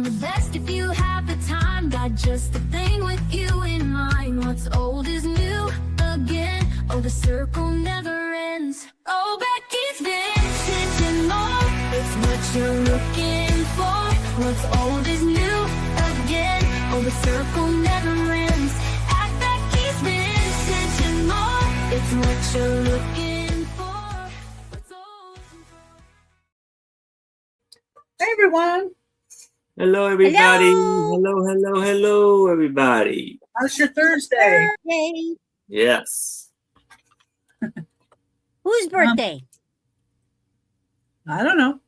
the best if you have the time. Got just the thing with you in mind. What's old is new again. Oh, the circle never ends. Oh, Becky's vintage and more. It's what you're looking for. What's old is new again. Oh, the circle never ends. At Becky's vintage and more. It's what you're looking for. What's old and more. Hey, everyone. Hello, everybody. Hello, everybody. How's your Thursday? Birthday. Yes. Whose birthday? I don't know.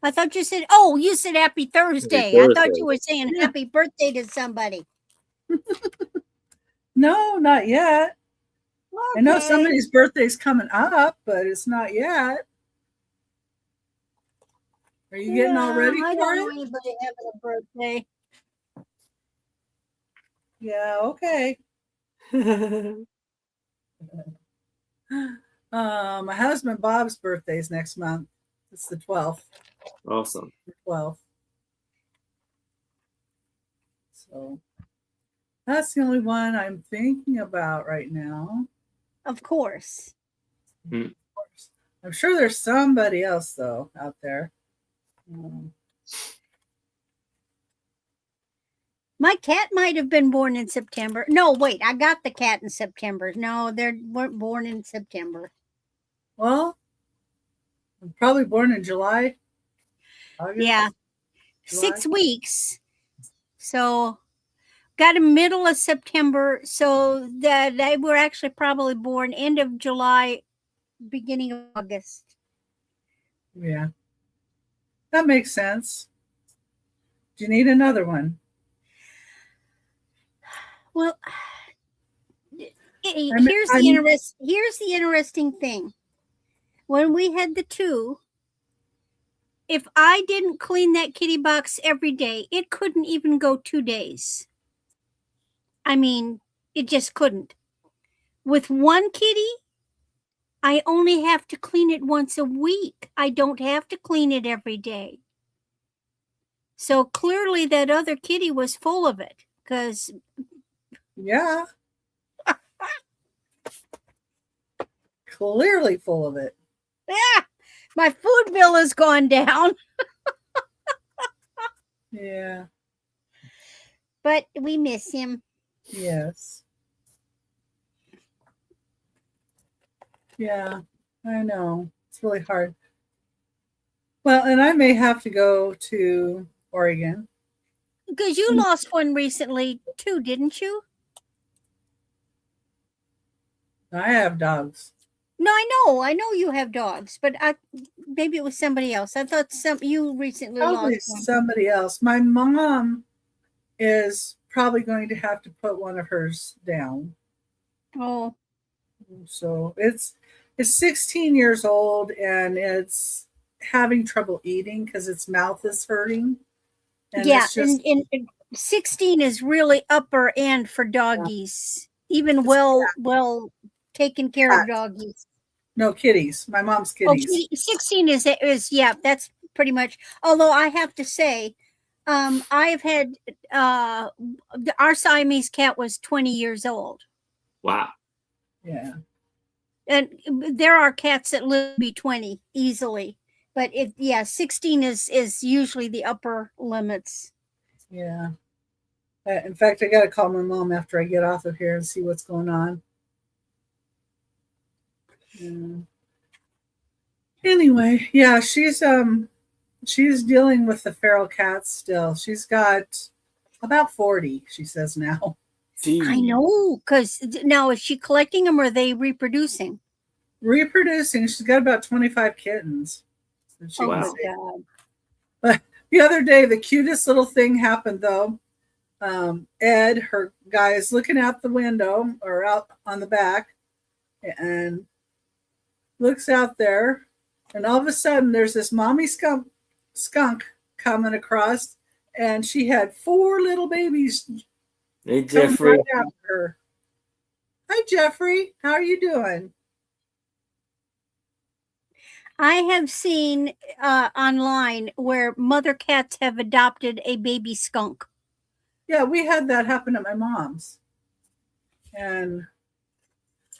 I thought you said, you said happy Thursday. Happy I thought Thursday. you were saying happy birthday to somebody. No, not yet. I know Okay. somebody's birthday's coming up, but it's not yet. Are you getting all ready I for don't know it? anybody having a birthday. Yeah, okay. My husband Bob's birthday is next month. It's the 12th. Awesome. 12th. So that's the only one I'm thinking about right now. Of course. I'm sure there's somebody else though out there. My cat might have been born in September. No, wait, I got the cat in September. No, they weren't born in September. Well, I'm probably born in July. August, Yeah. July. 6 weeks. So got a middle of September. So that they were actually probably born end of July, beginning of August. Yeah. That makes sense. Do you need another one? Well, here's the interesting thing. When we had the two, if I didn't clean that kitty box every day, it couldn't even go 2 days. I mean, it just couldn't. With one kitty, I only have to clean it once a week. I don't have to clean it every day. So clearly that other kitty was full of it because Yeah. Clearly full of it. my food bill has gone down. Yeah. But we miss him. Yes. Yeah, I know. It's really hard. Well, and I may have to go to Oregon. Because you lost one recently too, didn't you? I have dogs. No, I know you have dogs, but maybe it was somebody else. I thought you recently Probably lost one. somebody else. My mom is probably going to have to put one of hers down. Oh, So it's 16 years old and it's having trouble eating because its mouth is hurting. And yeah, it's just, and 16 is really upper end for doggies, even well taken care of doggies. no, kitties. My mom's Oh, kitties. 16 is yeah, that's pretty much. Although I have to say, I've had our Siamese cat was 20 years old. Wow. Yeah. And there are cats that live to be 20 easily, but 16 is usually the upper limits. Yeah. In fact, I got to call my mom after I get off of here and see what's going on. Yeah. Anyway, yeah, she's dealing with the feral cats still. She's got about 40, she says now. I know, because now is she collecting them or are they reproducing? Reproducing. She's got about 25 kittens. Oh my Wow. God. But the other day, the cutest little thing happened though. Ed, her guy, is looking out the window or out on the back and looks out there, and all of a sudden there's this mommy skunk coming across, and she had 4 little babies Hey, coming Jeffrey. right after her. Hi, Jeffrey. How are you doing? I have seen online where mother cats have adopted a baby skunk. Yeah, we had that happen at my mom's. And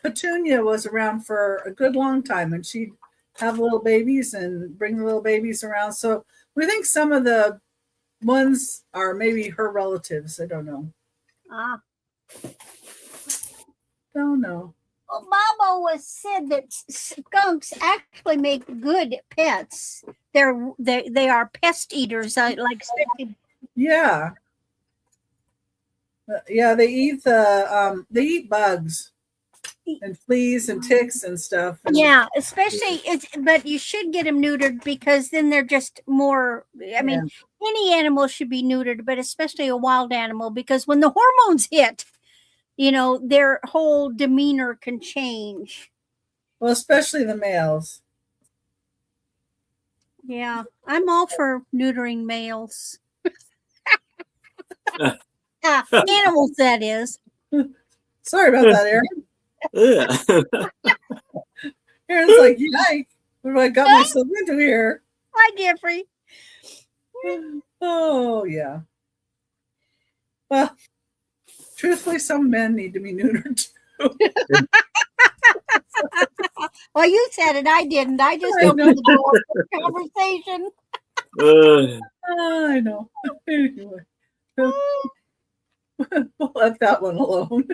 Petunia was around for a good long time, and she'd have little babies and bring the little babies around. So we think some of the ones are maybe her relatives. I don't know. Ah. Don't know. Well, Bob always said that skunks actually make good pets. They are pest eaters, like especially. Yeah. Yeah, they eat bugs and fleas and ticks and stuff. And Yeah, especially but you should get them neutered because then they're just more. I mean, any animal should be neutered, but especially a wild animal because when the hormones hit, their whole demeanor can change. well, especially the males. Yeah, I'm all for neutering males. Animals, that is. Sorry about that, Aaron. Yeah. Aaron's like, yike, what have I got myself into here? Hi, Jeffrey. Oh, yeah. Well, truthfully, some men need to be neutered too. Well, you said it. I didn't. I just opened the door for the conversation. I know. Anyway, we'll let that one alone.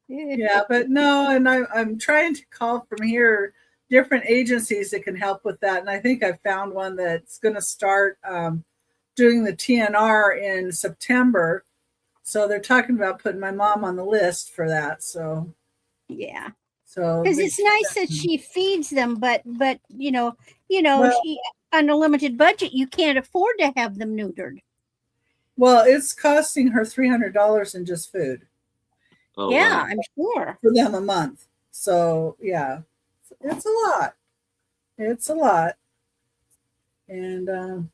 Yeah, but no, and I'm trying to call from here different agencies that can help with that, and I think I found one that's going to start doing the TNR in September. So they're talking about putting my mom on the list for that. So Yeah, so because it's nice that she feeds them, but Well- she, on a limited budget, you can't afford to have them neutered. well, it's costing her $300 in just food Oh, Yeah, wow. I'm sure. for them a month. So yeah, it's a lot. It's a lot. And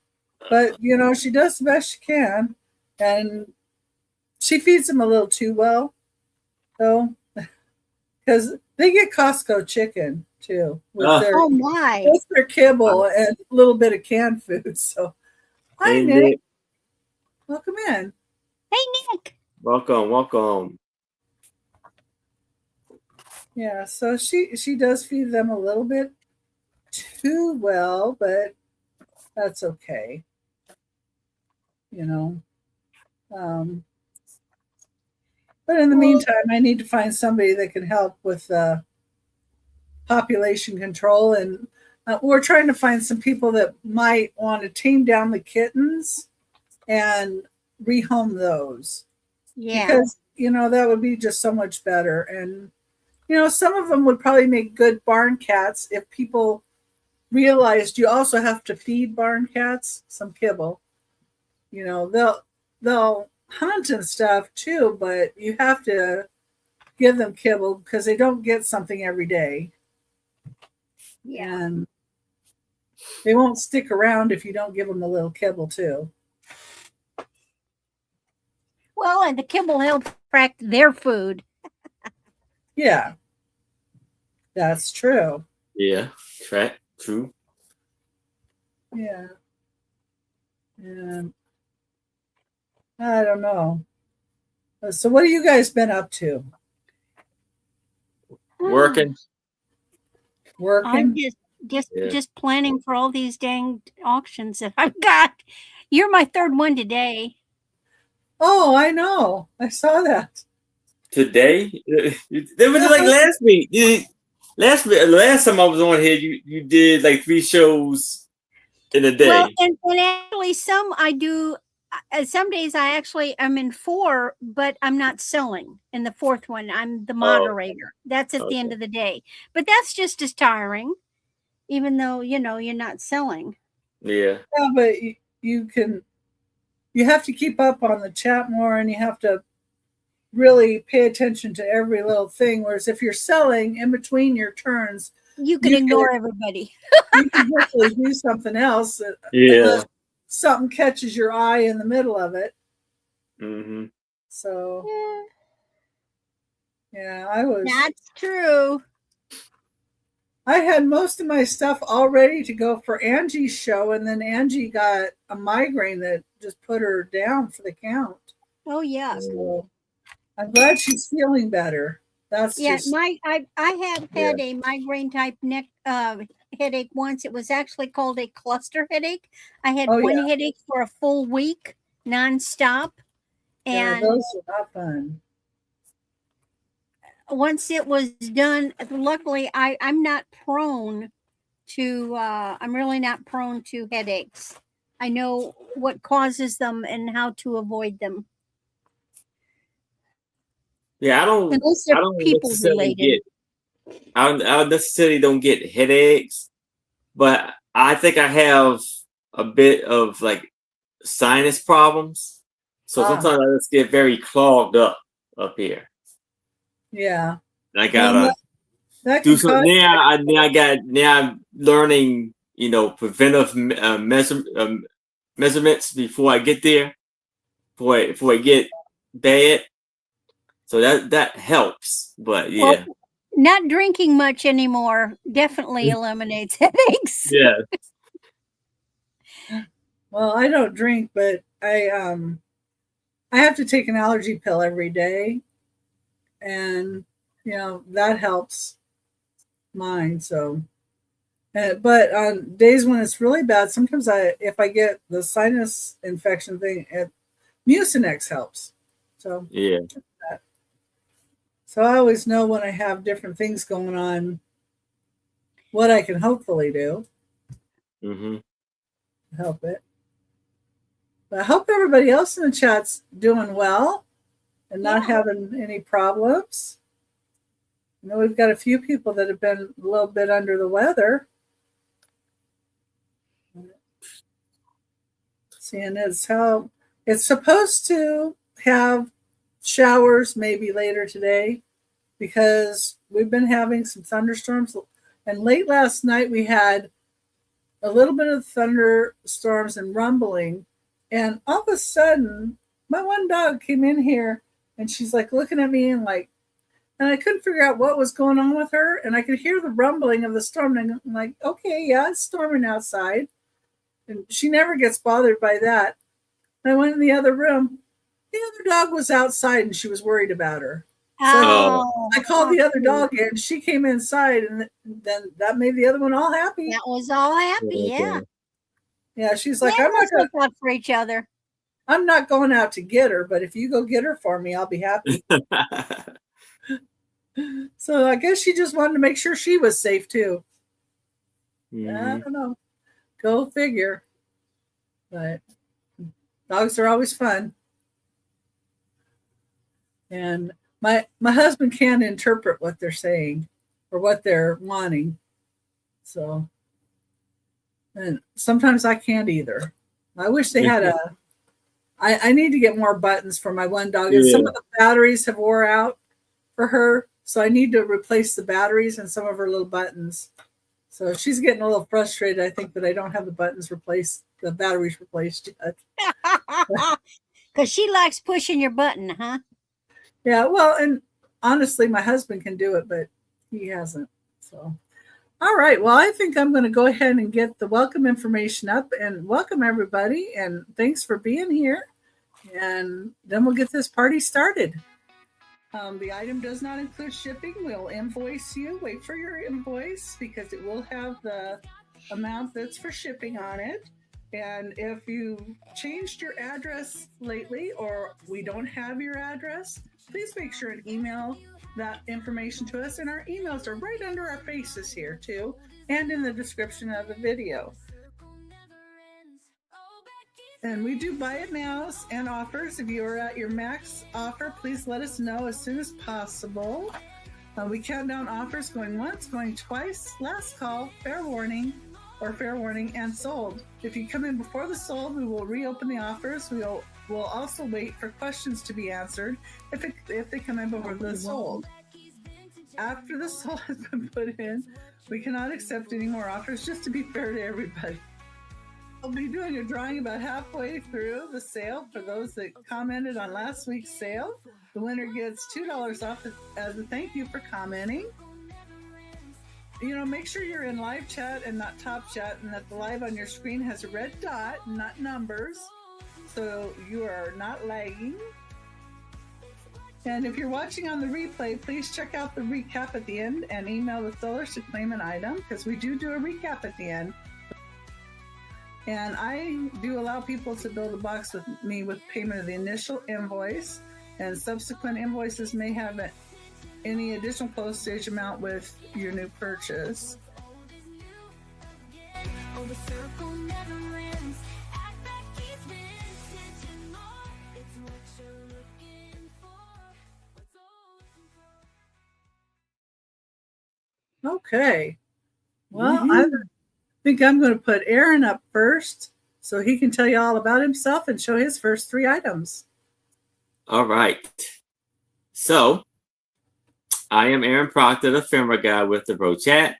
but she does the best she can, and she feeds them a little too well, though, because they get Costco chicken too Oh my! with their kibble and a little bit of canned food. So hi, Hey, Nick, Nick. welcome in. Hey, Nick. Welcome. Yeah, so she does feed them a little bit too well, but that's okay. Um, but in the meantime, I need to find somebody that can help with population control, and we're trying to find some people that might want to tame down the kittens and rehome those. Yeah. Because that would be just so much better. And some of them would probably make good barn cats if people realized you also have to feed barn cats some kibble. They'll hunt and stuff too, but you have to give them kibble because they don't get something every day. Yeah. And they won't stick around if you don't give them a little kibble too. Well, and the kibble helps crack their food. Yeah, that's true. Yeah, true. Yeah. And I don't know. So what have you guys been up to? Working. I'm just planning for all these dang auctions that I've got. You're my third one today. Oh, I know. I saw that. Today? That was like last week. Last time I was on here, you did like 3 shows in a day. Well, and actually some I do. Some days I actually am in 4, but I'm not selling. In the 4th one, I'm the moderator. That's at the end of the day. But that's just as tiring, even though, you're not selling. Yeah. Yeah, but you have to keep up on the chat more, and you have to really pay attention to every little thing. Whereas if you're selling in between your turns, you can ignore everybody. You can hopefully do something else. Yeah. Something catches your eye in the middle of it. Mm-hmm. So yeah, I was. That's true. I had most of my stuff all ready to go for Angie's show, and then Angie got a migraine that just put her down for the count. Oh yeah. So I'm glad she's feeling better. That's Yeah, just I have had a migraine type neck headache once. It was actually called a cluster headache. I had oh one yeah, headache for a full week nonstop, yeah. and Those are not fun. once it was done, luckily I'm not prone to I'm really not prone to headaches. I know what causes them and how to avoid them. Yeah, Unless I they're don't people necessarily related. I necessarily don't get headaches, but I think I have a bit of like sinus problems. So Ah, sometimes I just get very clogged up here. yeah. And I Well, gotta that do can some cause. now I'm learning, preventive measurements before I get there, before I get bad. So that helps. But Well, yeah. not drinking much anymore definitely eliminates headaches. Yeah. Well, I don't drink, but I have to take an allergy pill every day, and that helps mine. So, but on days when it's really bad, sometimes if I get the sinus infection thing, Mucinex helps. So, Yeah. so I always know when I have different things going on, what I can hopefully do Mm-hmm. to help it. But I hope everybody else in the chat's doing well and not having any problems. I know we've got a few people that have been a little bit under the weather. Seeing as how it's supposed to have showers maybe later today because we've been having some thunderstorms. And late last night we had a little bit of thunderstorms and rumbling. And all of a sudden, my one dog came in here and she's like looking at me and I couldn't figure out what was going on with her. And I could hear the rumbling of the storm. And I'm like, okay, yeah, it's storming outside. And she never gets bothered by that. And I went in the other room. The other dog was outside and she was worried about her. So Oh, I called the other dog in. She came inside and then that made the other one all happy. that was all happy. Yeah. Yeah, she's like, Yeah, let's look out for each other. I'm not going out to get her, but if you go get her for me, I'll be happy. So I guess she just wanted to make sure she was safe too. Mm-hmm. I don't know. Go figure. But dogs are always fun. And my husband can't interpret what they're saying or what they're wanting. So, and sometimes I can't either. I wish they had I need to get more buttons for my one dog. And some of the batteries have wore out for her. So I need to replace the batteries and some of her little buttons. So she's getting a little frustrated, I think, that I don't have the batteries replaced yet. Because she likes pushing your button, huh? Yeah, well, and honestly, my husband can do it, but he hasn't. So, all right. Well, I think I'm going to go ahead and get the welcome information up and welcome everybody. And thanks for being here. And then we'll get this party started. The item does not include shipping. We'll invoice you. Wait for your invoice because it will have the amount that's for shipping on it. And if you changed your address lately or we don't have your address, please make sure and email that information to us. And our emails are right under our faces here too, and in the description of the video. And we do buy it nows and offers. If you are at your max offer, please let us know as soon as possible. We count down offers going once, going twice, last call, fair warning, and sold. If you come in before the sold, we will reopen the offers. We'll also wait for questions to be answered if they come in before the sold. After the sold has been put in, we cannot accept any more offers, just to be fair to everybody. I'll be doing a drawing about halfway through the sale for those that commented on last week's sale. The winner gets $2 off as a thank you for commenting. make sure you're in live chat and not top chat, and that the live on your screen has a red dot, not numbers, so you are not lagging. And if you're watching on the replay, please check out the recap at the end and email the sellers to claim an item, because we do a recap at the end. And I do allow people to build a box with me with payment of the initial invoice, and subsequent invoices may have any additional postage amount with your new purchase. Oh, the circle never ends. At Becky's Vintage and more. It's what you're looking for. What's all looking for. Okay. Well, I think I'm going to put Aaron up first so he can tell you all about himself and show his first 3 items. All right. So, I am Aaron Proctor, the Ephemera Guy with the Bro Chat.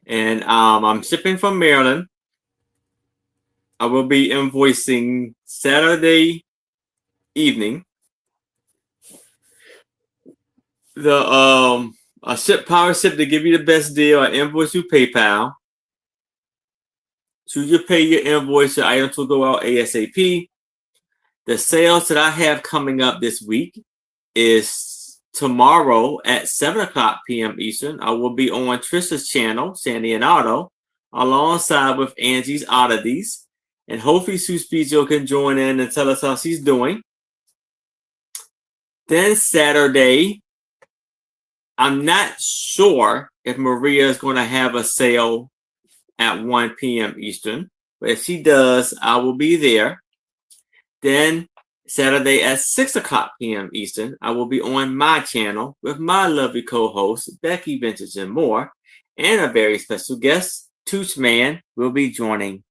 And I'm shipping from Maryland. I will be invoicing Saturday evening. I ship Power Ship to give you the best deal. I invoice you PayPal. So you pay your invoice, your items will go out ASAP. The sales that I have coming up this week is tomorrow at 7:00 p.m. Eastern. I will be on Trisha's channel, Sandy and Otto, alongside with Angie's Oddities. And hopefully Sue Speedo can join in and tell us how she's doing. Then Saturday, I'm not sure if Maria is going to have a sale at 1 p.m. Eastern. But if she does, I will be there. Then Saturday at 6:00 p.m. Eastern, I will be on my channel with my lovely co-host, Becky Vintage and More, and a very special guest, Tooch Man, will be joining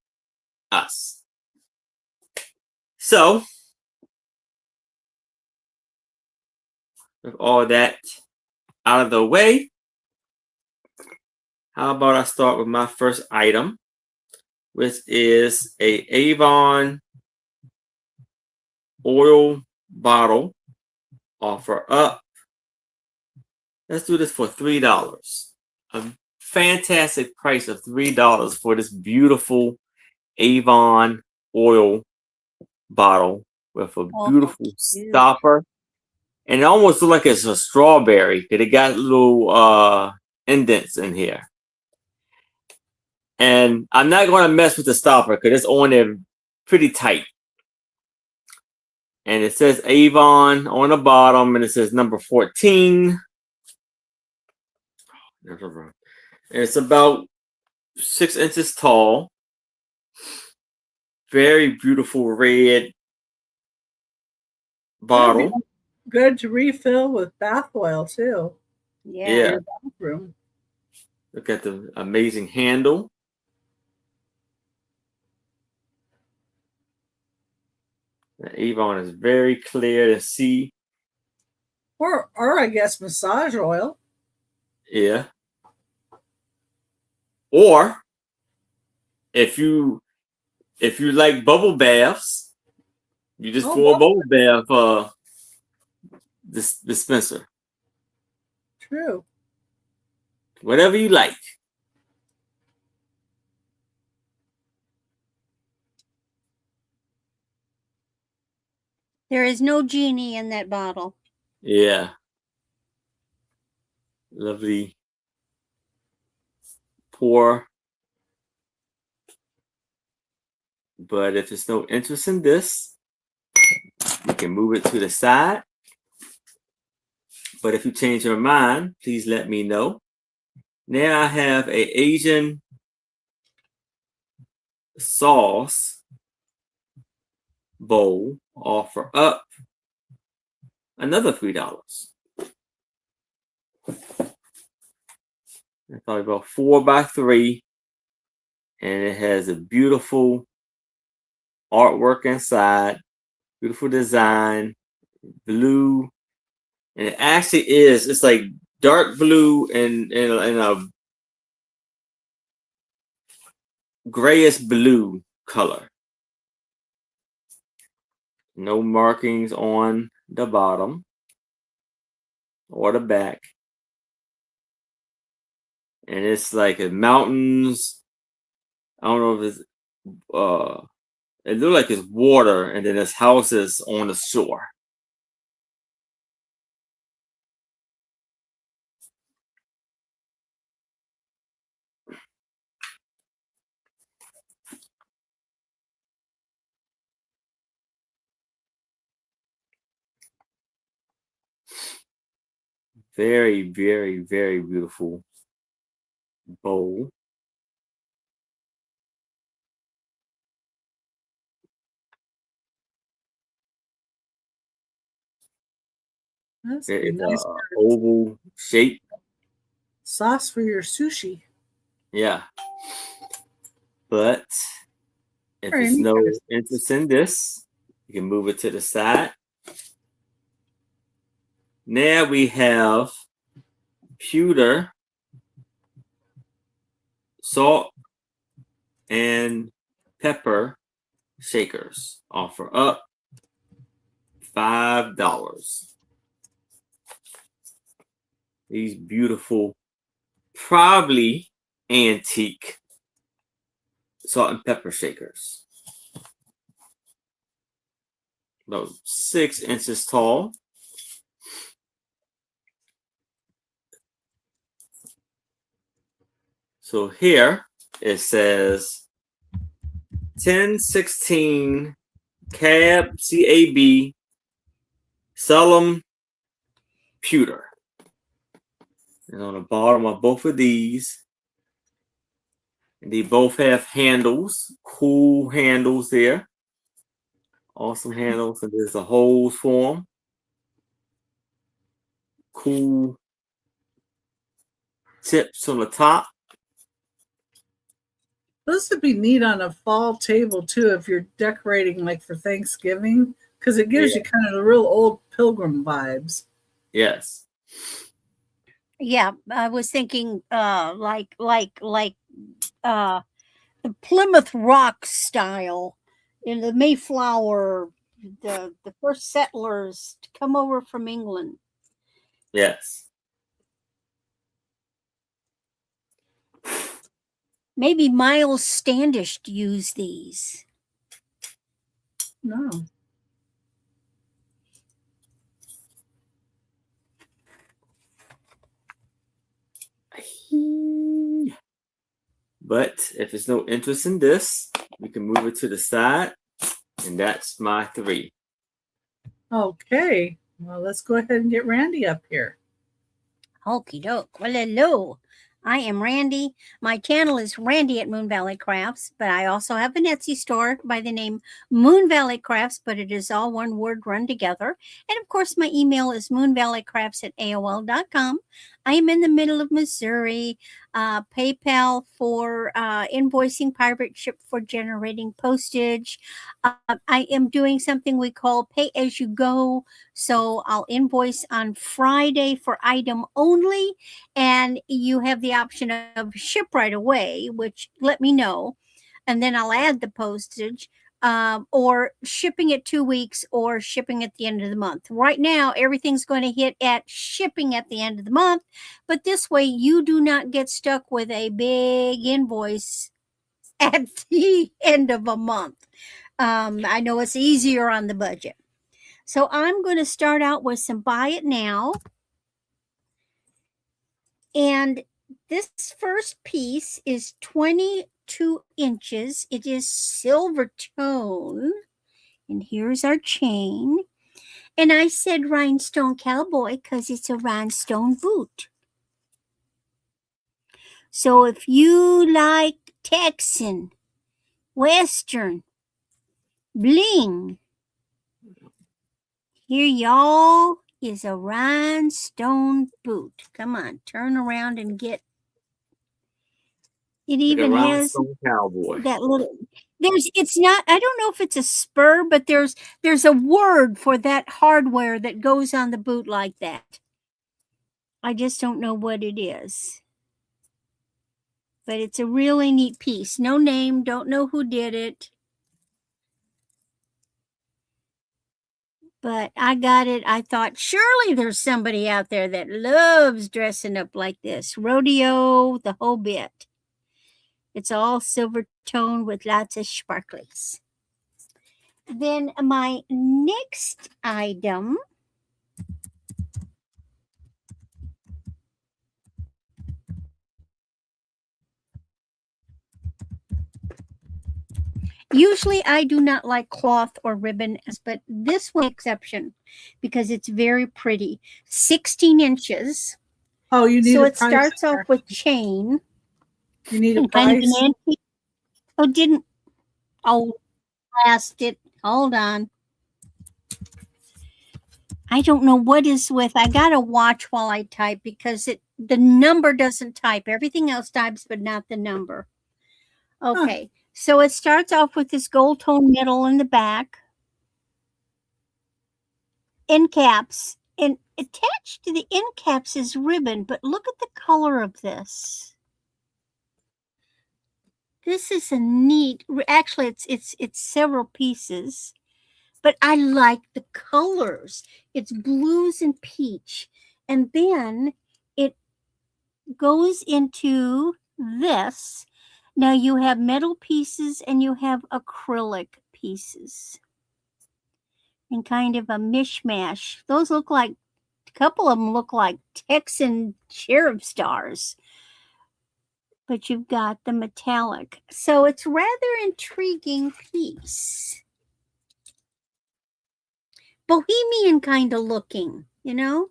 us. So, with all that out of the way, how about I start with my first item, which is a Avon oil bottle offer up. Let's do this for $3. A fantastic price of $3 for this beautiful Avon oil bottle with a beautiful stopper. And it almost looks like it's a strawberry, because it got little indents in here. And I'm not going to mess with the stopper because it's on there pretty tight. And it says Avon on the bottom, and it says number 14. And it's about 6 inches tall. Very beautiful red bottle. Good to refill with bath oil too. Yeah. Bathroom. Look at the amazing handle. The Avon is very clear to see. Or I guess massage oil. Yeah. Or if you like bubble baths, you just pour a bubble bath dispenser. True. Whatever you like. There is no genie in that bottle. Yeah. Lovely pour. But if there's no interest in this, you can move it to the side. But if you change your mind, please let me know. Now I have a Asian sauce bowl offer up another $3. It's probably about 4x3, and it has a beautiful artwork inside, beautiful design, blue, and it actually is. It's like dark blue and a grayish blue color. No markings on the bottom or the back. and it's like in mountains. I don't know if it's it looks like it's water, and then there's houses on the shore. Very, very, very beautiful bowl. That's It's nice a oval shape. sauce for your sushi. Yeah. But if Or it's any no kind of interest in this, you can move it to the side. Now we have pewter, salt, and pepper shakers. Offer up $5. These beautiful, probably antique salt and pepper shakers. About 6 inches tall. So here it says 1016 CAB Salem pewter. And on the bottom of both of these, they both have handles, cool handles there. Awesome handles, and there's a hose for them. Cool tips on the top. Those would be neat on a fall table too if you're decorating like for Thanksgiving, because it gives Yeah. you kind of the real old pilgrim vibes. Yes. Yeah, I was thinking uh the Plymouth Rock style in the Mayflower, the first settlers to come over from England. Yes. Maybe Miles Standish used these. No. But if there's no interest in this, we can move it to the side. And that's my 3. Okay. Well, let's go ahead and get Randy up here. Okie doke. Well, hello. I am Randy. My channel is Randy at Moon Valley Crafts, but I also have an Etsy store by the name Moon Valley Crafts, but it is all one word run together. And of course, my email is moonvalleycrafts@aol.com. I am in the middle of Missouri. PayPal for invoicing, pirate ship for generating postage. I am doing something we call pay as you go. So I'll invoice on Friday for item only, and you have the option of ship right away, which let me know, and then I'll add the postage, or shipping it 2 weeks, or shipping at the end of the month. Right now, everything's going to hit at shipping at the end of the month, but this way you do not get stuck with a big invoice at the end of a month. I know it's easier on the budget. So I'm going to start out with some buy it now. And this first piece is 22 inches. It is silver tone. And here's our chain. And I said rhinestone cowboy because it's a rhinestone boot. So if you like Texan, Western, bling, here y'all is a rhinestone boot. Come on, turn around and get. It even has cowboy. that little. It's not. I don't know if it's a spur, but there's a word for that hardware that goes on the boot like that. I just don't know what it is, but it's a really neat piece. No name. Don't know who did it. But I got it. I thought, surely there's somebody out there that loves dressing up like this. Rodeo, the whole bit. It's all silver tone with lots of sparkles. Then my next item usually I do not like cloth or ribbon, but this one exception because it's very pretty. 16 inches. Oh, you need So a it price. starts off with chain You need a and kind of price. an antique. Oh, didn't. Oh, last it. Hold on. I don't know what is with. I gotta watch while I type because the number doesn't type. Everything else types, but not the number. Okay, so it starts off with this gold tone metal in the back, end caps, and attached to the end caps is ribbon. But look at the color of this. This is a neat. Actually, it's several pieces, but I like the colors. It's blues and peach, and then it goes into this. Now you have metal pieces and you have acrylic pieces and kind of a mishmash. Those look like, a couple of them look like Texan cherub stars, but you've got the metallic. So it's rather intriguing piece. Bohemian kind of looking, you know?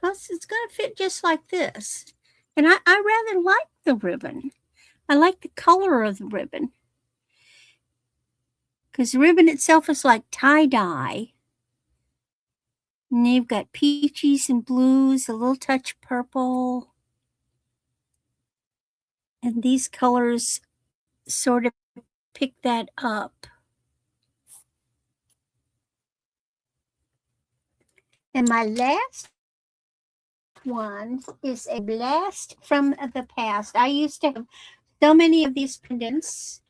Plus, it's going to fit just like this. And I rather like the ribbon. I like the color of the ribbon. Because the ribbon itself is like tie-dye. And you've got peaches and blues, a little touch purple. And these colors sort of pick that up. And my last one is a blast from the past. I used to have so many of these pendants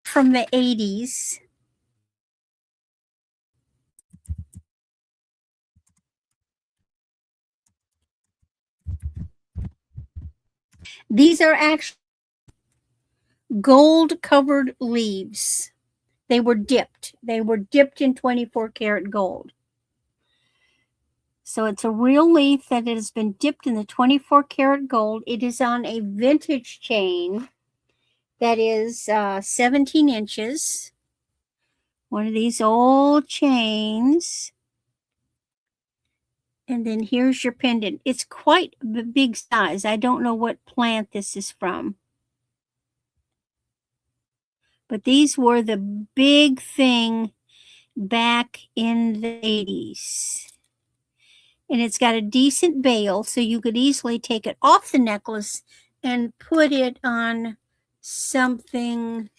from the 80s. These are actually gold covered leaves. They were dipped. They were dipped in 24 karat gold. So it's a real leaf that has been dipped in the 24 karat gold. It is on a vintage chain that is 17 inches. One of these old chains. And then here's your pendant. It's quite a big size. I don't know what plant this is from. But these were the big thing back in the 80s. And it's got a decent bail, so you could easily take it off the necklace and put it on something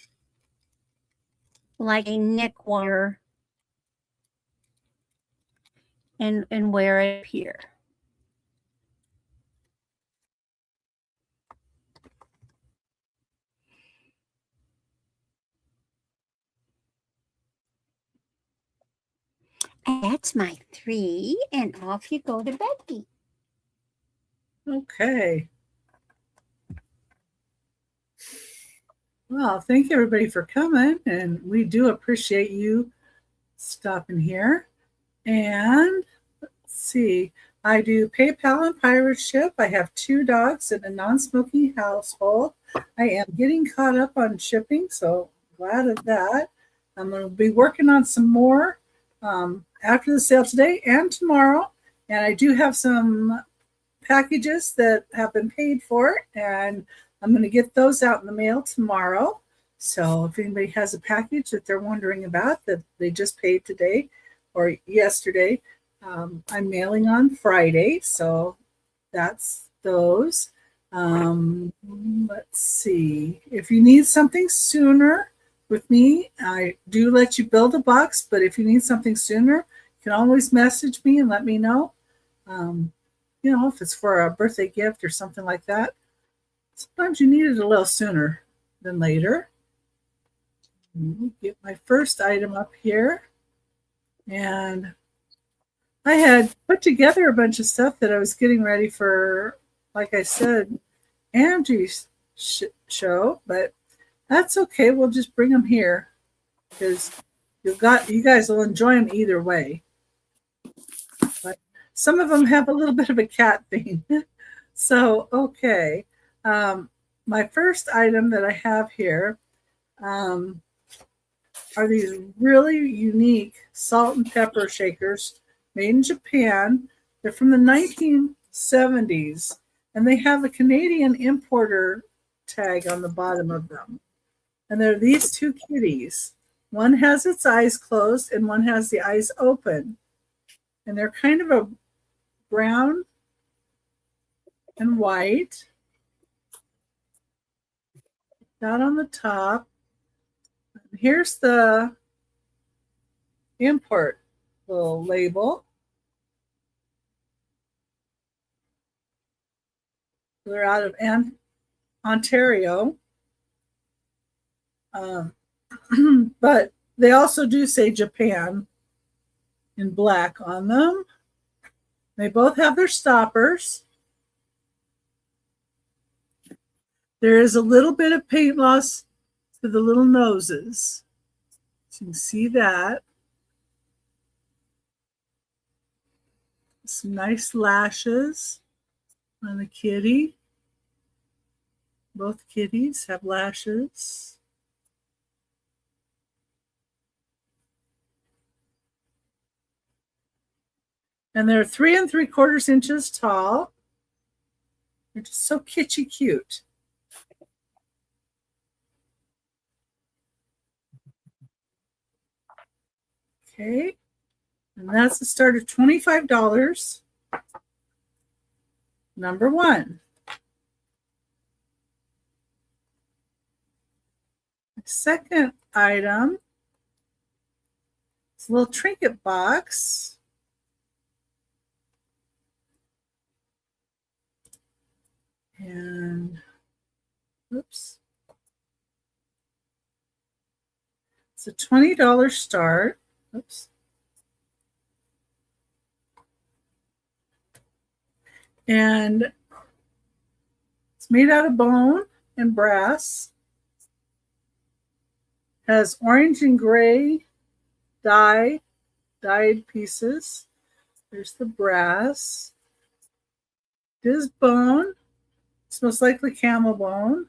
like a neck wire and wear it here. That's my 3, and off you go to Becky. Okay. Well, thank you everybody for coming, and we do appreciate you stopping here. And let's see, I do PayPal and pirate ship. I have 2 dogs in a non-smoking household. I am getting caught up on shipping, so glad of that. I'm going to be working on some more after the sale today and tomorrow. And I do have some packages that have been paid for, and I'm going to get those out in the mail tomorrow. So if anybody has a package that they're wondering about that they just paid today or yesterday, I'm mailing on Friday. So that's those. Let's see. If you need something sooner with me, I do let you build a box, but if you need something sooner, you can always message me and let me know. You know, if it's for a birthday gift or something like that. Sometimes you need it a little sooner than later. Get my first item up here. And I had put together a bunch of stuff that I was getting ready for, like I said, Angie's show, but that's okay. We'll just bring them here because you guys will enjoy them either way. But some of them have a little bit of a cat theme. So, okay. My first item that I have here are these really unique salt and pepper shakers made in Japan. They're from the 1970s, and they have a Canadian importer tag on the bottom of them. And they're these two kitties. One has its eyes closed and one has the eyes open. And they're kind of a brown and white. Down on the top. Here's the import little label. They're out of Ontario. But they also do say Japan in black on them. They both have their stoppers. There is a little bit of paint loss to the little noses. So you can see that. Some nice lashes on the kitty. Both kitties have lashes. And they're 3 3/4 inches tall. They're just so kitschy cute. Okay. And that's the start of $25. Number one. The second item is a little trinket box. And oops. It's a $20 start. Oops. And it's made out of bone and brass. Has orange and gray dyed pieces. There's the brass. It is bone. It's most likely camel bone.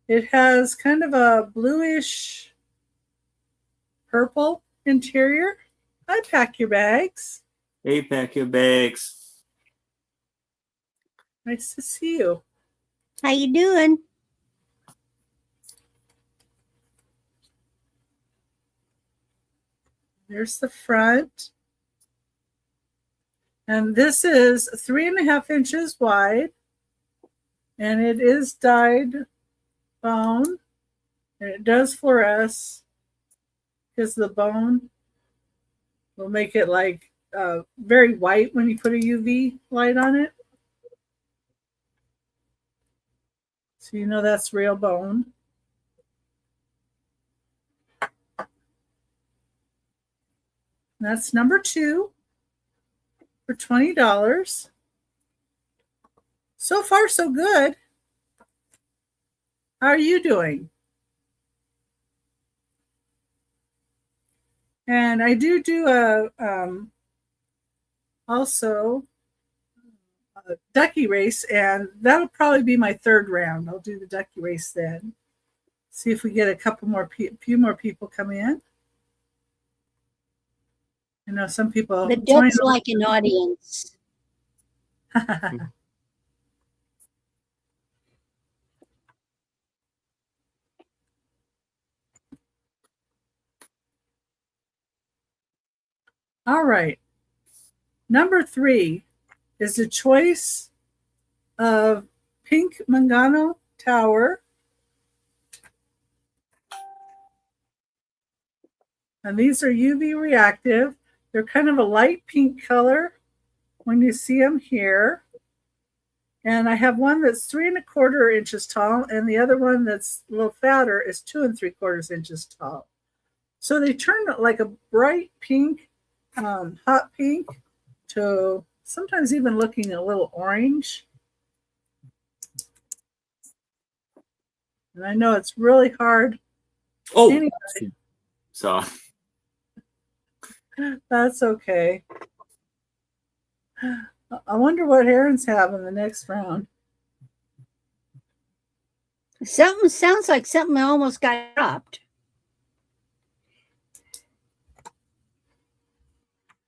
It has kind of a bluish purple interior. I pack your bags. Hey, pack your bags. Nice to see you. How you doing? There's the front. And this is 3 1/2 inches wide. And it is dyed bone. And it does fluoresce because the bone will make it like very white when you put a UV light on it. So you know that's real bone. That's number 2 for $20. So far, so good. How are you doing? And I do also a ducky race, and that'll probably be my third round. I'll do the ducky race then. See if we get a few more people come in. I know some people. The ducks like an audience. All right. Number 3 is the choice of pink Mangano Tower. And these are UV reactive. They're kind of a light pink color when you see them here. And I have one that's 3¼ inches tall, and the other one that's a little fatter is 2¾ inches tall. So they turn like a bright pink, hot pink, to sometimes even looking a little orange. And I know it's really hard. Oh, Anyway, so that's okay. I wonder what herons have in the next round. Something sounds like something almost got dropped.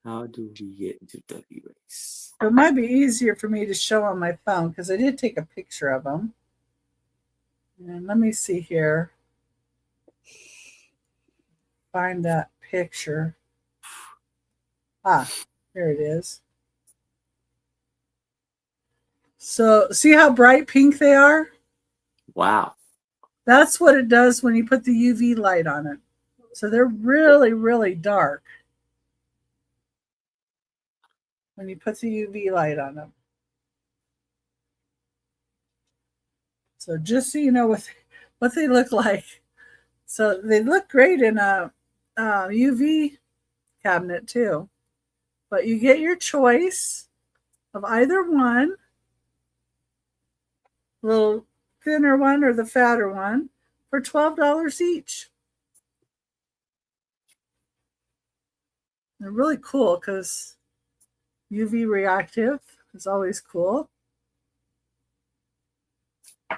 how do we get into ducky race? It might be easier for me to show on my phone because I did take a picture of them. And let me see here. Find that picture. Ah, here it is. So see how bright pink they are? Wow. That's what it does when you put the UV light on it. So they're really, really dark when you put the UV light on them. So just so you know what they look like. So they look great in a UV cabinet too. But you get your choice of either one, a little thinner one or the fatter one, for $12 each. They're really cool because UV reactive is always cool.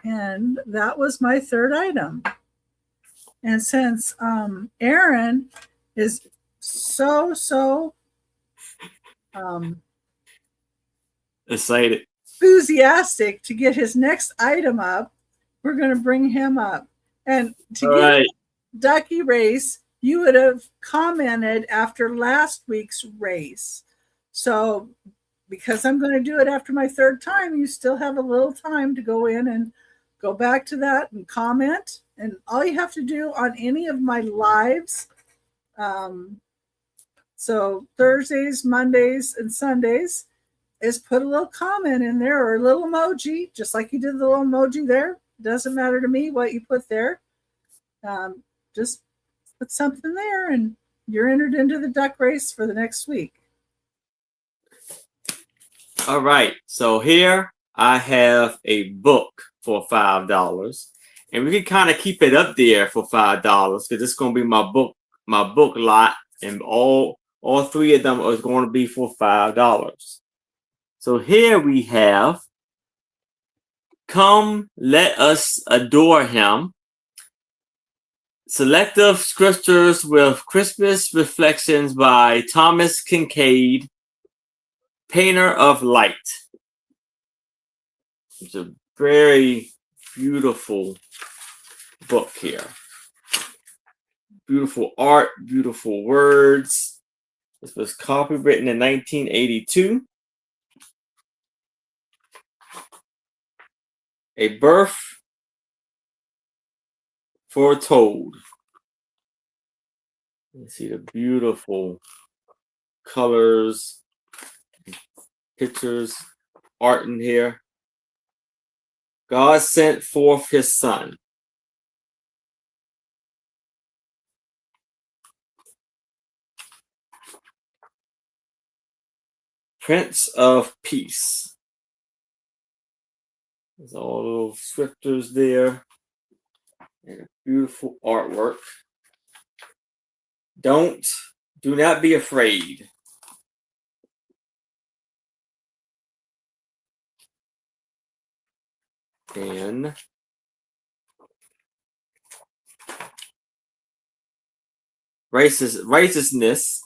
And that was my third item. And since Aaron is so Excited. enthusiastic to get his next item up, we're going to bring him up. And to All get right. Ducky race, you would have commented after last week's race. So because I'm going to do it after my third time, you still have a little time to go in and go back to that and comment. And all you have to do on any of my lives, so Thursdays, Mondays, and Sundays, is put a little comment in there or a little emoji, just like you did the little emoji there. Doesn't matter to me what you put there. Just put something there and you're entered into the duck race for the next week. All right. So here I have a book for $5. And we can kind of keep it up there for $5 because it's going to be my book lot, and all three of them are going to be for $5. So here we have Come Let Us Adore Him. Selective Scriptures with Christmas Reflections by Thomas Kincaid, Painter of Light. It's a very beautiful book here. Beautiful art, beautiful words. This was copywritten in 1982. A Birth Foretold. You see the beautiful colors, pictures, art in here. God sent forth his son. Prince of Peace. There's all little scriptures there. And a beautiful artwork. Do not be afraid. And righteousness.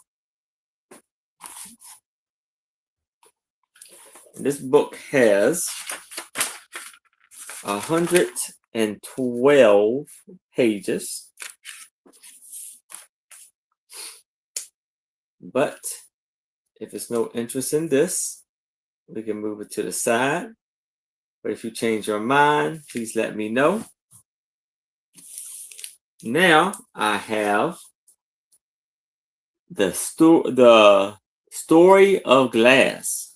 This book has 112 pages. But if there's no interest in this, we can move it to the side. But if you change your mind, please let me know. Now I have the Story of Glass.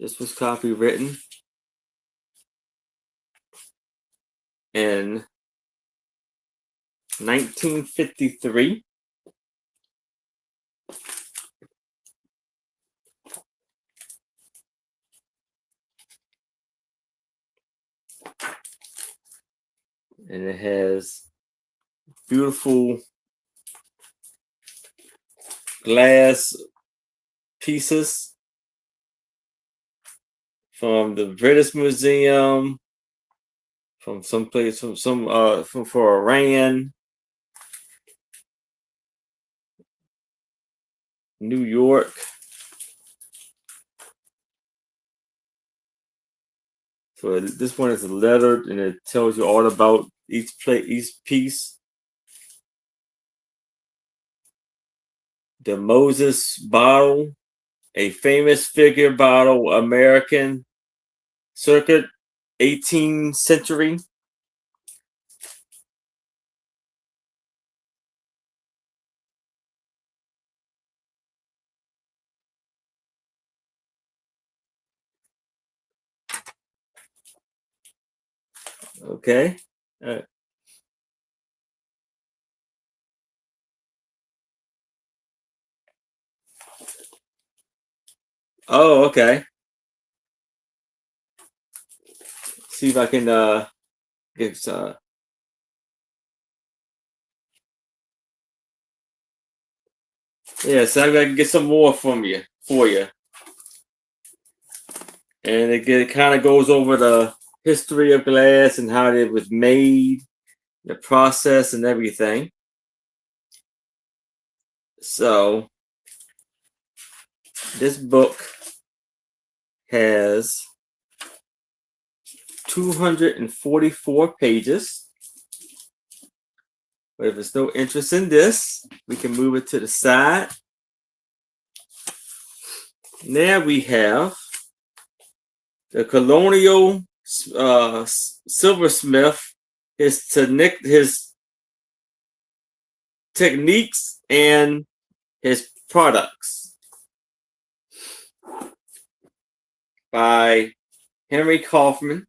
This was copywritten in 1953. And it has beautiful glass pieces from the British Museum, from someplace, from for Iran, New York. So this one is lettered, and it tells you all about each piece. The Moses bottle, a famous figure bottle, American circuit, 18th century. Okay. Oh, okay. See if I can get yeah, so I can get some more from you for you. And it kind of goes over the history of glass and how it was made, the process and everything. So this book has 244 pages. But if there's no interest in this, we can move it to the side. Now we have the colonial silversmith, his techniques and his products by Henry Kaufman.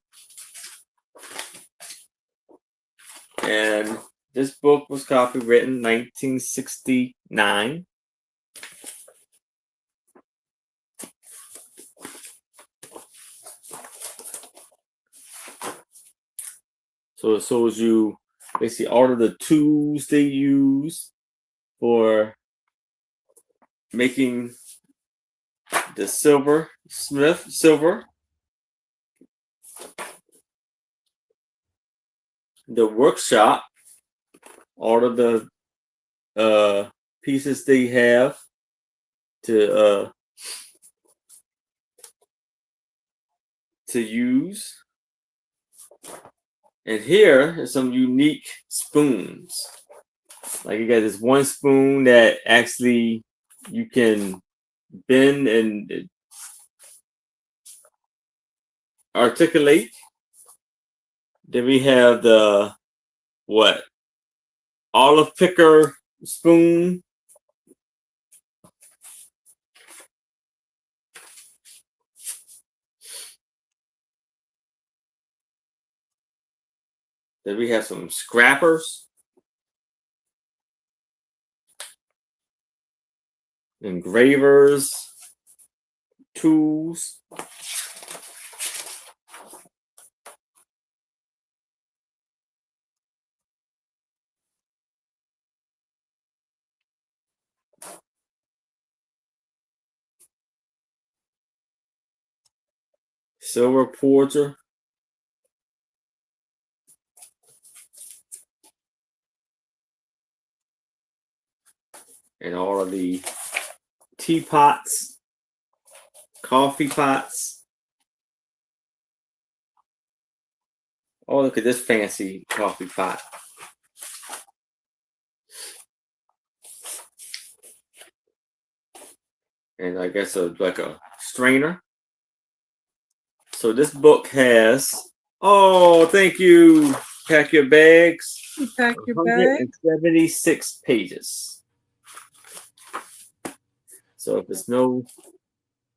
And this book was copywritten 1969. So it shows you basically all of the tools they use for making the silver, the workshop, all of the pieces they have to use. And here are some unique spoons. Like you got this one spoon that actually you can bend and articulate. Then we have the olive picker spoon. Then we have some scrappers, engravers, tools. Silver porter. And all of the teapots, coffee pots. Oh, look at this fancy coffee pot. And I guess like a strainer. So this book has, oh, thank you. Pack your bags. You pack your bag. 176 pages. So if it's no.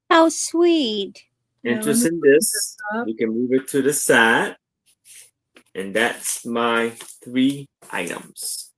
How sweet. Yeah, let interest me in look this this, up. we can move it to the side. And that's my 3 items.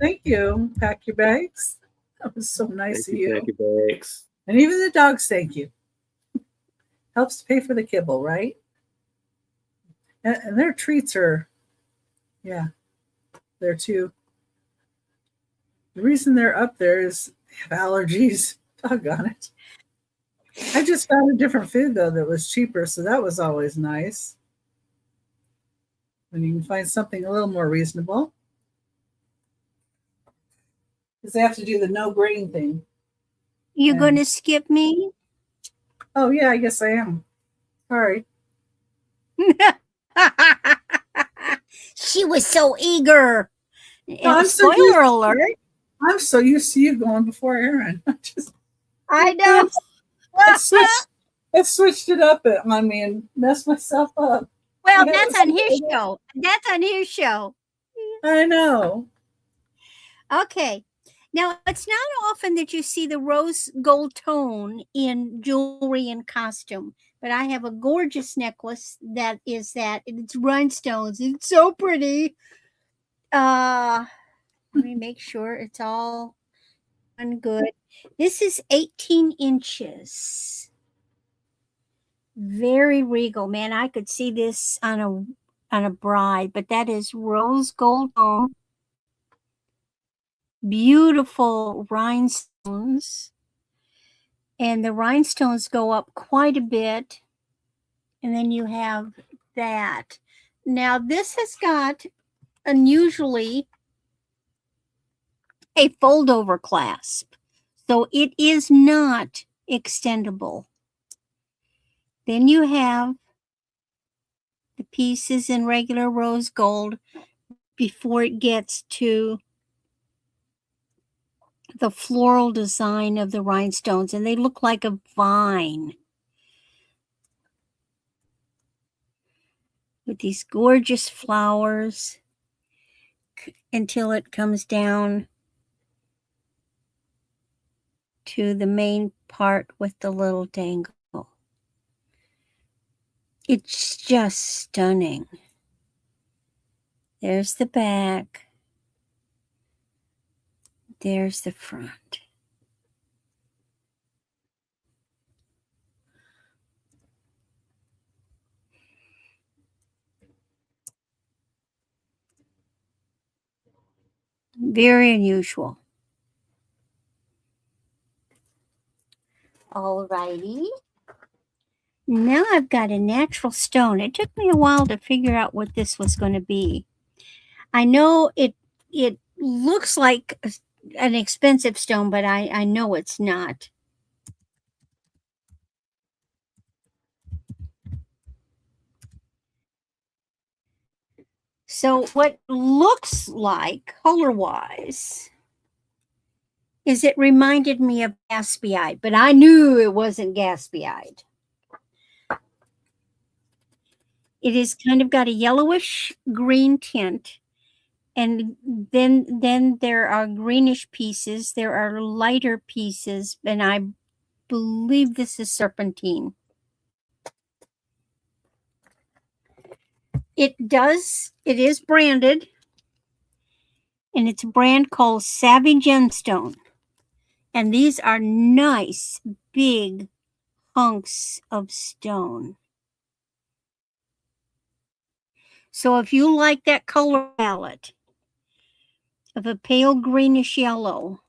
Thank you. Pack your bags. That was so nice Thank of you, you. Becky Bags. And even the dogs thank you. Helps pay for the kibble, right? And their treats are, yeah, they're too. The reason they're up there is they have allergies. Doggone it. I just found a different food though that was cheaper, so that was always nice. When you can find something a little more reasonable. Because they have to do the no grain thing. You And- going to skip me? Oh yeah, I guess I am. Sorry. She was so eager. I'm so Spoiler used- alert. I'm so used to you going before Aaron. I know. It switched it up on me and messed myself up. Well, Yeah, that's on his show. That's on his show. I know. Okay. Now, it's not often that you see the rose gold tone in jewelry and costume, but I have a gorgeous necklace that is that. It's rhinestones. It's so pretty. Let me make sure it's all done good. This is 18 inches. Very regal, man. I could see this on a bride, but that is rose gold tone. Beautiful rhinestones. And the rhinestones go up quite a bit. And then you have that. Now, this has got unusually a fold over clasp. So it is not extendable. Then you have the pieces in regular rose gold before it gets to the floral design of the rhinestones, and they look like a vine with these gorgeous flowers until it comes down to the main part with the little dangle. It's just stunning. There's the back. There's the front. Very unusual. All righty. Now I've got a natural stone. It took me a while to figure out what this was going to be. I know it looks like an expensive stone, but I know it's not. So what looks like color-wise is it reminded me of gaspiite, but I knew it wasn't gaspiite. It is kind of got a yellowish green tint. And then there are greenish pieces. There are lighter pieces, and I believe this is serpentine. It is branded, and it's a brand called Savvy Gemstone. And these are nice, big hunks of stone. So if you like that color palette of a pale greenish yellow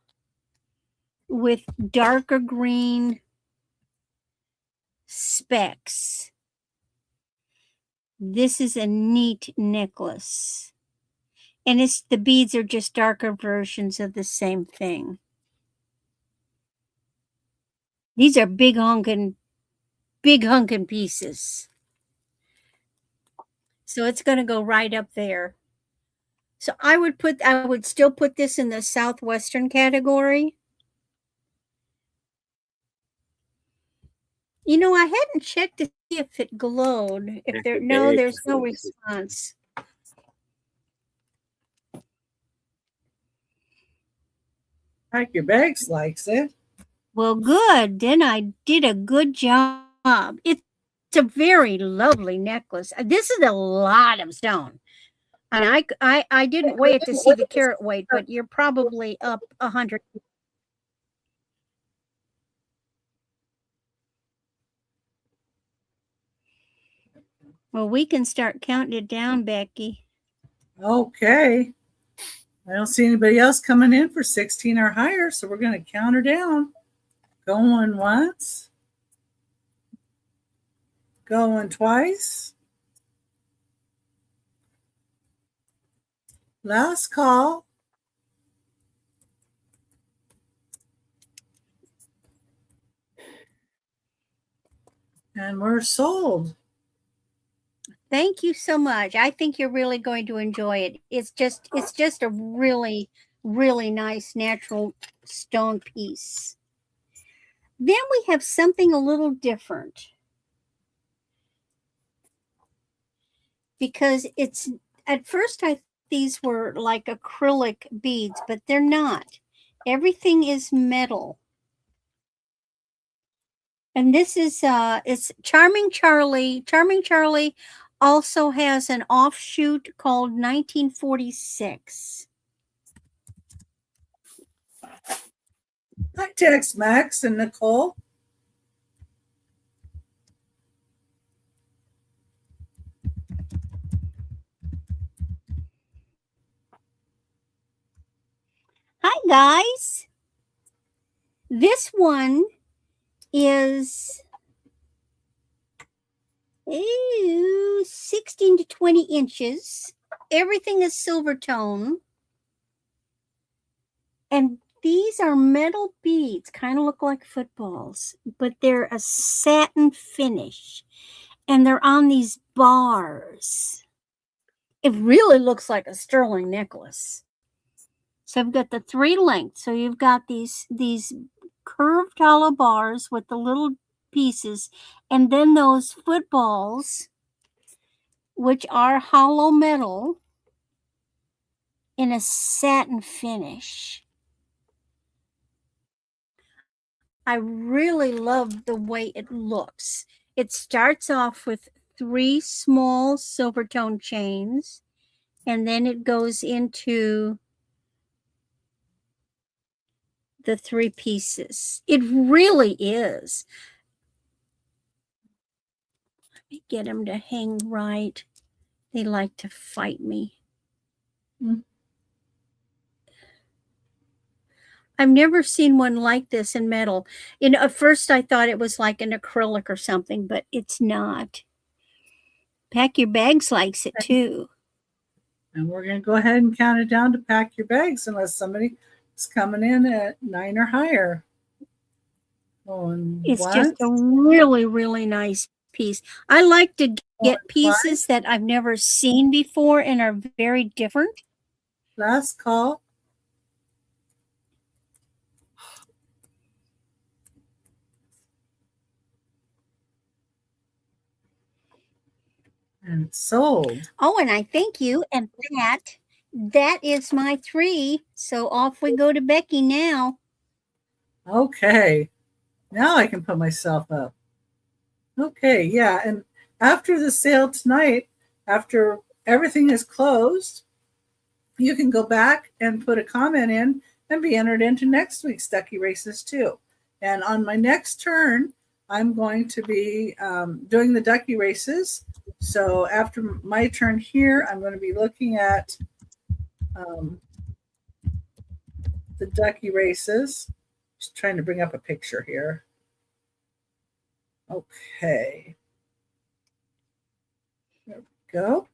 with darker green specks, this is a neat necklace. And the beads are just darker versions of the same thing. These are big hunkin' pieces. So it's going to go right up there. So I would still put this in the southwestern category. You know, I hadn't checked to see if it glowed. If there, no, there's no response. Pack Your Bags likes it. Well, good. Then I did a good job. It's a very lovely necklace. This is a lot of stone. And I didn't weigh it to see the carat weight, but you're probably up 100. Well, we can start counting it down, Becky. Okay. I don't see anybody else coming in for 16 or higher, so we're going to count her down. Going once. Going twice. Last call. And we're sold. Thank you so much. I think you're really going to enjoy it. It's just a really, really nice natural stone piece. Then we have something a little different. Because it's at first these were like acrylic beads, but they're not. Everything is metal. And this is it's Charming Charlie. Charming Charlie also has an offshoot called 1946. Hi, Tex Max and Nicole. Hi, guys. This one is 16 to 20 inches. Everything is silver tone. And these are metal beads, kind of look like footballs, but they're a satin finish. And they're on these bars. It really looks like a sterling necklace. So I've got the 3 lengths. So you've got these curved hollow bars with the little pieces, and then those footballs, which are hollow metal in a satin finish. I really love the way it looks. It starts off with 3 small silver tone chains, and then it goes into the 3 pieces. It really is. Let me get them to hang right. They like to fight me. I've never seen one like this in metal. You know, at first I thought it was like an acrylic or something, but it's not. Pack Your Bags likes it too. And we're going to go ahead and count it down to Pack Your Bags unless somebody is coming in at 9 or higher. It's just a really, really nice piece. I like to get pieces that I've never seen before and are very different. Last call. And it's sold. Oh, and I thank you. And that is my 3. So off we go to Becky now. Okay. Now I can put myself up. Okay, yeah. And after the sale tonight, after everything is closed, you can go back and put a comment in and be entered into next week's Ducky Races too. And on my next turn, I'm going to be doing the Ducky Races. So after my turn here, I'm going to be looking at the Ducky Races. Just trying to bring up a picture here. Okay. There we go.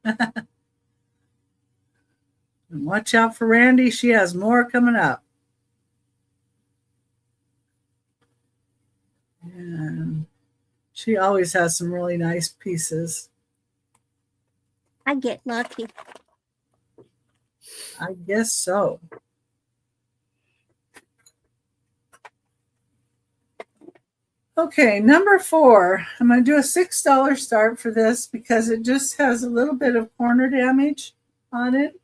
And watch out for Randy. She has more coming up. And She always has some really nice pieces. I get lucky. I guess so. Okay, number 4. I'm going to do a $6 start for this because it just has a little bit of corner damage on it.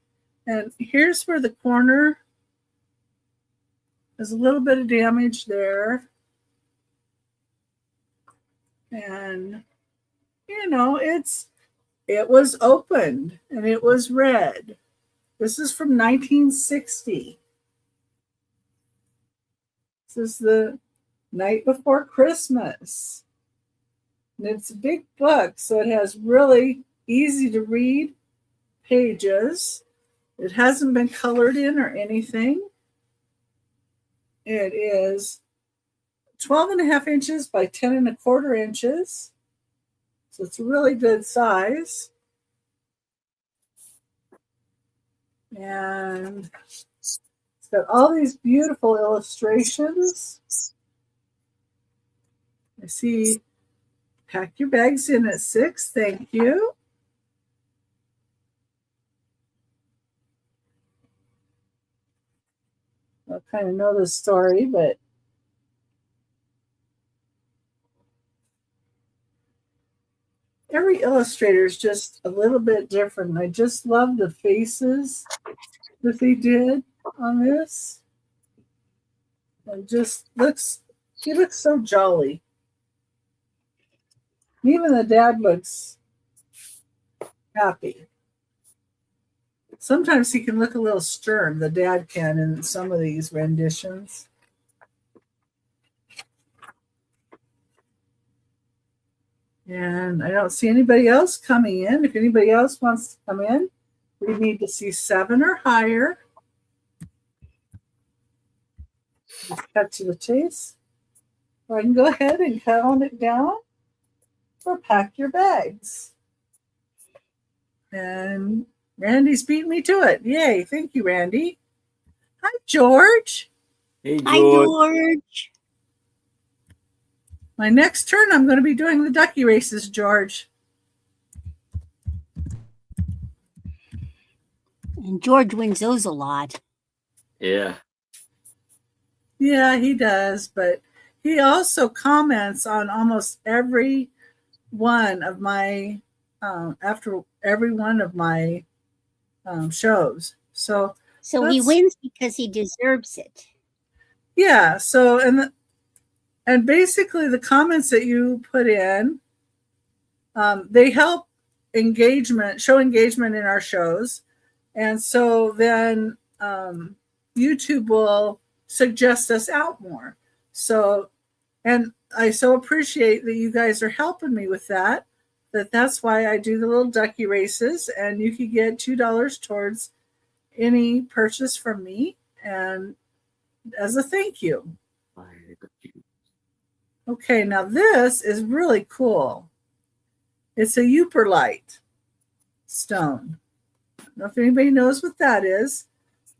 And here's where the corner, there's a little bit of damage there. And, you know, it was opened and it was red. This is from 1960. This is the night before Christmas. And it's a big book, so it has really easy to read pages. It hasn't been colored in or anything. It is 12.5 inches by 10.25 inches. So it's a really good size. And it's got all these beautiful illustrations. I see pack your bags in at 6. Thank you. I kind of know the story, but every illustrator is just a little bit different. I just love the faces that they did on this. It just looks, he looks so jolly. Even the dad looks happy. Sometimes he can look a little stern, the dad can, in some of these renditions. And I don't see anybody else coming in. If anybody else wants to come in, we need to see 7 or higher. Just cut to the chase. Or I can go ahead and count it down or pack your bags. And Randy's beat me to it. Yay. Thank you, Randy. Hi, George. Hey, George. Hi, George. My next turn, I'm going to be doing the ducky races, George. And George wins those a lot. Yeah. Yeah, he does. But he also comments on almost every one of my, after every one of my shows. So he wins because he deserves it. Yeah. So, and basically the comments that you put in, they help show engagement in our shows. And so then YouTube will suggest us out more. So, and I so appreciate that you guys are helping me with that. That's why I do the little ducky races, and you can get $2 towards any purchase from me, and as a thank you. Okay, now this is really cool. It's a Euperlite stone. I don't know if anybody knows what that is.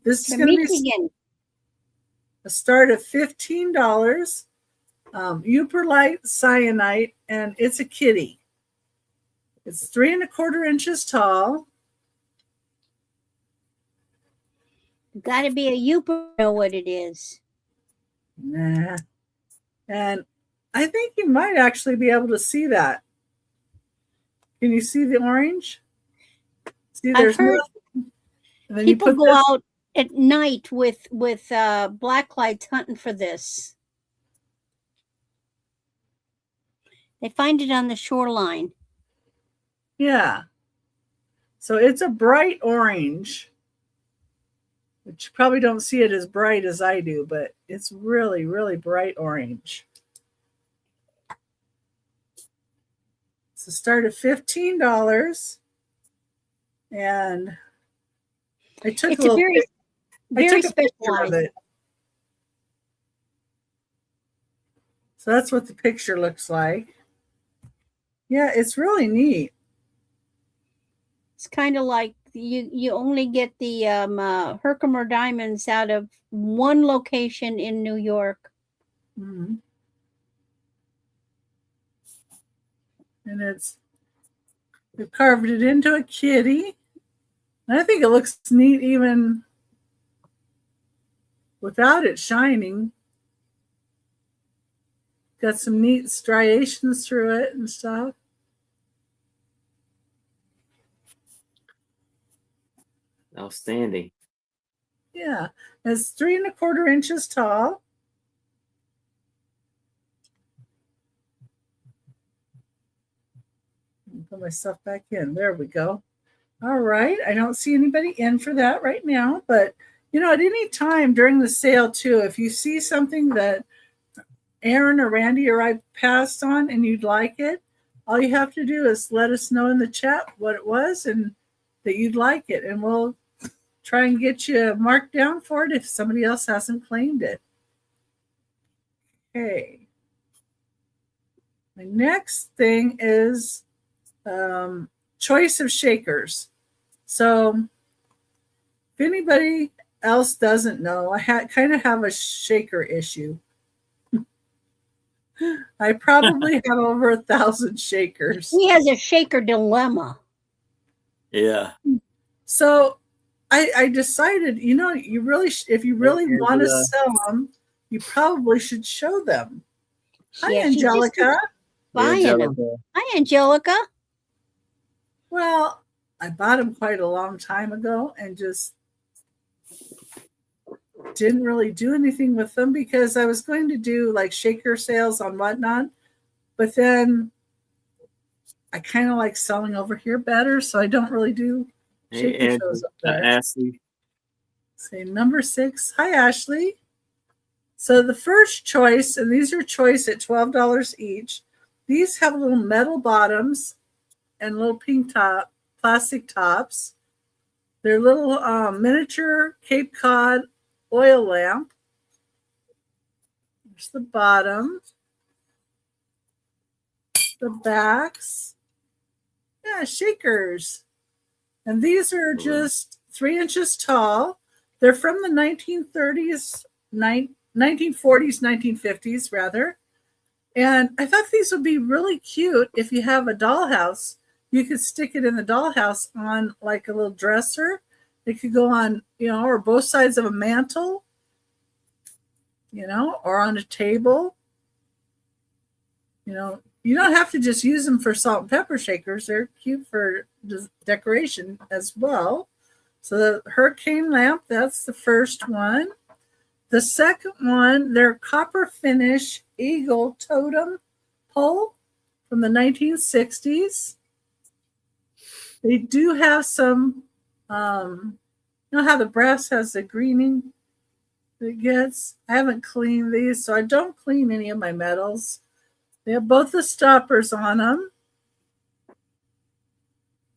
This is going to be a start of $15. Euperlite cyanite, and it's a kitty. It's 3.25 inches tall. Got to be a Euper to know what it is. Nah. And I think you might actually be able to see that. Can you see the orange? See, there's I've heard people go out at night with black lights hunting for this. They find it on the shoreline. Yeah. So it's a bright orange, which you probably don't see it as bright as I do, but it's really, really bright orange. It's a start of $15. And I took it's a very picture of it. So that's what the picture looks like. Yeah, it's really neat. It's kind of like you only get the Herkimer diamonds out of one location in New York. Mm-hmm. And we carved it into a kitty. And I think it looks neat even without it shining. Got some neat striations through it and stuff. Outstanding. Yeah, it's 3 1/4 inches tall. Put my stuff back in. There we go. All right. I don't see anybody in for that right now, but at any time during the sale too, if you see something that Aaron or Randy or I passed on and you'd like it, all you have to do is let us know in the chat what it was and that you'd like it, and we'll try and get you marked down for it if somebody else hasn't claimed it. Okay. My next thing is choice of shakers. So if anybody else doesn't know, I kind of have a shaker issue. I probably have over 1,000 shakers. He has a shaker dilemma. Yeah. So I decided, you really, if you really want to sell them, you probably should show them. Hi, Angelica. Buying them. Hi, Angelica. Well, I bought them quite a long time ago and just didn't really do anything with them because I was going to do like shaker sales on Whatnot, but then I kind of like selling over here better, so I don't really do shaker shows up there. Ashley. Say number 6. Hi, Ashley. So the first choice, and these are choice at $12 each. These have little metal bottoms and little pink plastic tops. They're little miniature Cape Cod oil lamp. There's the bottom. The backs. Yeah, shakers. And these are just 3 inches tall. They're from the 1930s, 1940s, 1950s, rather. And I thought these would be really cute if you have a dollhouse. You could stick it in the dollhouse on like a little dresser. It could go on, or both sides of a mantle, or on a table. You don't have to just use them for salt and pepper shakers. They're cute for decoration as well. So the hurricane lamp, that's the first one. The second one, they're copper finish eagle totem pole from the 1960s. They do have some, you know how the brass has the greening it gets? I haven't cleaned these, so I don't clean any of my metals. They have both the stoppers on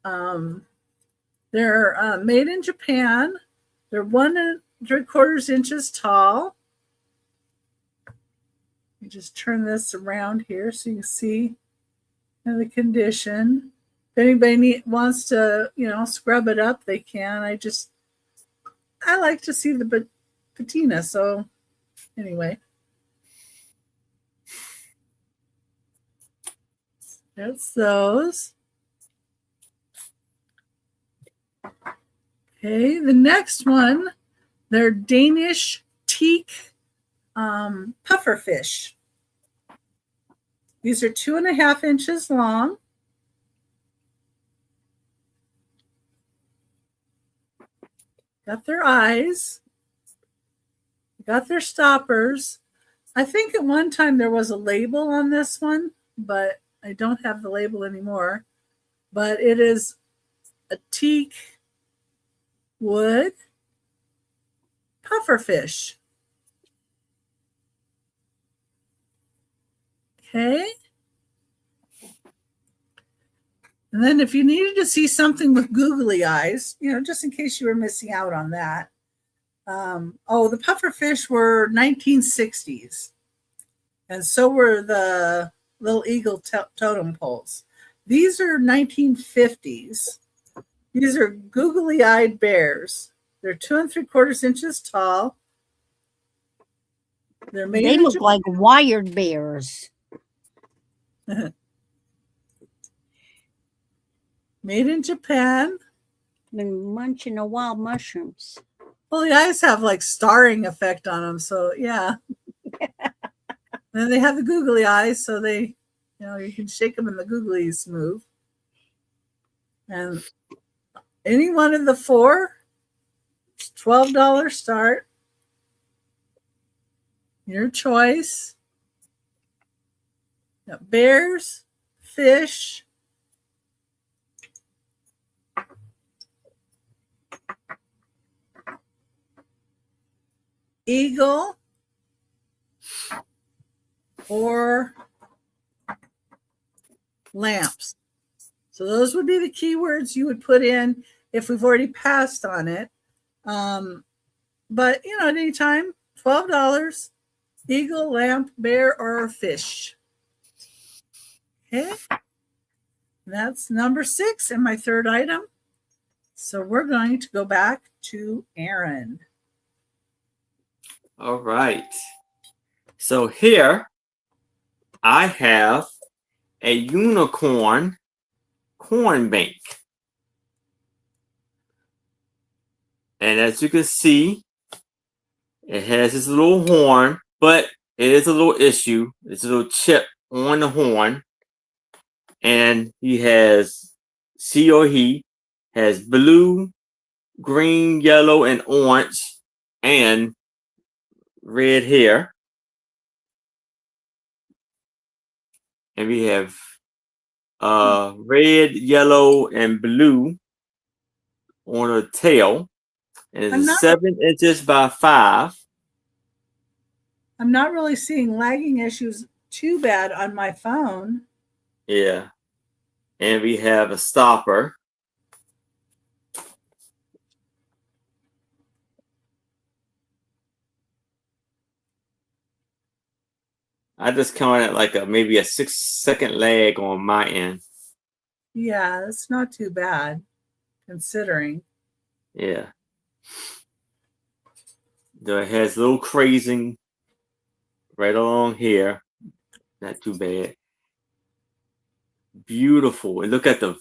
them. They're made in Japan. They're 1 3/4 inches tall. You just turn this around here so you can see the condition. If anybody wants to, scrub it up, they can. I like to see the patina. So anyway. That's those. Okay, the next one, they're Danish teak puffer fish. These are 2.5 inches long. Got their eyes. Got their stoppers. I think at one time there was a label on this one, but I don't have the label anymore. But it is a teak wood puffer fish. Okay. And then if you needed to see something with googly eyes, just in case you were missing out on that. The puffer fish were 1960s. And so were the little eagle totem poles. These are 1950s. These are googly-eyed bears. They're 2 3/4 inches tall. They look like wired bears. Made in Japan. Been munching the wild mushrooms. Well, the eyes have like starring effect on them, so yeah. Then they have the googly eyes, so they, you can shake them and the googlies move. And any one of the four, $12 start. Your choice. Got bears, fish, eagle, or lamps. So those would be the keywords you would put in if we've already passed on it. But at any time, $12, eagle, lamp, bear, or fish. Okay, that's number 6 and my third item. So we're going to go back to Aaron. All right. So here I have a unicorn corn bank. And as you can see, it has this little horn, but it is a little issue. It's a little chip on the horn. And he has blue, green, yellow, and orange, and red hair. And we have red, yellow, and blue on the tail. And it's 7 inches by 5. I'm not really seeing lagging issues too bad on my phone. Yeah. And we have a stopper. I just counted like maybe a 6-second lag on my end. Yeah, it's not too bad considering. Yeah. So it has a little crazing right along here. Not too bad. Beautiful. And look at the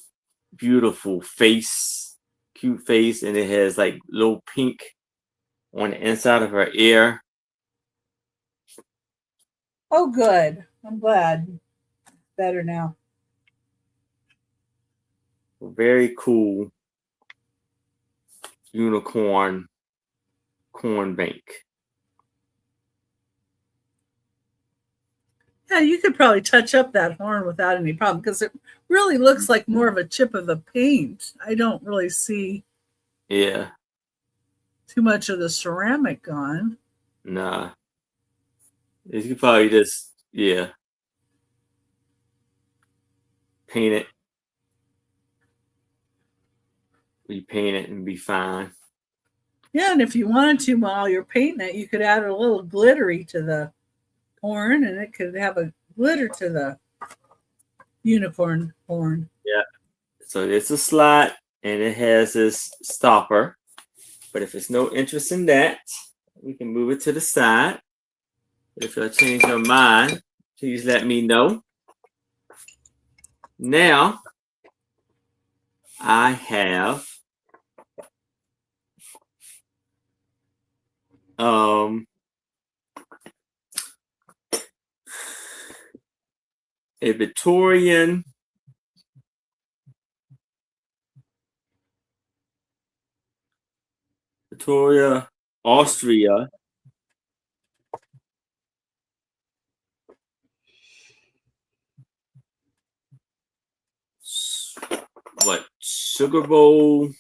beautiful face. Cute face. And it has like little pink on the inside of her ear. Oh, good. I'm glad. Better now. Very cool unicorn corn bank. Yeah, you could probably touch up that horn without any problem because it really looks like more of a chip of the paint. I don't really see Yeah. too much of the ceramic gone. Nah. You could probably just, paint it. Repaint it and be fine. Yeah, and if you wanted to, while you're painting it, you could add a little glittery to the horn, and it could have a glitter to the unicorn horn. Yeah. So it's a slot, and it has this stopper. But if it's no interest in that, we can move it to the side. If you'll change your mind, please let me know. Now, I have a Victoria, Austria sugar bowl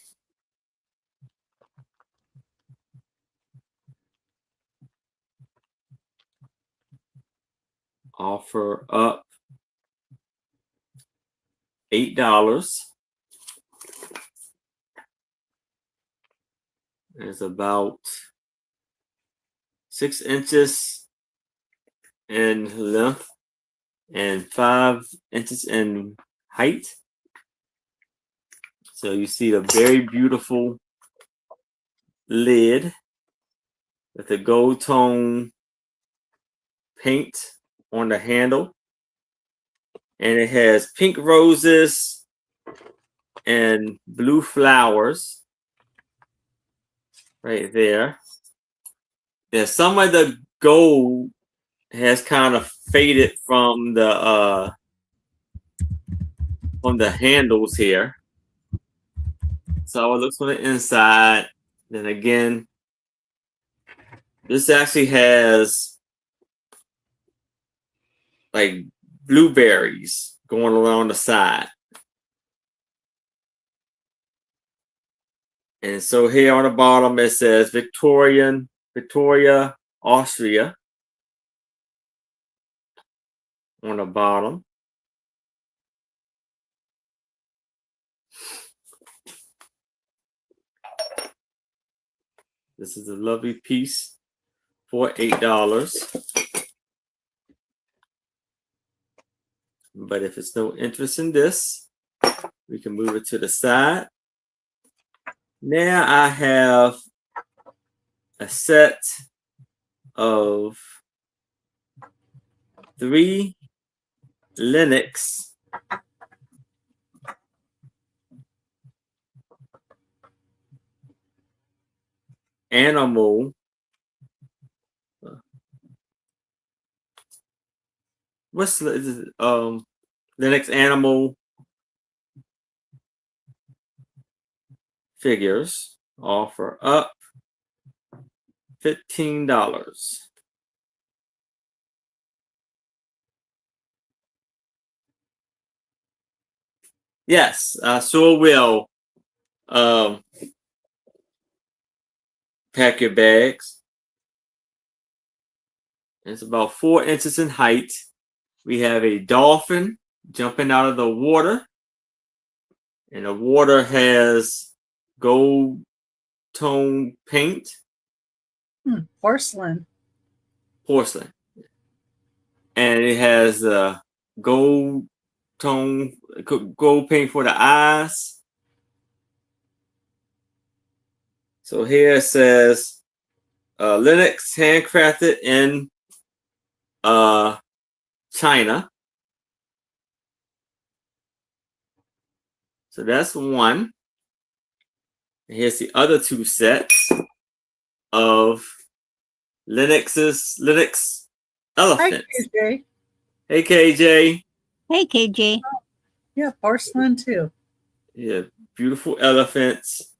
offer up $8. It's about 6 inches in length and 5 inches in height. So you see the very beautiful lid with the gold tone paint on the handle. And it has pink roses and blue flowers right there. There's some of the gold has kind of faded from the handles here. So it looks on the inside. Then again, this actually has like blueberries going along the side. And so here on the bottom it says Victoria, Austria. On the bottom. This is a lovely piece for $8. But if it's no interest in this, we can move it to the side. Now I have a set of 3 Linux animal Linux animal figures, offer up $15. Yes, I sure will. Pack your bags. It's about 4 inches in height. We have a dolphin jumping out of the water. And the water has gold tone paint. Porcelain. Porcelain. And it has gold tone, gold paint for the eyes. So here it says Linux handcrafted in China. So that's one. And here's the other 2 sets of Linux elephants. Hi, KJ. Hey, KJ. Hey, KJ. Yeah, porcelain too. Yeah, beautiful elephants.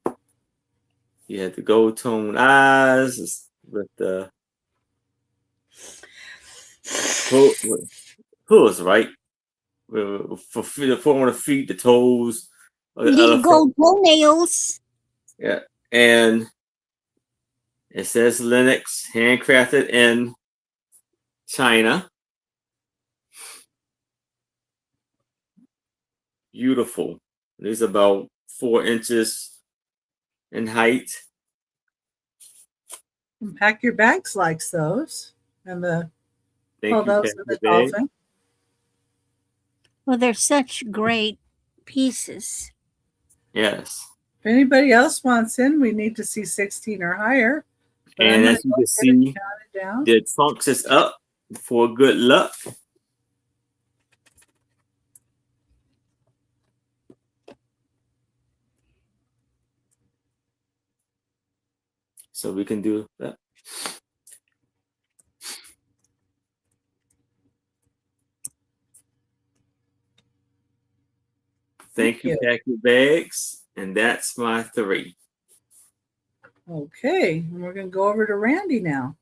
You had the gold tone eyes with the hooves, right? For on the feet, the toes of the Little elephant. gold toenails. Yeah, and it says Linux, handcrafted in China. Beautiful. These are about 4 inches in height. Pack Your Bags likes those. And the Thank you, those Pack are the Your Bag. dolphin. Well, they're such great pieces. Yes. If anybody else wants in, we need to see 16 or higher. But And as you can see, down. the trunks is up for good luck. So we can do that. Thank you, Pack Your Bags. And that's my 3. Okay, and we're going to go over to Randy now.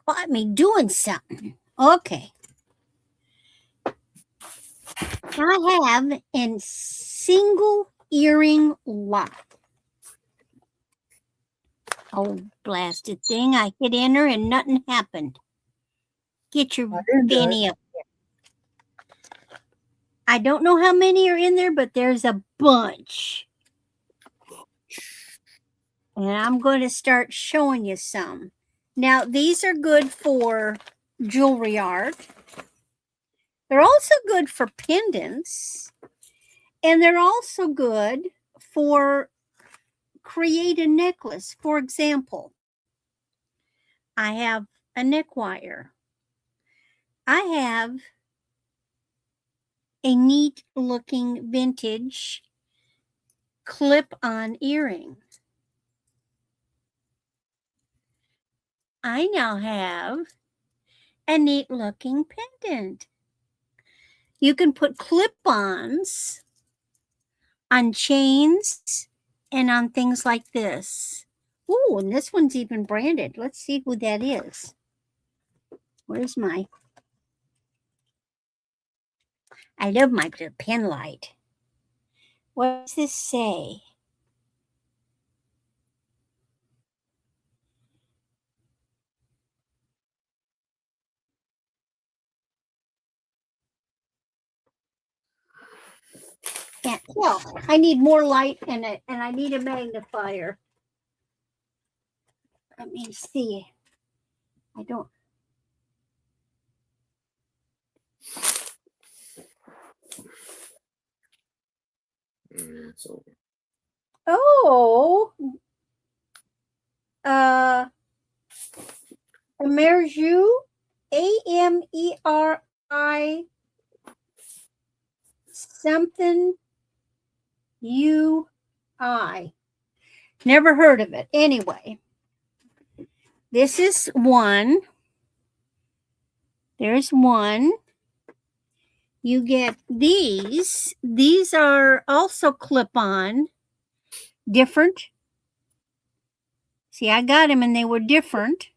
Caught me doing something. Okay. I have a single earring lock. Oh, blasted thing. I hit enter and nothing happened. Get your fanny up there. I don't know how many are in there, but there's a bunch. And I'm going to start showing you some. Now, these are good for jewelry art. They're also good for pendants. And they're also good for create a necklace. For example, I have a neck wire. I have a neat looking vintage clip-on earring. I now have a neat looking pendant. You can put clip-ons on chains and on things like this. Ooh, and this one's even branded. Let's see who that is. Where's my... I love my little pen light. What does this say? Can't tell. I need more light in it, and I need a magnifier. Let me see. I don't. It's over. Oh, Amerju, AMERI something UI. Never heard of it. Anyway, this is one. There's one. You get these. These are also clip-on, different. See, I got them and they were different.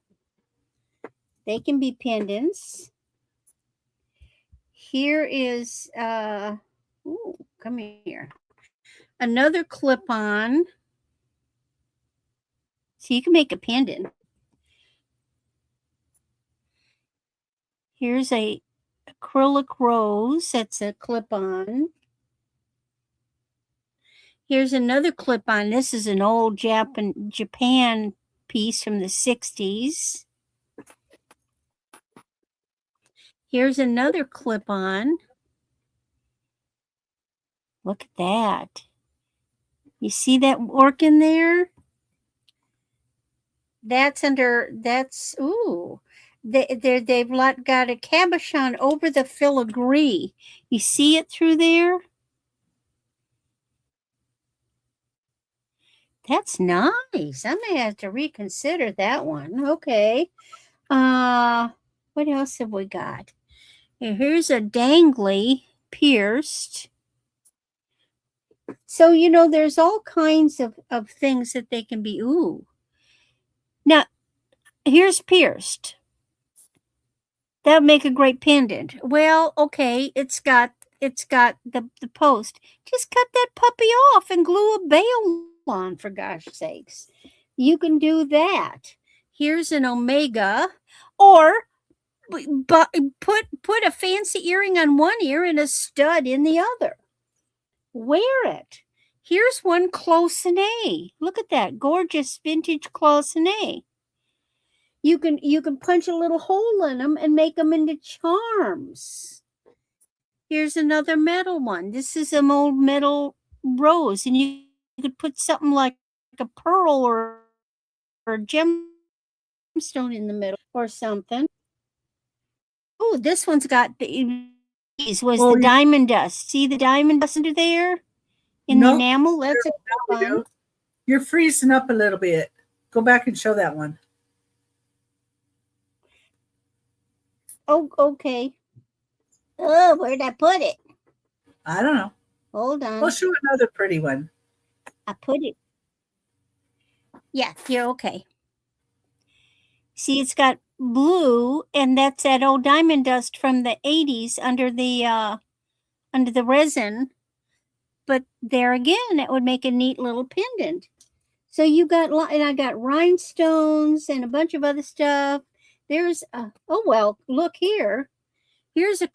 They can be pendants. Here is, ooh, come here. Another clip-on. So you can make a pendant. Here's a acrylic rose. That's a clip-on. Here's another clip-on. This is an old Japan piece from the 60s. Here's another clip-on. Look at that. You see that work in there? That's under, that's, ooh. They've got a cabochon over the filigree. You see it through there? That's nice. I may have to reconsider that one. Okay. What else have we got? Here's a dangly pierced. So, you know, there's all kinds of things that they can be. Ooh. Now, here's pierced. That would make a great pendant. Well, okay, it's got the post. Just cut that puppy off and glue a bail on, for gosh sakes. You can do that. Here's an omega, or but put a fancy earring on one ear and a stud in the other. Wear it. Here's one closine. Look at that gorgeous vintage closine. You can punch a little hole in them and make them into charms. Here's another metal one. This is an old metal rose, and you could put something like a pearl or a gemstone in the middle or something. Oh, this one's got these was the diamond dust. See the diamond dust under there in the enamel? That's fun. You're freezing up a little bit. Go back and show that one. Oh, okay. Oh, where'd I put it? I don't know. Hold on. We'll show another pretty one. I put it. Yeah, you're okay. See, it's got blue, and that's that old diamond dust from the 80s under the resin. But there again, that would make a neat little pendant. So you got, and I got rhinestones and a bunch of other stuff. There's oh well, look here. Here's a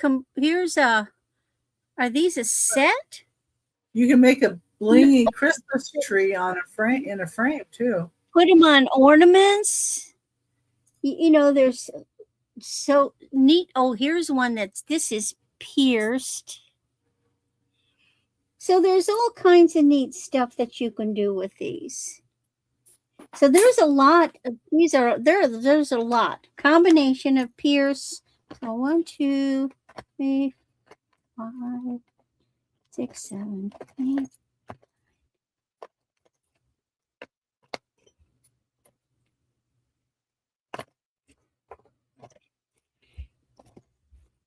are these a set? You can make a blingy Christmas tree on a frame in a frame too. Put them on ornaments. You know, there's so neat. Oh, here's one this is pierced. So there's all kinds of neat stuff that you can do with these. So there's a lot of these are there's a lot combination of pierce. So 1, 2, 3, 5, 6, 7, 8.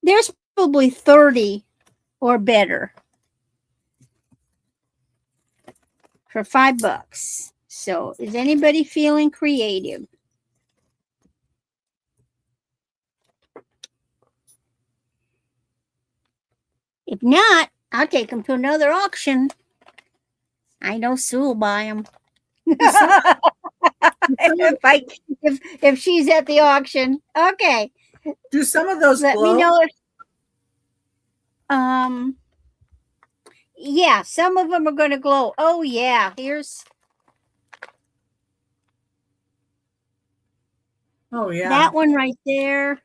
There's probably 30 or better for $5. So is anybody feeling creative? If not, I'll take them to another auction. I know Sue will buy them. if she's at the auction. Okay. Do some of those Let glow? me know if yeah, some of them are going to glow. Oh yeah, here's Oh yeah. that one right there.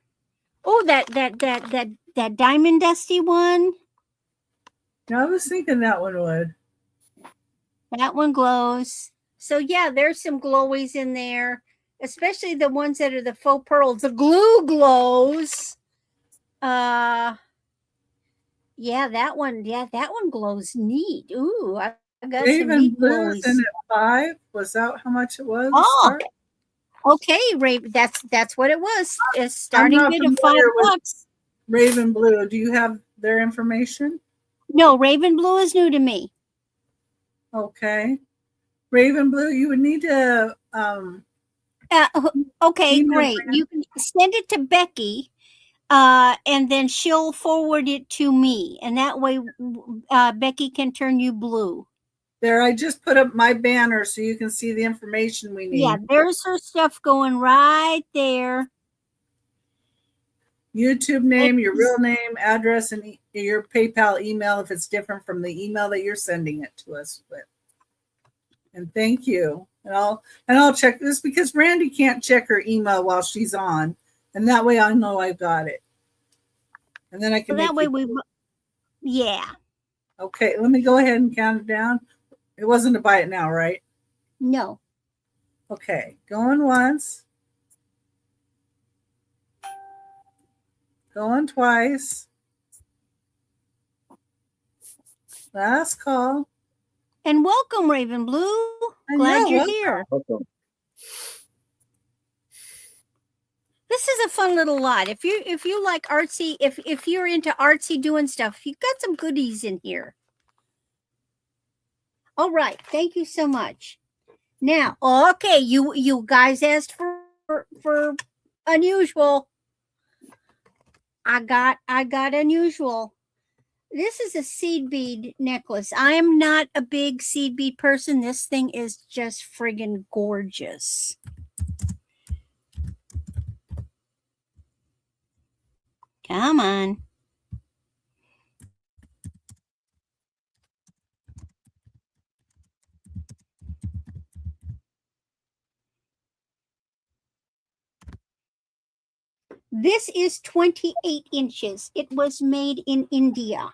Oh, that diamond dusty one. Yeah, I was thinking that one would. That one glows. So yeah, there's some glowies in there, especially the ones that are the faux pearls. The glue glows. Yeah, that one. Yeah, that one glows neat. Ooh, I got some Raven neat Blues glowies. in at 5. Was that how much it was? Oh, okay, Raven. That's what it was. It's starting not bid of familiar with- $5. Raven Blue. Do you have their information? No, Raven Blue is new to me. Okay. Raven Blue, you would need to Okay, email great. Randy. You can send it to Becky, and then she'll forward it to me, and that way Becky can turn you blue. There, I just put up my banner so you can see the information we need. Yeah, there's her stuff going right there. YouTube name, your real name, address, and your PayPal email if it's different from the email that you're sending it to us with. And thank you. And I'll check this because Randy can't check her email while she's on, and that way I know I got it. And then I can. So that way yeah. Okay, let me go ahead and count it down. It wasn't to buy it now, right? No. Okay, going once. Going twice. Last call. And welcome, Raven Blue. Glad you're here. Okay. This is a fun little lot. If you like artsy, if you're into artsy doing stuff, you've got some goodies in here. All right, thank you so much. Now, okay, you guys asked for unusual. I got unusual. This is a seed bead necklace. I am not a big seed bead person. This thing is just friggin' gorgeous. Come on. This is 28 inches. It was made in India.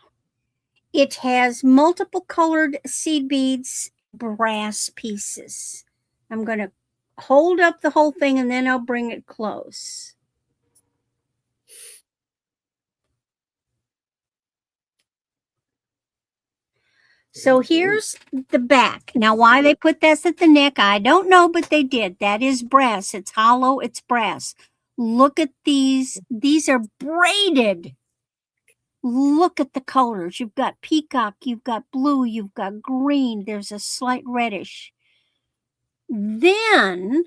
It has multiple colored seed beads, brass pieces. I'm going to hold up the whole thing and then I'll bring it close. So here's the back. Now, why they put this at the neck, I don't know, but they did. That is brass. It's hollow. It's brass. Look at these. These are braided. Look at the colors. You've got peacock. You've got blue. You've got green. There's a slight reddish. Then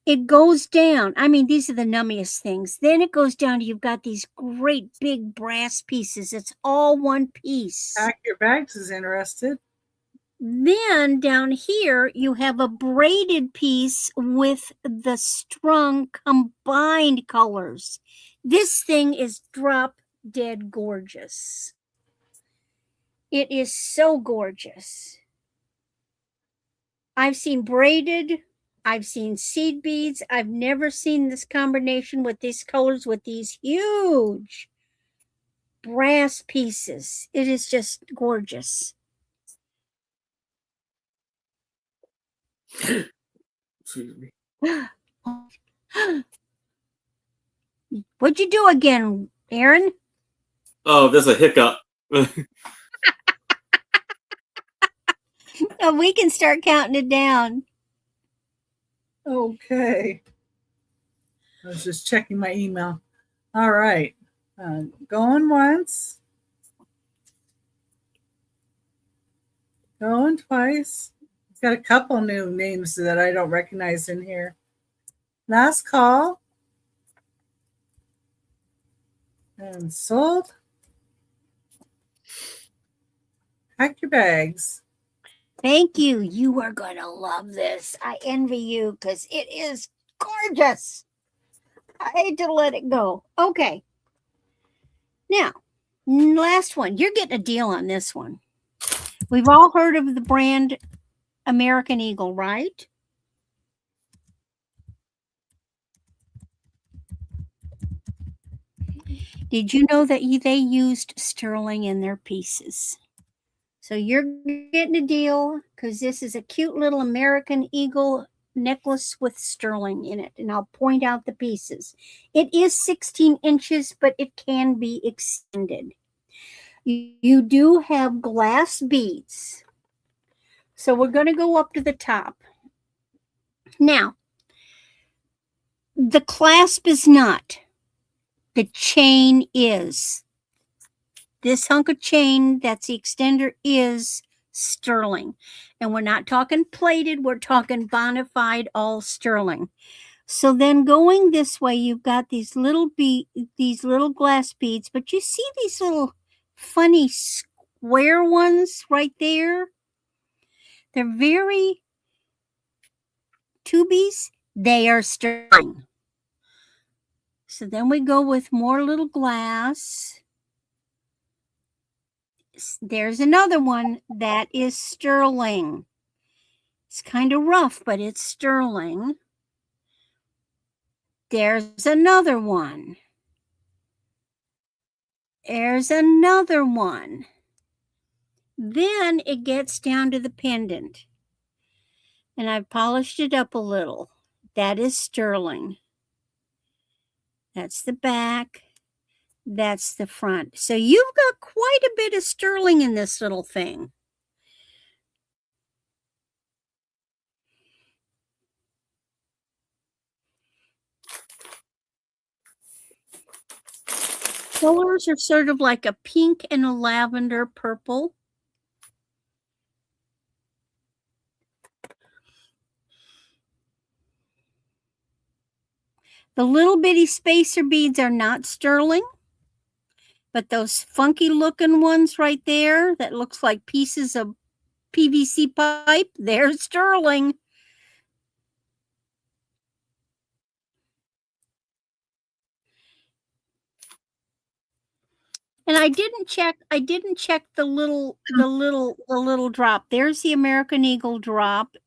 it goes down. I mean, these are the nummiest things. Then it goes down. You've got these great big brass pieces. It's all one piece. Pack Your Bags is interested. Then down here, you have a braided piece with the strung combined colors. This thing is drop dead gorgeous. It is so gorgeous. I've seen braided. I've seen seed beads. I've never seen this combination with these colors with these huge brass pieces. It is just gorgeous. Excuse me. What'd you do again, Aaron? Oh, there's a hiccup. Oh, we can start counting it down. Okay. I was just checking my email. All right. Going once. Going twice. It's got a couple new names that I don't recognize in here. Last call. And sold. Pack your bags. Thank you. You are going to love this. I envy you because it is gorgeous. I hate to let it go. Okay. Now, last one. You're getting a deal on this one. We've all heard of the brand American Eagle, right? Did you know that they used sterling in their pieces? So you're getting a deal because this is a cute little American Eagle necklace with sterling in it. And I'll point out the pieces. It is 16 inches, but it can be extended. You do have glass beads. So we're going to go up to the top. Now, the clasp is not. The chain is. This hunk of chain, that's the extender, is sterling. And we're not talking plated, we're talking bona fide all sterling. So then going this way, you've got these little glass beads, but you see these little funny square ones right there? They're very tubies. They are sterling. So then we go with more little glass. There's another one that is sterling. It's kind of rough, but it's sterling. There's another one. There's another one. Then it gets down to the pendant. And I've polished it up a little. That is sterling. That's the back. That's the front. So you've got quite a bit of sterling in this little thing. Colors are sort of like a pink and a lavender purple. The little bitty spacer beads are not sterling, but those funky looking ones right there that looks like pieces of PVC pipe, they're sterling. And I didn't check the little drop. There's the American Eagle drop.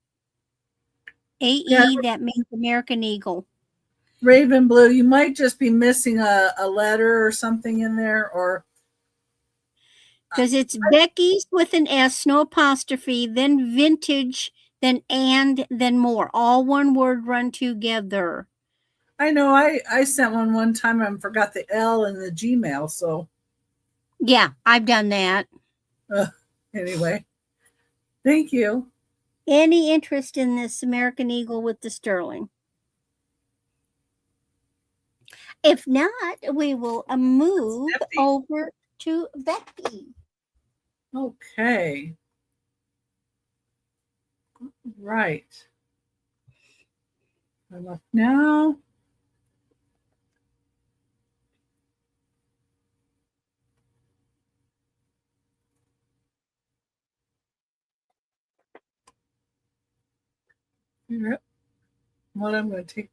AE, Yeah. that means American Eagle. Raven Blue, you might just be missing a letter or something in there, or Because it's Becky's with an S, no apostrophe, then vintage, then and, then more. All one word run together. I know I sent one time and forgot the L in the Gmail. So Yeah, I've done that. anyway, thank you. Any interest in this American Eagle with the sterling? If not, we will move over to Becky. Okay. Right. I look now. Yep. What I'm going to take.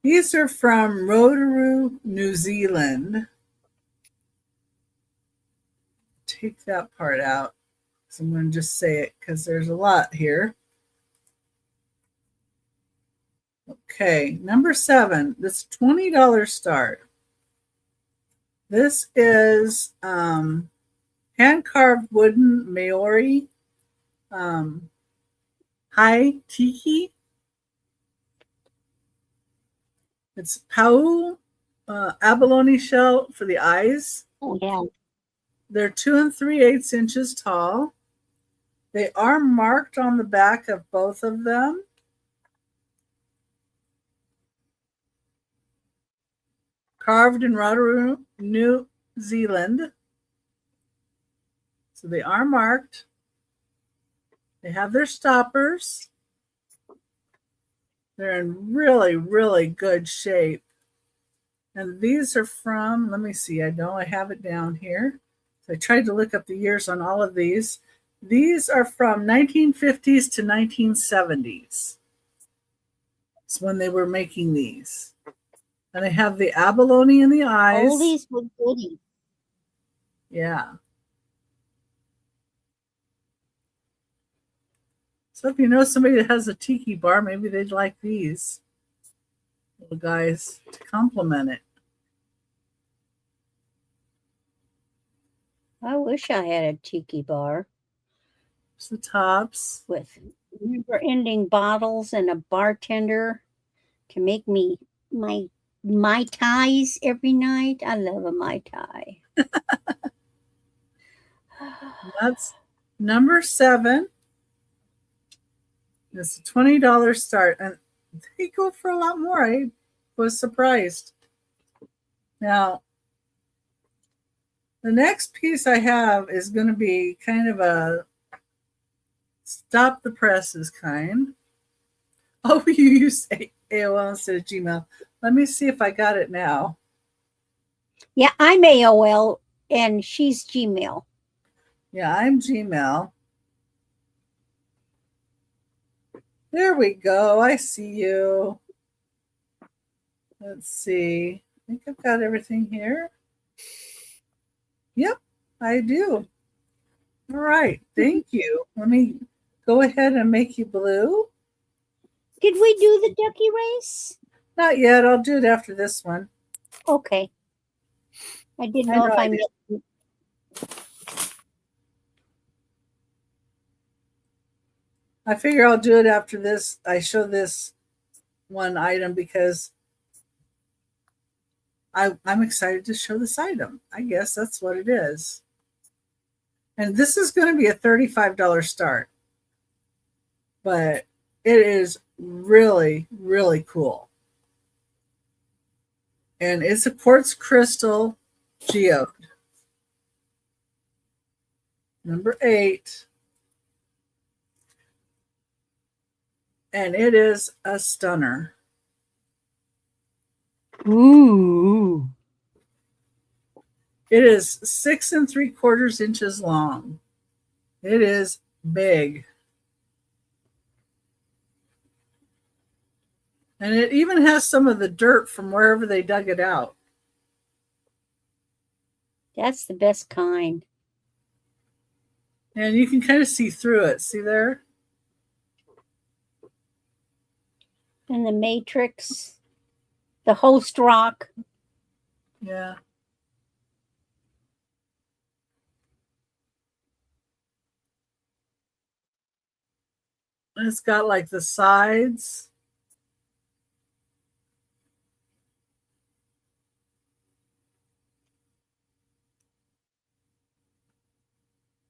These are from Rotorua, New Zealand. Take that part out. So I'm going to just say it because there's a lot here. Okay, number 7. This $20 start. This is hand-carved wooden Maori high tiki. It's Pau abalone shell for the eyes. Oh, yeah. They're 2 3/8 inches tall. They are marked on the back of both of them. Carved in Rotorua, New Zealand. So they are marked. They have their stoppers. They're in really, really good shape. And these are from, let me see, I know I have it down here. So I tried to look up the years on all of these. These are from 1950s to 1970s. It's when they were making these. And they have the abalone in the eyes. Oldies but goodies. Yeah. So if you know somebody that has a tiki bar, maybe they'd like these little guys to complement it. I wish I had a tiki bar There's the tops. with never-ending bottles and a bartender to make me my Mai Tais every night. I love a Mai Tai. That's number 7. It's a $20 start. And they go for a lot more. I was surprised. Now, the next piece I have is going to be kind of a stop the presses kind. Oh, you use AOL instead of Gmail. Let me see if I got it now. Yeah, I'm AOL and she's Gmail. Yeah, I'm Gmail. There we go. I see you. Let's see. I think I've got everything here. Yep, I do. All right. Thank you. Let me go ahead and make you blue. Did we do the ducky race? Not yet. I'll do it after this one. Okay. I didn't I know know if I I did. missed. I figure I'll do it after this. I show this one item because I'm excited to show this item. I guess that's what it is. And this is going to be a $35 start. But it is really, really cool. And it's a quartz crystal geode. Number 8. And it is a stunner. Ooh. It is 6 3/4 inches long. It is big. And it even has some of the dirt from wherever they dug it out. That's the best kind. And you can kind of see through it. See there? And the matrix, the host rock. Yeah. And it's got like the sides.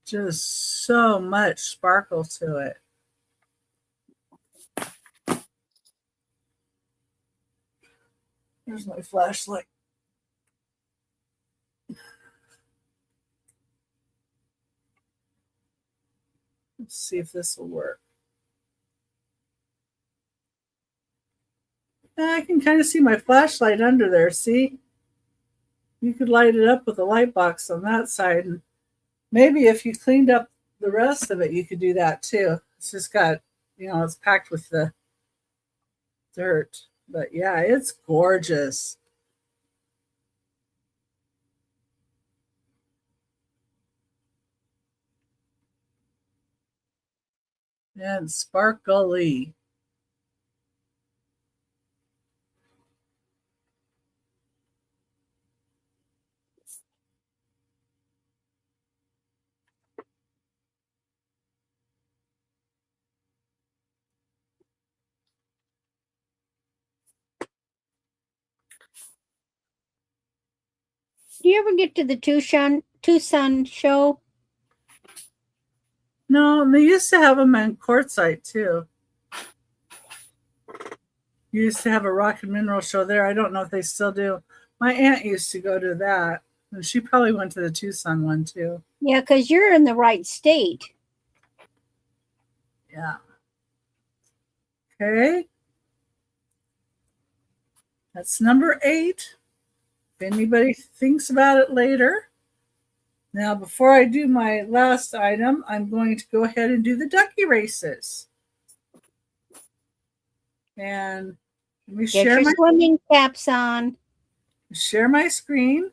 Just so much sparkle to it. Here's my flashlight. Let's see if this will work. I can kind of see my flashlight under there. See? You could light it up with a light box on that side. And maybe if you cleaned up the rest of it, you could do that too. It's just got, it's packed with the dirt. But yeah, it's gorgeous. And sparkly. Do you ever get to the Tucson show? No, and they used to have them on Quartzsite too. You used to have a rock and mineral show there. I don't know if they still do. My aunt used to go to that, and she probably went to the Tucson one too. Yeah, because you're in the right state. Yeah. Okay. That's number 8. If anybody thinks about it later. Now, before I do my last item, I'm going to go ahead and do the ducky races. And let me Get your swimming caps on. share my screen.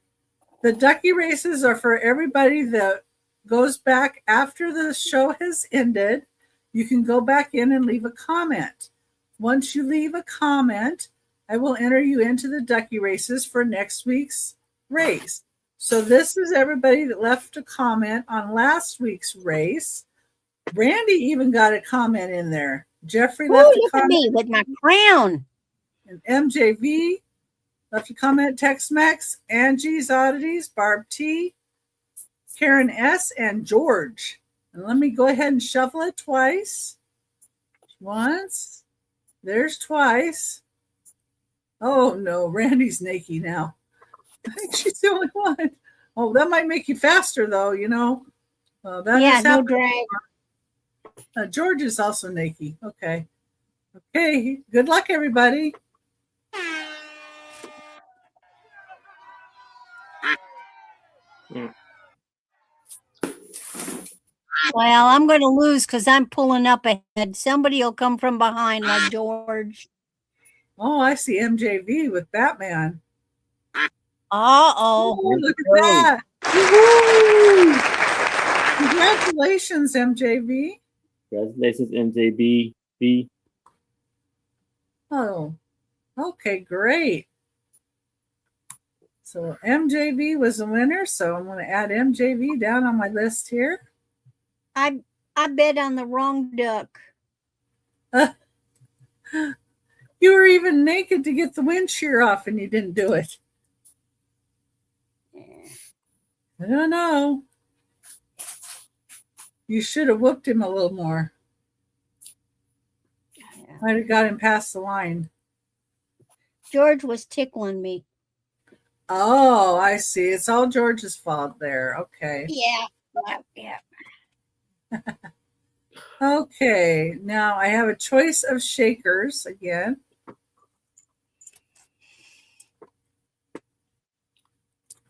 The ducky races are for everybody that goes back after the show has ended. You can go back in and leave a comment. Once you leave a comment, I will enter you into the ducky races for next week's race. So this is everybody that left a comment on last week's race. Randy even got a comment in there. Jeffrey left a Look at comment. me with my crown. And MJV left a comment. Tex-Mex, Angie's Oddities, Barb T, Karen S, and George. And let me go ahead and shuffle it twice. Once. There's twice. Oh no, Randy's naked now. I think she's the only one. Oh, that might make you faster though, you know. Yeah, no drag. George is also naked. Okay. Okay. Good luck, everybody. Well, I'm going to lose because I'm pulling up ahead. Somebody will come from behind like George. Oh, I see MJV with Batman. Uh-oh. Oh, look at that. Woo-hoo! Congratulations, MJV. Congratulations, MJB. Oh, okay, great. So MJV was the winner, so I'm going to add MJV down on my list here. I bet on the wrong duck. You were even naked to get the wind shear off and you didn't do it. I don't know. You should have whooped him a little more. Might have got him past the line. George was tickling me. Oh, I see. It's all George's fault there. Okay. Yeah. Okay. Now I have a choice of shakers again.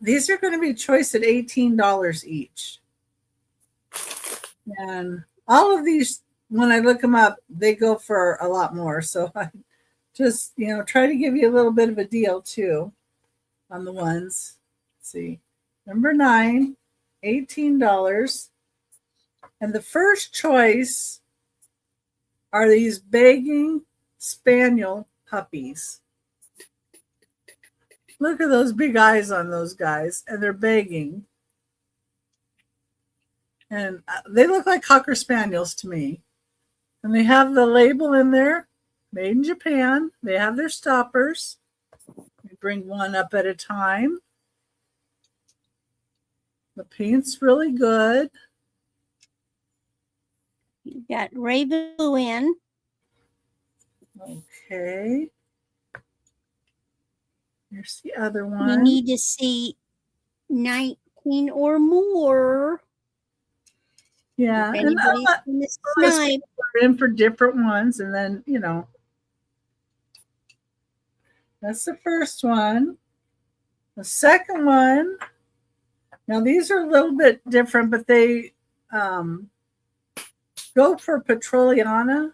These are going to be choice at $18 each. And all of these, when I look them up, they go for a lot more. So I just, try to give you a little bit of a deal too on the ones. Let's see. Number 9, $18. And the first choice are these begging spaniel puppies. Look at those big eyes on those guys, and they're begging. And they look like Cocker Spaniels to me. And they have the label in there, made in Japan. They have their stoppers. We bring one up at a time. The paint's really good. You got Raven in. Okay. Here's the other You one. need to see 19 or more. Yeah. If And anybody's in the snipe. we're in for different ones. And then, that's the first one. The second one. Now, these are a little bit different, but they go for Petroliana.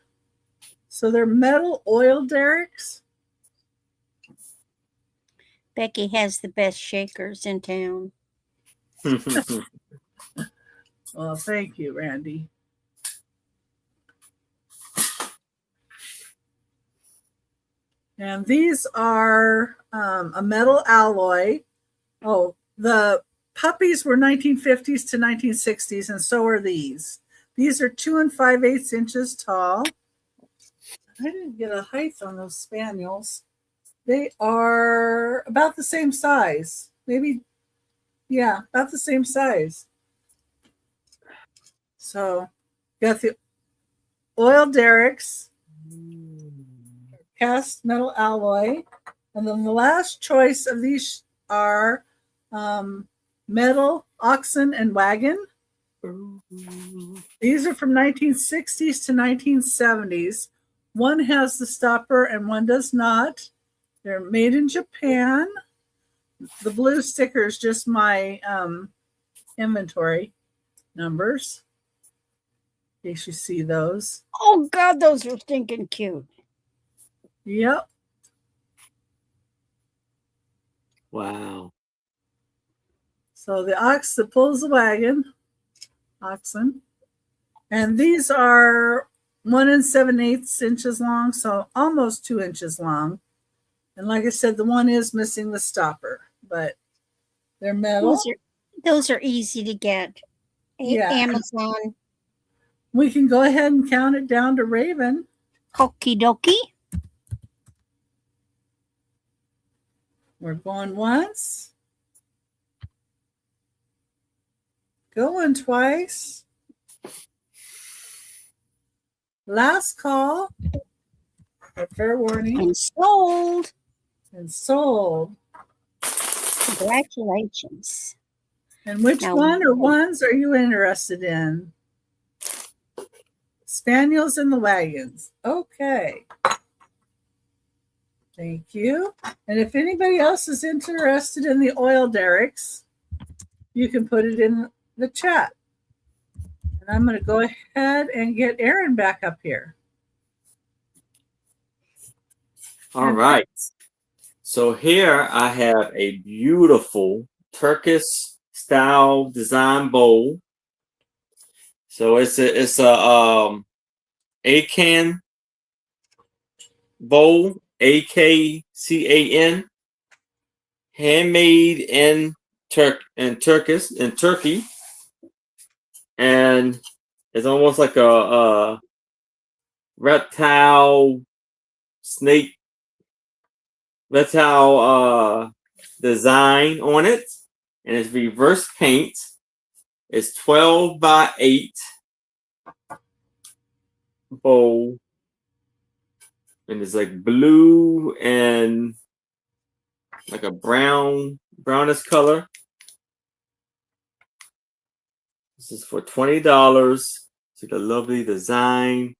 So they're metal oil derricks. Becky has the best shakers in town. Well, thank you, Randy. And these are a metal alloy. Oh, the puppies were 1950s to 1960s, and so are these. These are 2 5/8 inches tall. I didn't get a height on those spaniels. They are about the same size, maybe Yeah, about the same size. So got the oil derricks, cast metal alloy, and then the last choice of these are metal oxen and wagon. These are from 1960s to 1970s. One has the stopper and one does not. They're made in Japan. The blue sticker is just my inventory numbers, in case you see those. Oh God, those are stinking cute. Yep. Wow. So the ox that pulls the wagon, oxen. And these are 1 7/8 inches long, so almost 2 inches long. And like I said, the one is missing the stopper, but they're metal. Those are easy to get. Yeah. Amazon. We can go ahead and count it down to Raven. Okie dokie. We're going once. Going twice. Last call. A fair warning. And sold. And sold. Congratulations. And which Now, one or ones are you interested in? Spaniels and the wagons. Okay. Thank you. And if anybody else is interested in the oil derricks, you can put it in the chat. And I'm going to go ahead and get Aaron back up here. All right. So here I have a beautiful Turkish style design bowl. So it's a Akan bowl, AKCAN, handmade in Turkey, and it's almost like a reptile design on it, and it's reverse paint. It's 12 by 8 bowl, and it's like blue and like a brownish color. This is for $20. It's like a lovely design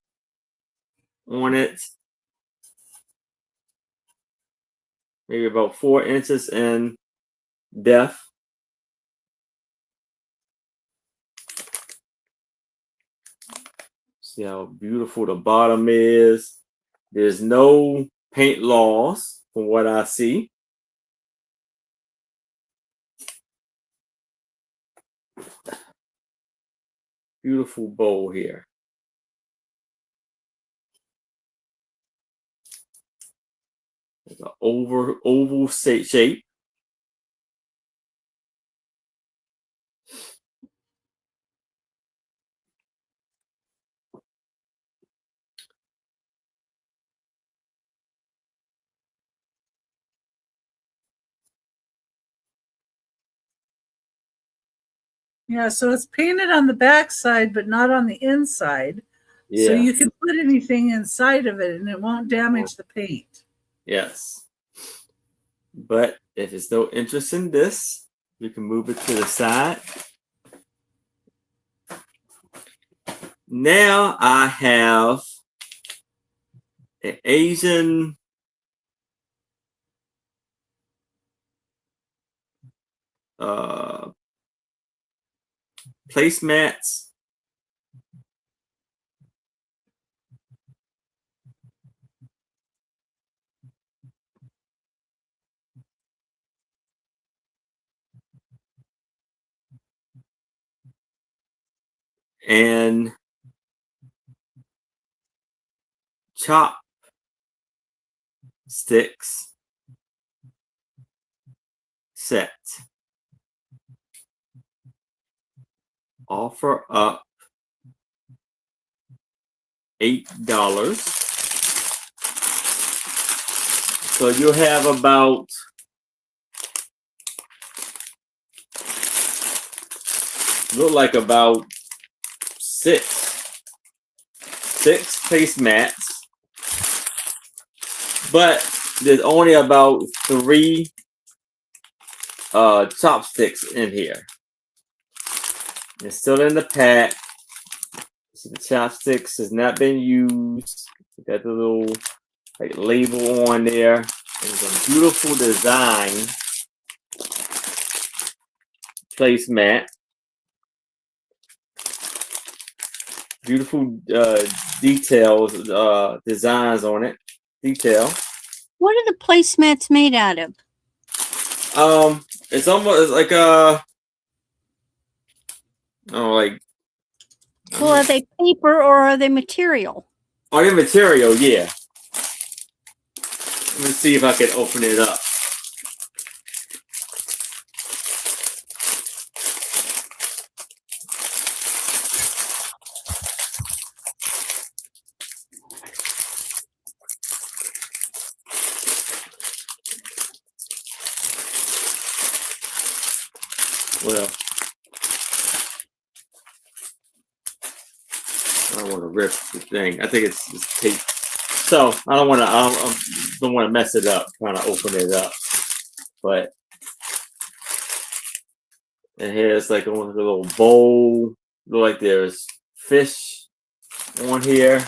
on it. Maybe about 4 inches in depth. See how beautiful the bottom is. There's no paint loss from what I see. Beautiful bowl here. It's an oval shape. Yeah, so it's painted on the back side, but not on the inside. Yeah. So you can put anything inside of it and it won't damage the paint. Yes. But if it's no interest in this, you can move it to the side. Now I have an Asian placemats. And chop sticks set. Offer up $8. So you have about look like about six placemats, but there's only about 3 chopsticks in here. It's still in the pack. So the chopsticks has not been used. We got the little like label on there. And it's a beautiful design placemat. Beautiful details, designs on it. Detail. What are the placemats made out of? It's almost like like. Well, are they paper or are they material? Oh, the material, yeah. Let me see if I can open it up. Well, I don't want to rip the thing. I think it's tape. So I don't want to. I don't want to mess it up. Trying to open it up, but and here's like a little bowl. Look like there's fish on here.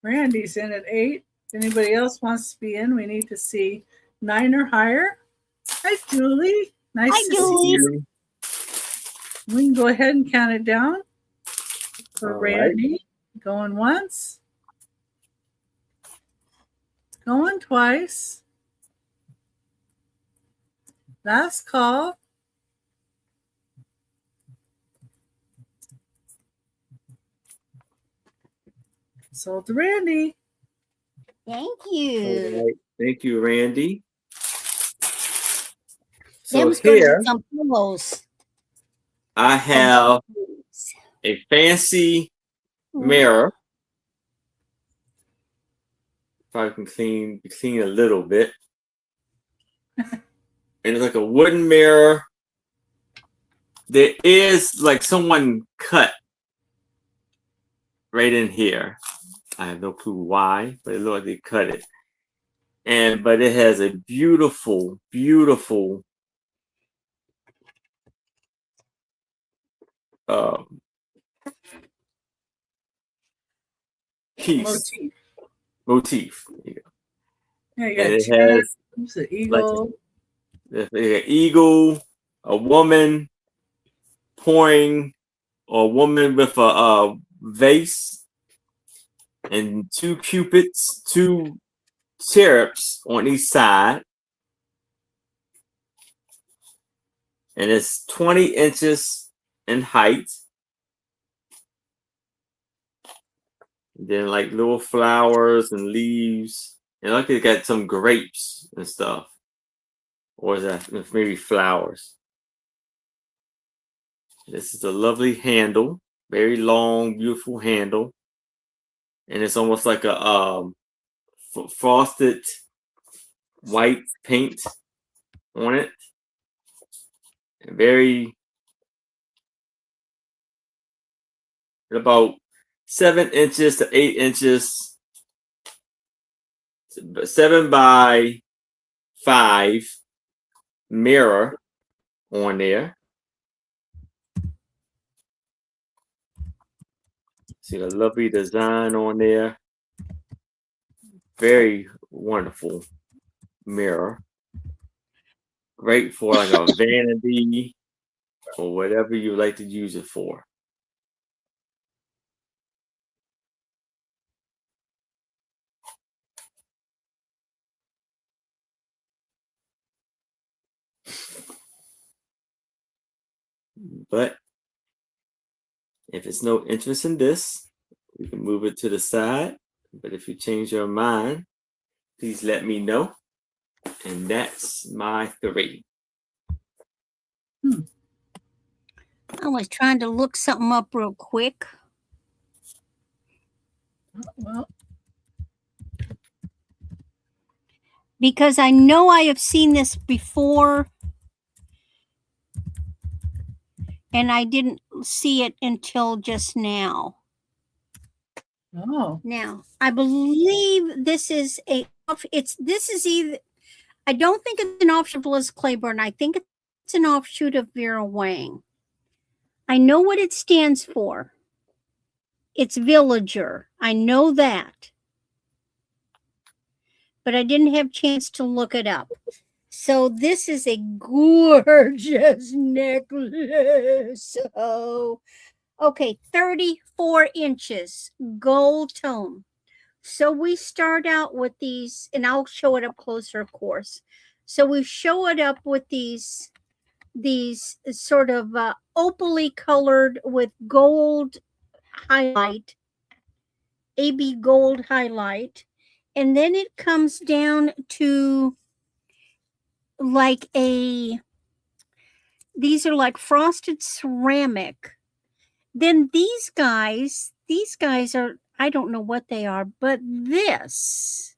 Randy's in at 8. If anybody else wants to be in, we need to see 9 or higher. Hi, Julie. Nice Hi, to Julie. see you. We can go ahead and count it down for All right. Randy. Going once. Going twice. Last call. Sold to Randy. Thank All you. right. Thank you, Randy. So Sam's gonna here get some pillows. I have a fancy mirror. If I can clean a little bit. And it's like a wooden mirror. There is like someone cut right in here. I have no clue why, but it looks like they cut it. But it has a beautiful, beautiful piece. Motif. There you go. Yeah, you And got it cherubs, has an eagle. like an eagle, a woman pouring, or a woman with a vase, and 2 cupids, 2 cherubs on each side. And it's 20 inches in height. And then like little flowers and leaves. And like they got some grapes and stuff. Or is that maybe flowers? This is a lovely handle. Very long, beautiful handle. And it's almost like a frosted white paint on it. Very about 7 inches to 8 inches, 7 by 5 mirror on there. See the lovely design on there. Very wonderful mirror. Great for like a vanity or whatever you like to use it for. But if it's no interest in this, we can move it to the side. But if you change your mind, please let me know. And that's my 3. I was trying to look something up real quick. Well, Because I know I have seen this before and I didn't see it until just now. Oh, Now, I believe this is either, I don't think it's an offshoot of Liz Claiborne. I think it's an offshoot of Vera Wang. I know what it stands for. It's villager. I know that. But I didn't have a chance to look it up. So this is a gorgeous necklace. Oh, okay, 34 inches, gold tone. So we start out with these, and I'll show it up closer, of course. So we show it up with these sort of opally colored with gold highlight, AB gold highlight. And then it comes down to like these are like frosted ceramic. Then these guys are, I don't know what they are, but this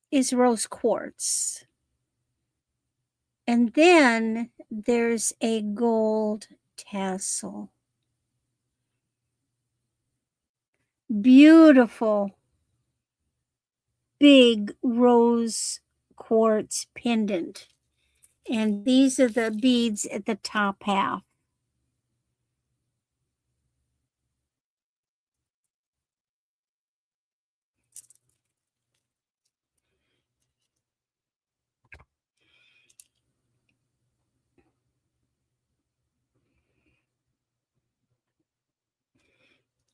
is rose quartz. And then there's a gold tassel. Beautiful big rose quartz pendant. And these are the beads at the top half.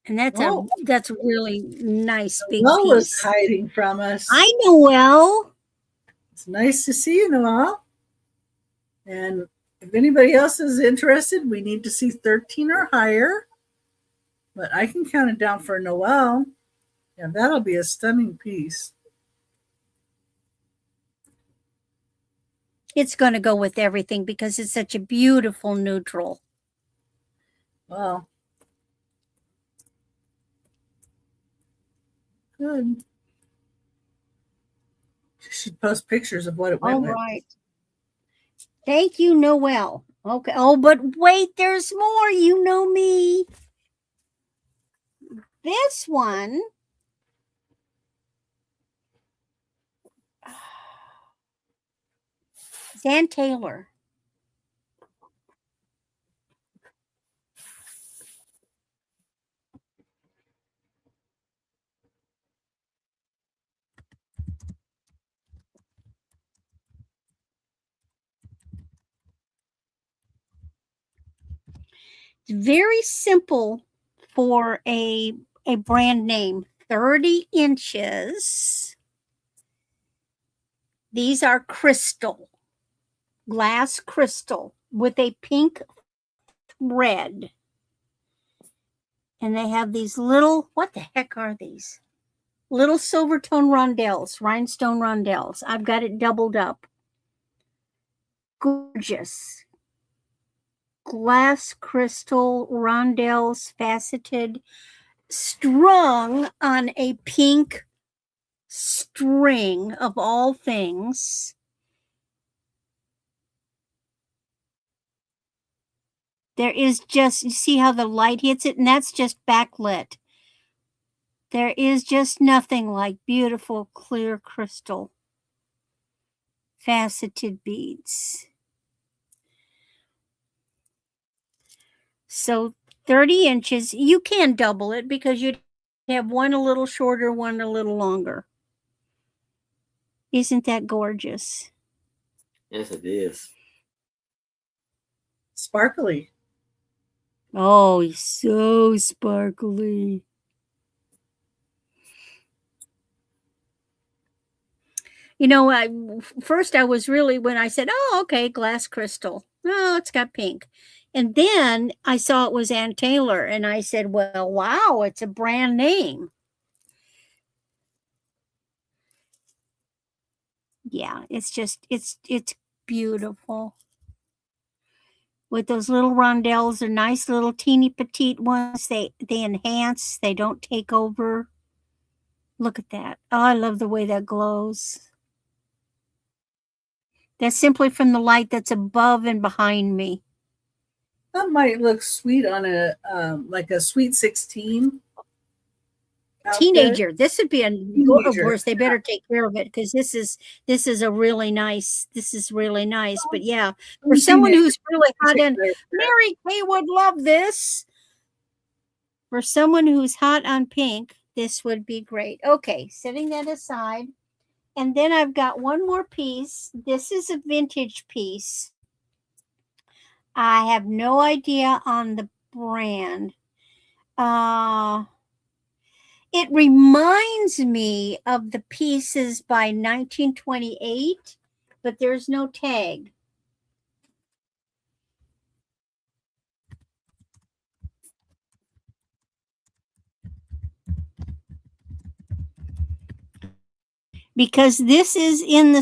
And that's a really nice big Noelle was piece. hiding from us. Hi, Noelle. It's nice to see you, Noelle. And if anybody else is interested, we need to see 13 or higher. But I can count it down for Noelle. Yeah, that'll be a stunning piece. It's going to go with everything because it's such a beautiful neutral. Wow. Good. You should post pictures of what it went All with. right. Thank you, Noelle. Okay. Oh, but wait, there's more. You know me. This one. Zan Taylor. It's very simple for a brand name. 30 inches. These are crystal, glass crystal with a pink thread. And they have these little, what the heck are these? Little silver tone rondelles, rhinestone rondelles. I've got it doubled up. Gorgeous. Glass crystal rondelles, faceted, strung on a pink string of all things. There is just, you see how the light hits it? And that's just backlit. There is just nothing like beautiful, clear crystal. Faceted beads. So 30 inches, you can double it because you'd have one a little shorter, one a little longer. Isn't that gorgeous? Yes, it is. Sparkly. Oh, he's so sparkly. You know, first I was really, when I said, oh, okay, glass crystal. Oh, it's got pink. And then I saw it was Ann Taylor, and I said, well, wow, it's a brand name. Yeah, it's just, it's beautiful. With those little rondelles, they're nice little teeny petite ones. They enhance, they don't take over. Look at that. Oh, I love the way that glows. That's simply from the light that's above and behind me. That might look sweet on a like a sweet 16 outfit. Teenager. This would be a, of Teenager. course, they better take care of it because this is a really nice, this is really nice. But yeah, for someone who's really hot on, Mary Kay would love this. For someone who's hot on pink, this would be great. Okay, setting that aside. And then I've got one more piece. This is a vintage piece. I have no idea on the brand. It reminds me of the pieces by 1928, but there's no tag. Because this is in the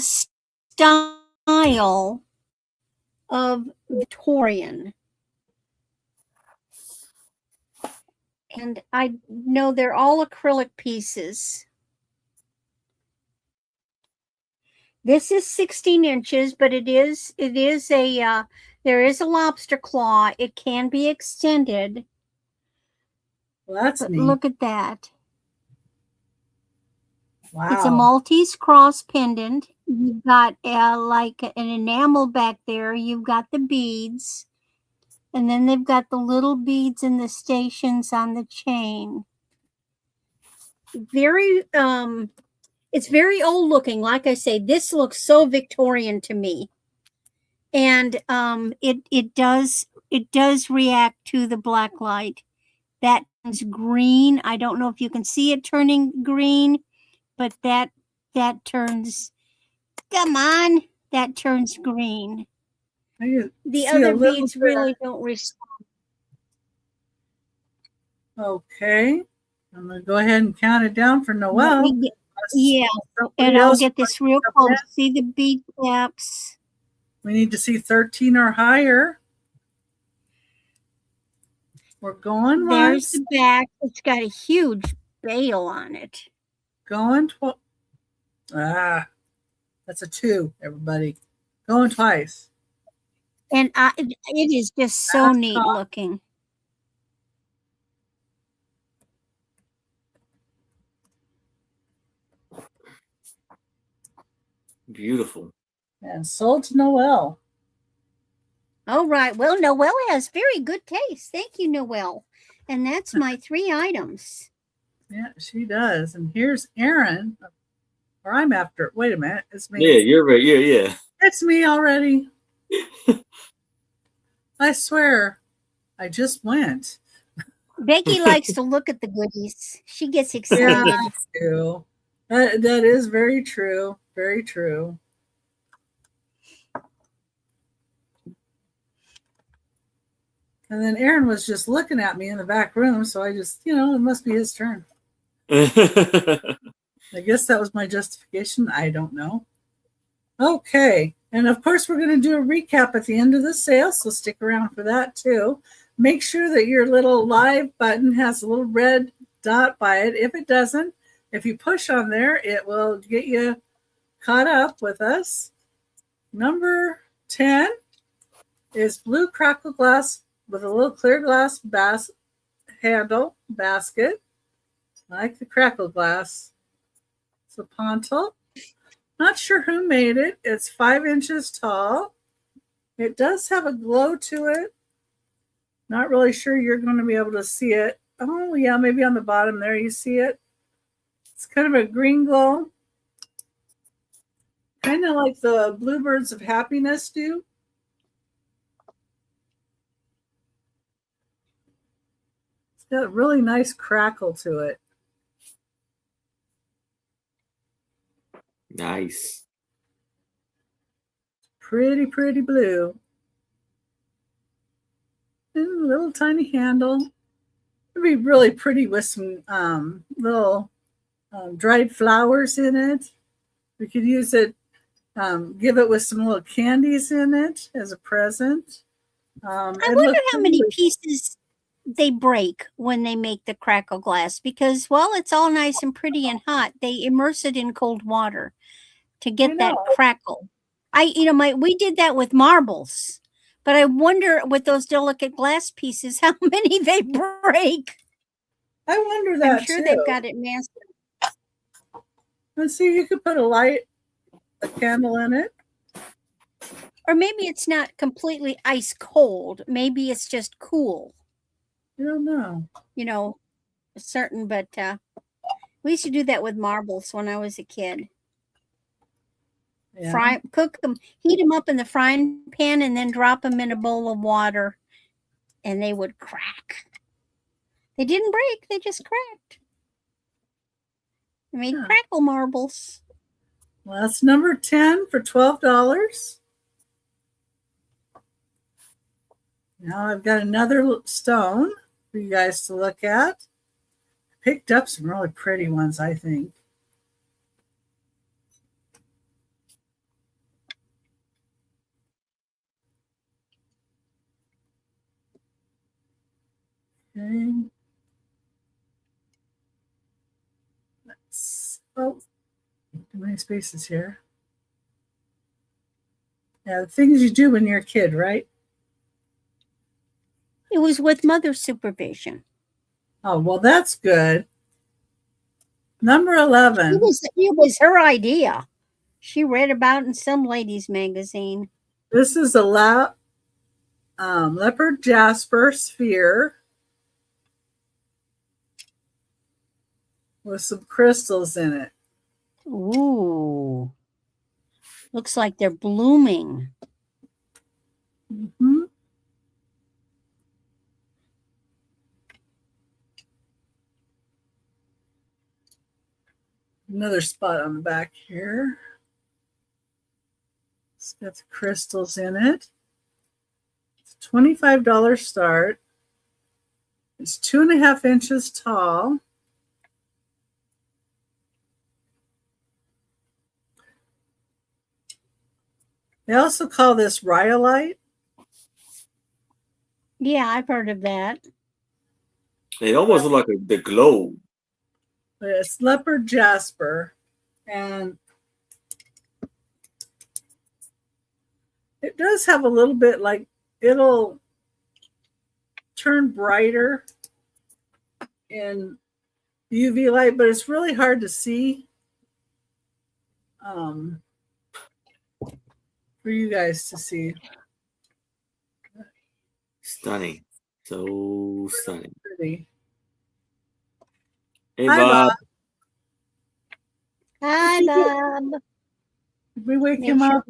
style of Victorian. And I know they're all acrylic pieces. This is 16 inches, but it is a, there is a lobster claw. It can be extended. Well, that's neat. Look at that. Wow. It's a Maltese cross pendant. You've got like an enamel back there. You've got the beads. And then they've got the little beads in the stations on the chain. Very, it's very old looking. Like I say, this looks so Victorian to me. And it does react to the black light. That turns green. I don't know if you can see it turning green, but that turns, come on, that turns green. The other beads really don't respond. Okay. I'm going to go ahead and count it down for Noelle. Yeah, and I'll get this real close. See the bead caps. We need to see 13 or higher. We're going There's once. the back. It's got a huge bail on it. Going twice. Ah, that's a 2, everybody. Going twice. And it is just so neat looking. Beautiful. And sold to Noelle. All right. Well, Noelle has very good taste. Thank you, Noelle. And that's my 3 items. Yeah, she does. And here's Aaron. Or I'm after. Wait a minute. It's me. Yeah, you're right. Yeah. It's me already. I swear. I just went. Becky likes to look at the goodies. She gets excited. Yeah, too. That is very true. Very true. And then Aaron was just looking at me in the back room, so I just, it must be his turn. I guess that was my justification. I don't know. Okay. And of course, we're going to do a recap at the end of the sale, so stick around for that too. Make sure that your little live button has a little red dot by it. If it doesn't, if you push on there, it will get you caught up with us. Number 10 is blue crackle glass with a little clear glass handle basket. I like the crackle glass. It's a pontal. Not sure who made it. It's 5 inches tall. It does have a glow to it. Not really sure you're going to be able to see it. Oh, yeah, maybe on the bottom there you see it. It's kind of a green glow. Kind of like the bluebirds of happiness do. It's got a really nice crackle to it. Nice. Pretty, pretty blue. And a little tiny handle. It'd be really pretty with some little dried flowers in it. We could use it, give it with some little candies in it as a present. I wonder how many pieces they break when they make the crackle glass, because while it's all nice and pretty and hot, they immerse it in cold water to get that crackle. We did that with marbles. But I wonder with those delicate glass pieces how many they break. I wonder that I'm sure too. they've got it mastered. Let's see, you could put a candle in it. Or maybe it's not completely ice cold. Maybe it's just cool. I don't know. You know, certain, but we used to do that with marbles when I was a kid. Yeah. Cook them, heat them up in the frying pan, and then drop them in a bowl of water, and they would crack. They didn't break; they just cracked. They made crackle marbles. Well, that's number 10 for $12. Now I've got another stone for you guys to look at. Picked up some really pretty ones, I think. Okay. Oh, too many spaces here. Yeah, the things you do when you're a kid, right? It was with mother's supervision. Oh, well, that's good. Number 11. It was her idea. She read about in some ladies' magazine. This is a leopard jasper sphere with some crystals in it. Ooh. Looks like they're blooming. Mm-hmm. Another spot on the back here. It's got the crystals in it. It's a $25 start. It's 2.5 inches tall. They also call this rhyolite. Yeah, I've heard of that. They almost look like the globe. But it's leopard jasper. And it does have a little bit like it'll turn brighter in UV light, but it's really hard to see for you guys to see. Stunning. So stunning. Pretty. Hey, Hi, Bob. Bob. Hi, Bob. Did we wake him up?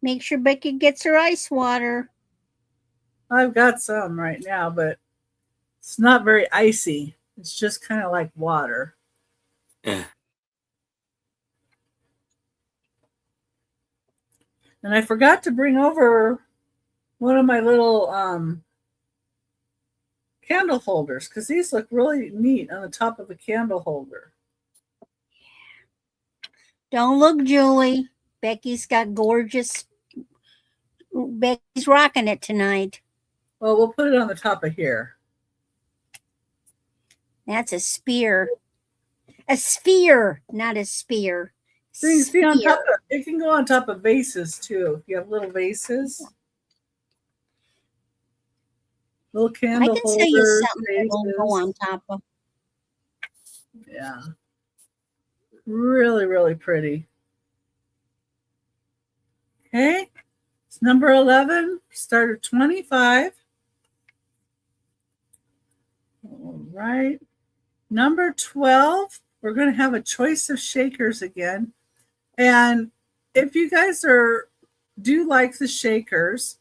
Make sure Becky gets her ice water. I've got some right now, but it's not very icy. It's just kind of like water. Yeah. And I forgot to bring over one of my little candle holders because these look really neat on the top of a candle holder. Don't look, Julie. Becky's got gorgeous. Becky's rocking it tonight. Well, we'll put it on the top of here. That's a spear. A sphere, not a spear. So you can see on top of it can go on top of vases too. If you have little vases. Little candle I can holders. say you something that'll go on top of. Yeah. Really, really pretty. Okay. It's number 11. Start at 25. All right. Number 12. We're going to have a choice of shakers again. And if you guys do like the shakers,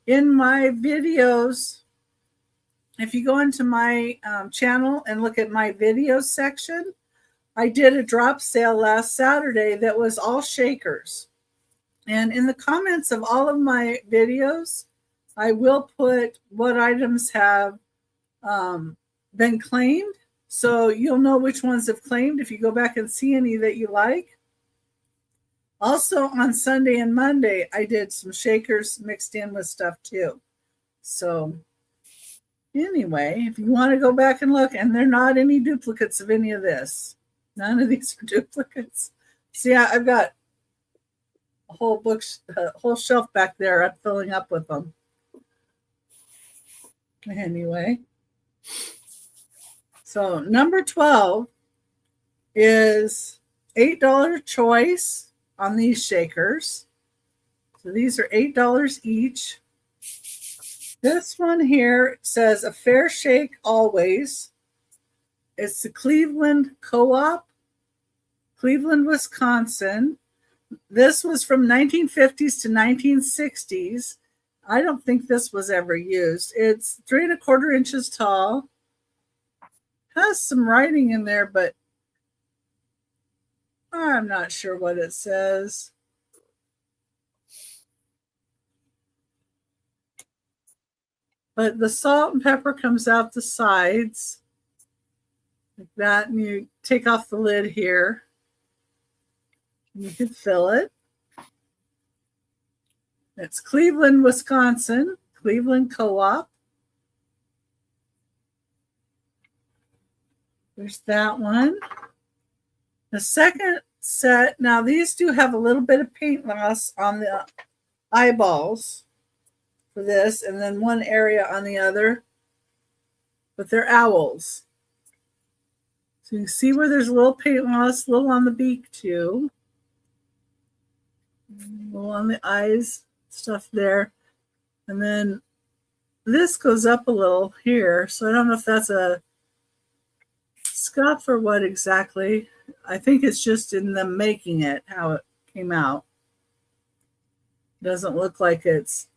in my videos, if you go into my channel and look at my videos section, I did a drop sale last Saturday that was all shakers. And in the comments of all of my videos, I will put what items have been claimed. So you'll know which ones have claimed if you go back and see any that you like. Also on Sunday and Monday, I did some shakers mixed in with stuff too. So anyway, if you want to go back and look, and they're not any duplicates of any of this. None of these are duplicates. See, I've got a whole shelf back there. I'm filling up with them. Anyway, so number 12 is $8 choice on these shakers. So these are $8 each. This one here says a fair shake always. It's the Cleveland Co-op, Cleveland, Wisconsin. This was from 1950s to 1960s. I don't think this was ever used. It's 3¼ inches tall. Has some writing in there, but I'm not sure what it says. But the salt and pepper comes out the sides like that, and you take off the lid here. You can fill it. It's Cleveland, Wisconsin, Cleveland Co-op. There's that one. The second set, now these do have a little bit of paint loss on the eyeballs for this, and then one area on the other, but they're owls. So you can see where there's a little paint loss, a little on the beak too, a little on the eyes, stuff there. And then this goes up a little here, so I don't know if that's a scuff or what exactly. I think it's just in them making it, how it came out. Doesn't look like it's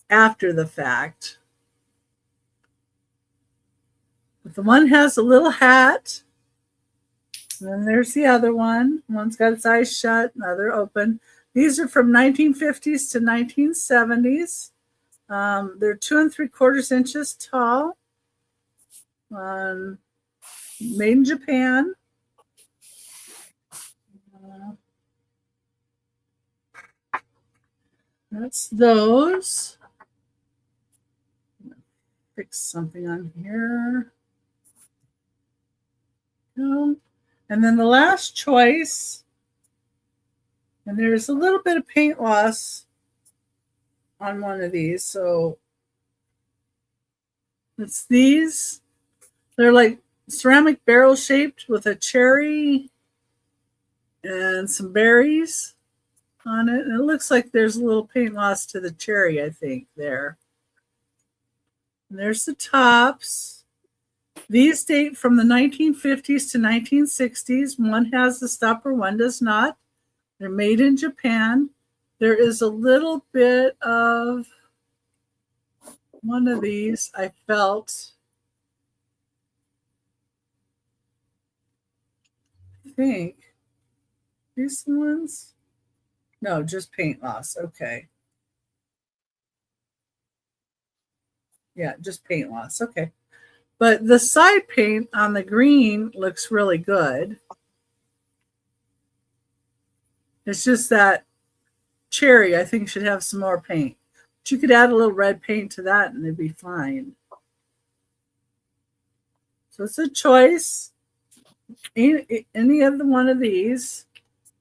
after the fact. But the one has a little hat. And then there's the other one. One's got its eyes shut, another open. These are from 1950s to 1970s. They're 2¾ inches tall. Made in Japan. That's those. Fix something on here. And then the last choice, and there's a little bit of paint loss on one of these. So it's these. They're like ceramic barrel shaped with a cherry and some berries on it. And it looks like there's a little paint loss to the cherry, I think, there. And there's the tops. These date from the 1950s to 1960s. One has the stopper, one does not. They're made in Japan. There is a little bit of one of these I felt. I think these ones. No, just paint loss. Okay. Yeah, just paint loss. Okay. But the side paint on the green looks really good. It's just that cherry, I think, should have some more paint. But you could add a little red paint to that and it'd be fine. So it's a choice. Any of the one of these.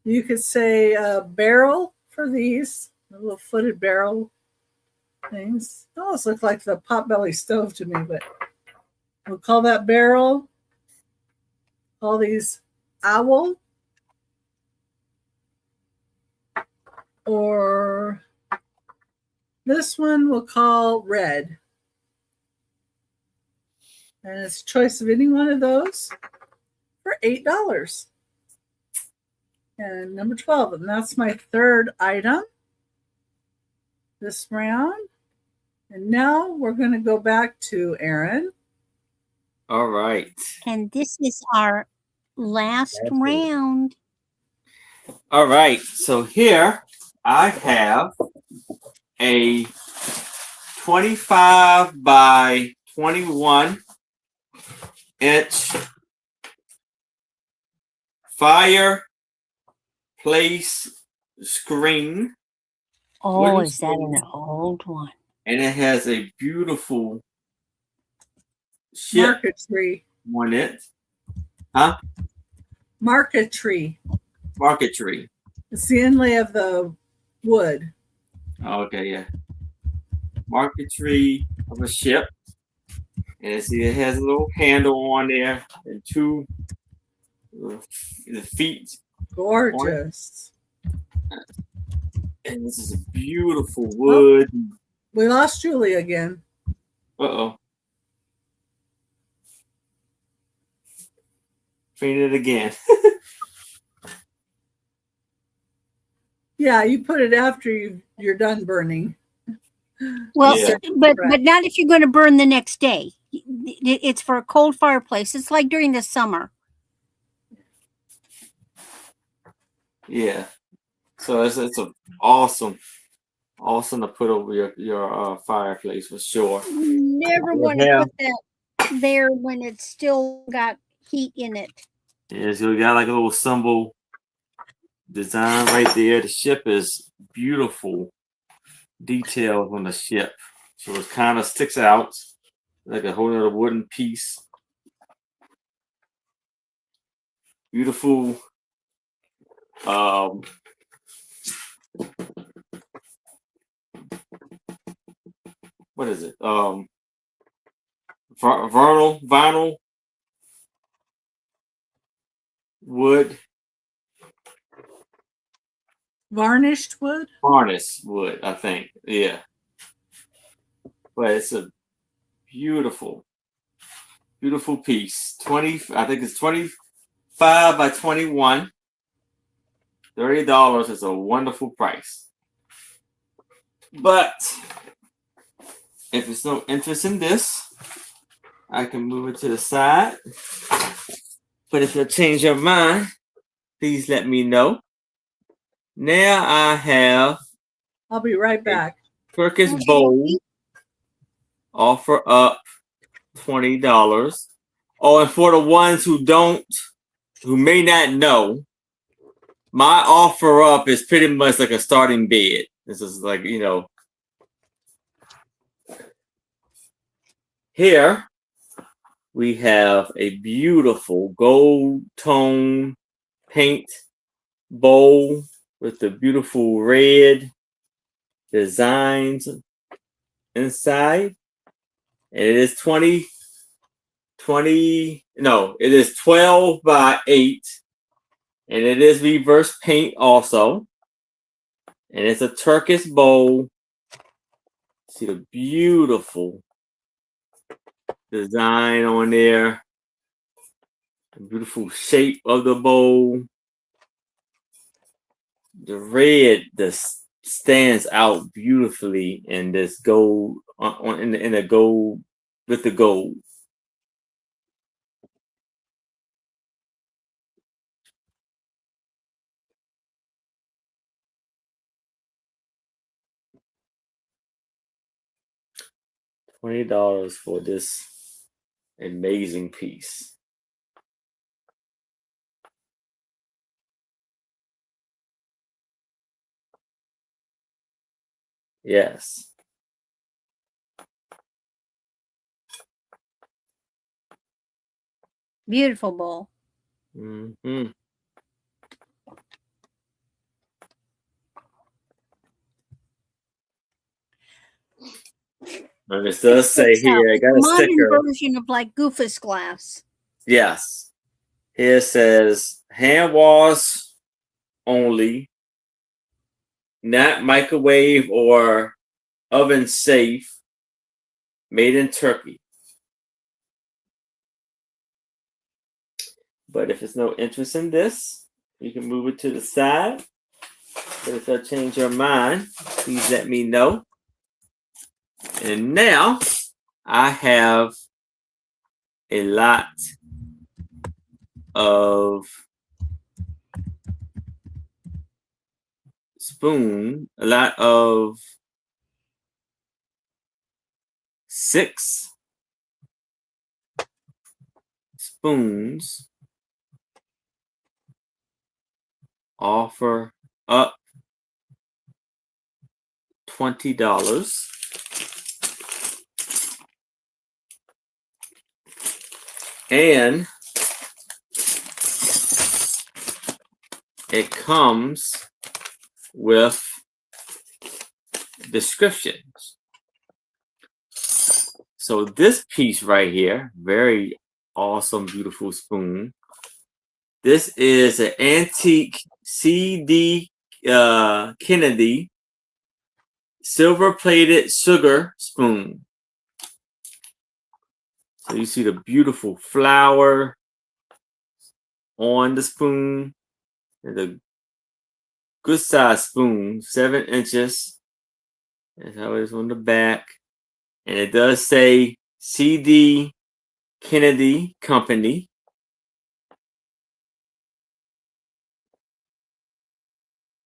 You could say a barrel for these, a little footed barrel things. They almost look like the potbelly stove to me, but we'll call that barrel. Call these owl. Or this one we'll call red. And it's a choice of any one of those for $8. And number 12, and that's my third item this round. And now we're going to go back to Aaron. All right. And this is our last round. All right. So here I have a 25 by 21 inch fireplace screen. Oh, is that an old one? And it has a beautiful ship Marquetry. on it. Huh? Marquetry. Marquetry. It's the inlay of the wood. Oh, okay, yeah. Marquetry of a ship. And see, it has a little handle on there and two the feet on it. Gorgeous. And this is a beautiful Oh, wood. we lost Julie again. Uh-oh. Fainted again. Yeah, you put it after you're done burning. Well, Yeah. but Right. not if you're going to burn the next day. It's for a cold fireplace. It's like during the summer. Yeah. So it's a awesome to put over your fireplace for sure. Never We'll want to have- put that there when it's still got heat in it. Yeah, so we got like a little symbol design right there. The ship is beautiful details on the ship. So it kind of sticks out like a whole other wooden piece. Beautiful what is it? Vinyl wood, Varnished wood? harness wood, I think. Yeah. But it's a beautiful piece. I think it's 25 by 21. $30 is a wonderful price. But if there's no interest in this, I can move it to the side. But if you change your mind, please let me know. Now I have I'll be right back. Turkish Okay. bowl offer up $20. Oh, and for the ones who may not know, my offer up is pretty much like a starting bed. This is like, here we have a beautiful gold tone paint bowl with the beautiful red designs inside. And it is 12 by 8. And it is reverse paint also. And it's a Turkish bowl. See the beautiful design on there. The beautiful shape of the bowl. The red stands out beautifully in this gold in the gold with the gold. $20 for this amazing piece. Yes. Beautiful bowl. Mm-hmm. And it does say here, I got a modern sticker. version of like Goofus glass. Yes. Here it says hand wash only, not microwave or oven safe, made in Turkey. But if there's no interest in this, you can move it to the side. But if I change your mind, please let me know. And now I have a lot of a lot of 6 spoons offer up $20. And it comes with descriptions. So this piece right here, very awesome, beautiful spoon. This is an antique C.D. Kennedy silver-plated sugar spoon. So you see the beautiful flower on the spoon. It's a good size spoon, 7 inches. That's how it is on the back. And it does say C.D. Kennedy Company.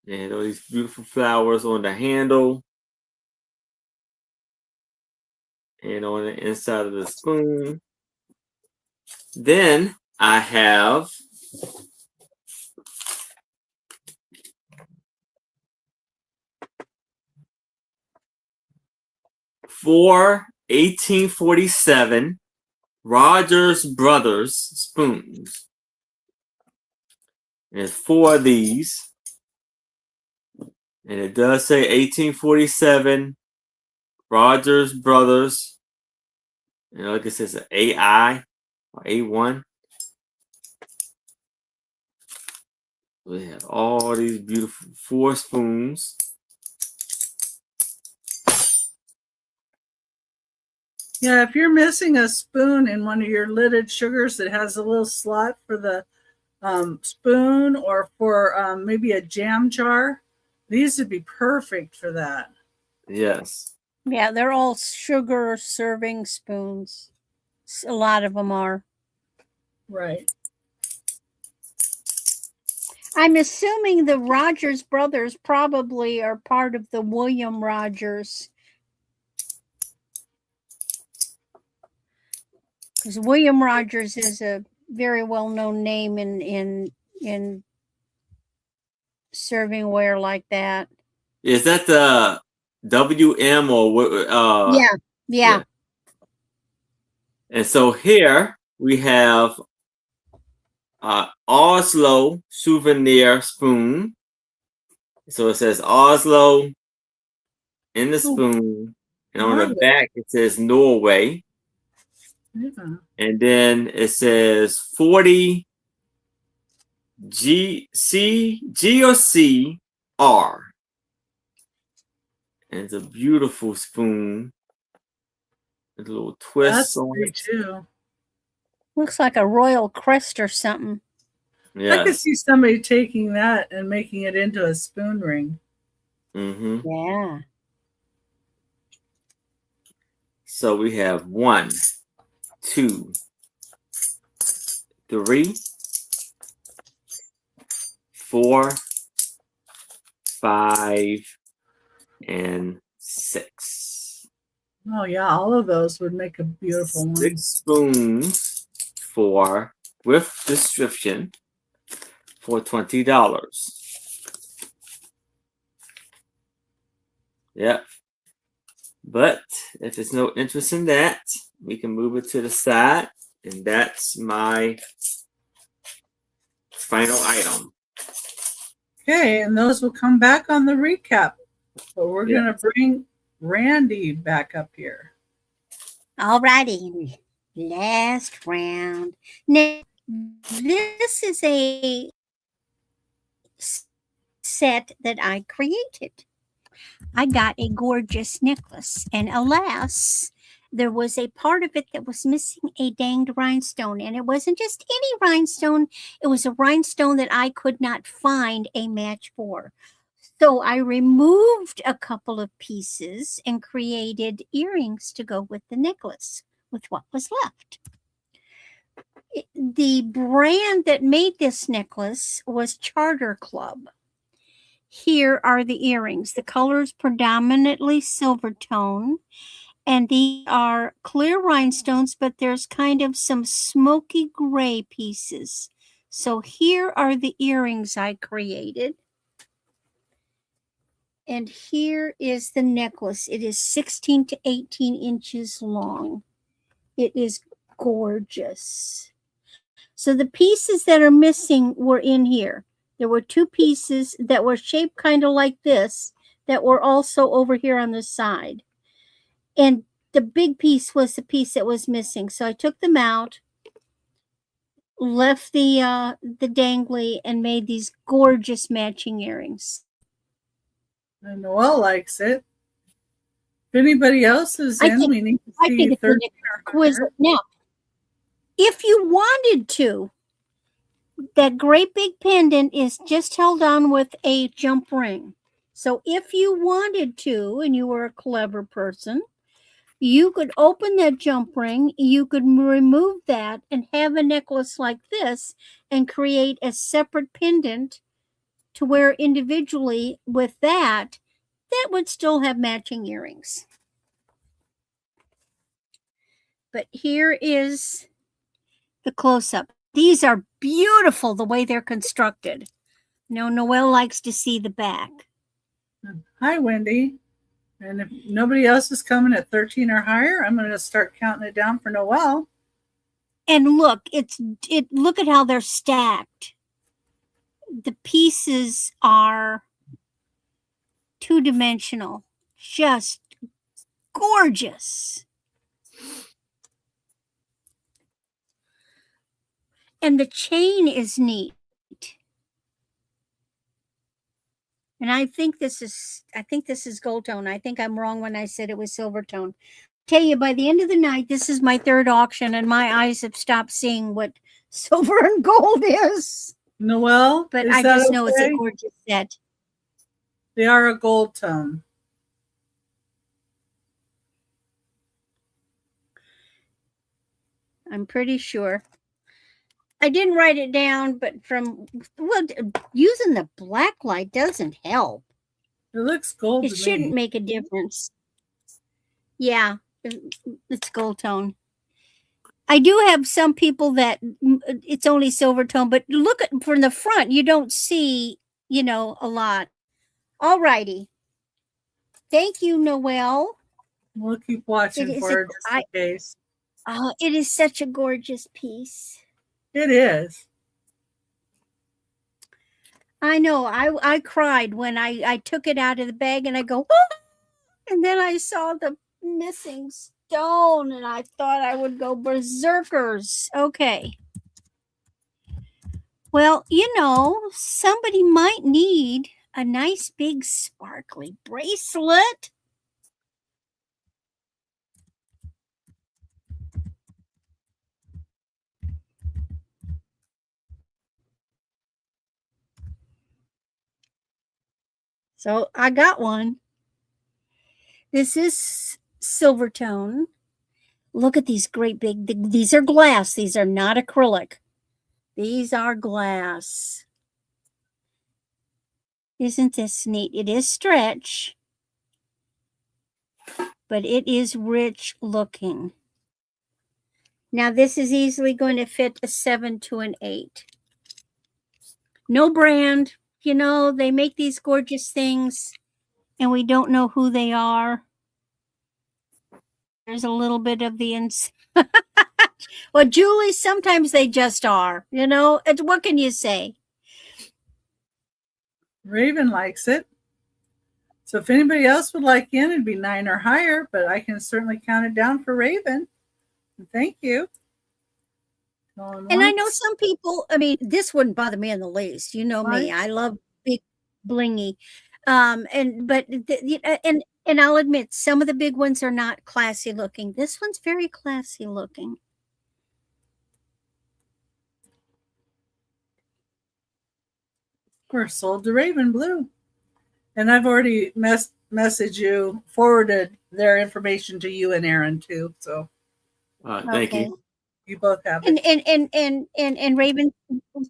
And all these beautiful flowers on the handle. And on the inside of the spoon. Then I have four 1847 Rogers Brothers spoons. There's 4 of these. And it does say 1847 Rogers Brothers. And like it says an AI or A1. We have all these beautiful 4 spoons. Yeah, if you're missing a spoon in one of your lidded sugars that has a little slot for the spoon or for maybe a jam jar, these would be perfect for that. Yes. Yeah, they're all sugar serving spoons. A lot of them are. Right. I'm assuming the Rogers brothers probably are part of the William Rogers. Because William Rogers is a very well-known name in serving ware like that. Is that the WM or what? Yeah. And so here we have Oslo souvenir spoon. So it says Oslo in the spoon, and on the Norway. back it says Norway. Yeah. And then it says 40 G or C R. And it's a beautiful spoon. With a little twist That's on great it. too. Looks like a royal crest or something. I could Yes. see somebody taking that and making it into a spoon ring. Mm-hmm. Yeah. So we have 1, 2, 3, 4, 5, and 6. Oh yeah, all of those would make a beautiful one. 6 spoons for with description for $20. Yep. But if there's no interest in that, we can move it to the side, and that's my final item. Okay, and those will come back on the recap. But we're Yeah. gonna bring Randy back up here. All righty. Last round. Now, this is a set that I created. I got a gorgeous necklace, and alas, there was a part of it that was missing a danged rhinestone. And it wasn't just any rhinestone, it was a rhinestone that I could not find a match for. So I removed a couple of pieces and created earrings to go with the necklace with what was left. The brand that made this necklace was Charter Club. Here are the earrings. The color is predominantly silver tone, and these are clear rhinestones, but there's kind of some smoky gray pieces. So here are the earrings I created. And here is the necklace. It is 16 to 18 inches long. It is gorgeous. So the pieces that are missing were in here. There were 2 pieces that were shaped kind of like this that were also over here on the side. And the big piece was the piece that was missing. So I took them out, left the dangly, and made these gorgeous matching earrings. And Noelle likes it. If anybody else is I in, think we need to I see think it's an 13 or exquisite. higher. Now, if you wanted to, that great big pendant is just held on with a jump ring. So if you wanted to, and you were a clever person, you could open that jump ring, you could remove that and have a necklace like this and create a separate pendant to wear individually with that would still have matching earrings. But here is the close-up. These are beautiful the way they're constructed. No, Noelle likes to see the back. Hi, Wendy. And if nobody else is coming at 13 or higher, I'm going to start counting it down for Noelle. And look, look at how they're stacked. The pieces are two-dimensional, just gorgeous. And the chain is neat. And I think this is gold tone. I think I'm wrong when I said it was silver tone. Tell you, by the end of the night, this is my third auction, and my eyes have stopped seeing what silver and gold is. Noelle, But is I that just know it's a okay? gorgeous set. They are a gold tone. I'm pretty sure. I didn't write it down, but using the black light doesn't help. It looks gold It to shouldn't me. make a difference. Yeah, it's gold tone. I do have some people that it's only silver tone, but look at from the front, you don't see, a lot. All righty. Thank you, Noelle. We'll keep watching for her just in case. It is such a gorgeous piece. It is. I know. I cried when I took it out of the bag and I go, oh! And then I saw the missing stone and I thought I would go berserkers. Okay. Well, somebody might need a nice big sparkly bracelet. So I got one. This is silver tone. Look at these great big, these are glass. These are not acrylic. These are glass. Isn't this neat? It is stretch, but it is rich looking. Now this is easily going to fit a 7 to an 8. No brand. They make these gorgeous things and we don't know who they are. There's a little bit of the well, Julie, sometimes they just are, what can you say? Raven likes it. So if anybody else would like in, it'd be 9 or higher, but I can certainly count it down for Raven. Thank you. And I know some people, this wouldn't bother me in the least. You know me. I love big blingy. And I'll admit some of the big ones are not classy looking. This one's very classy looking. We're sold to Raven Blue. And I've already messaged you, forwarded their information to you and Aaron too. So thank you. You both have it. And Raven,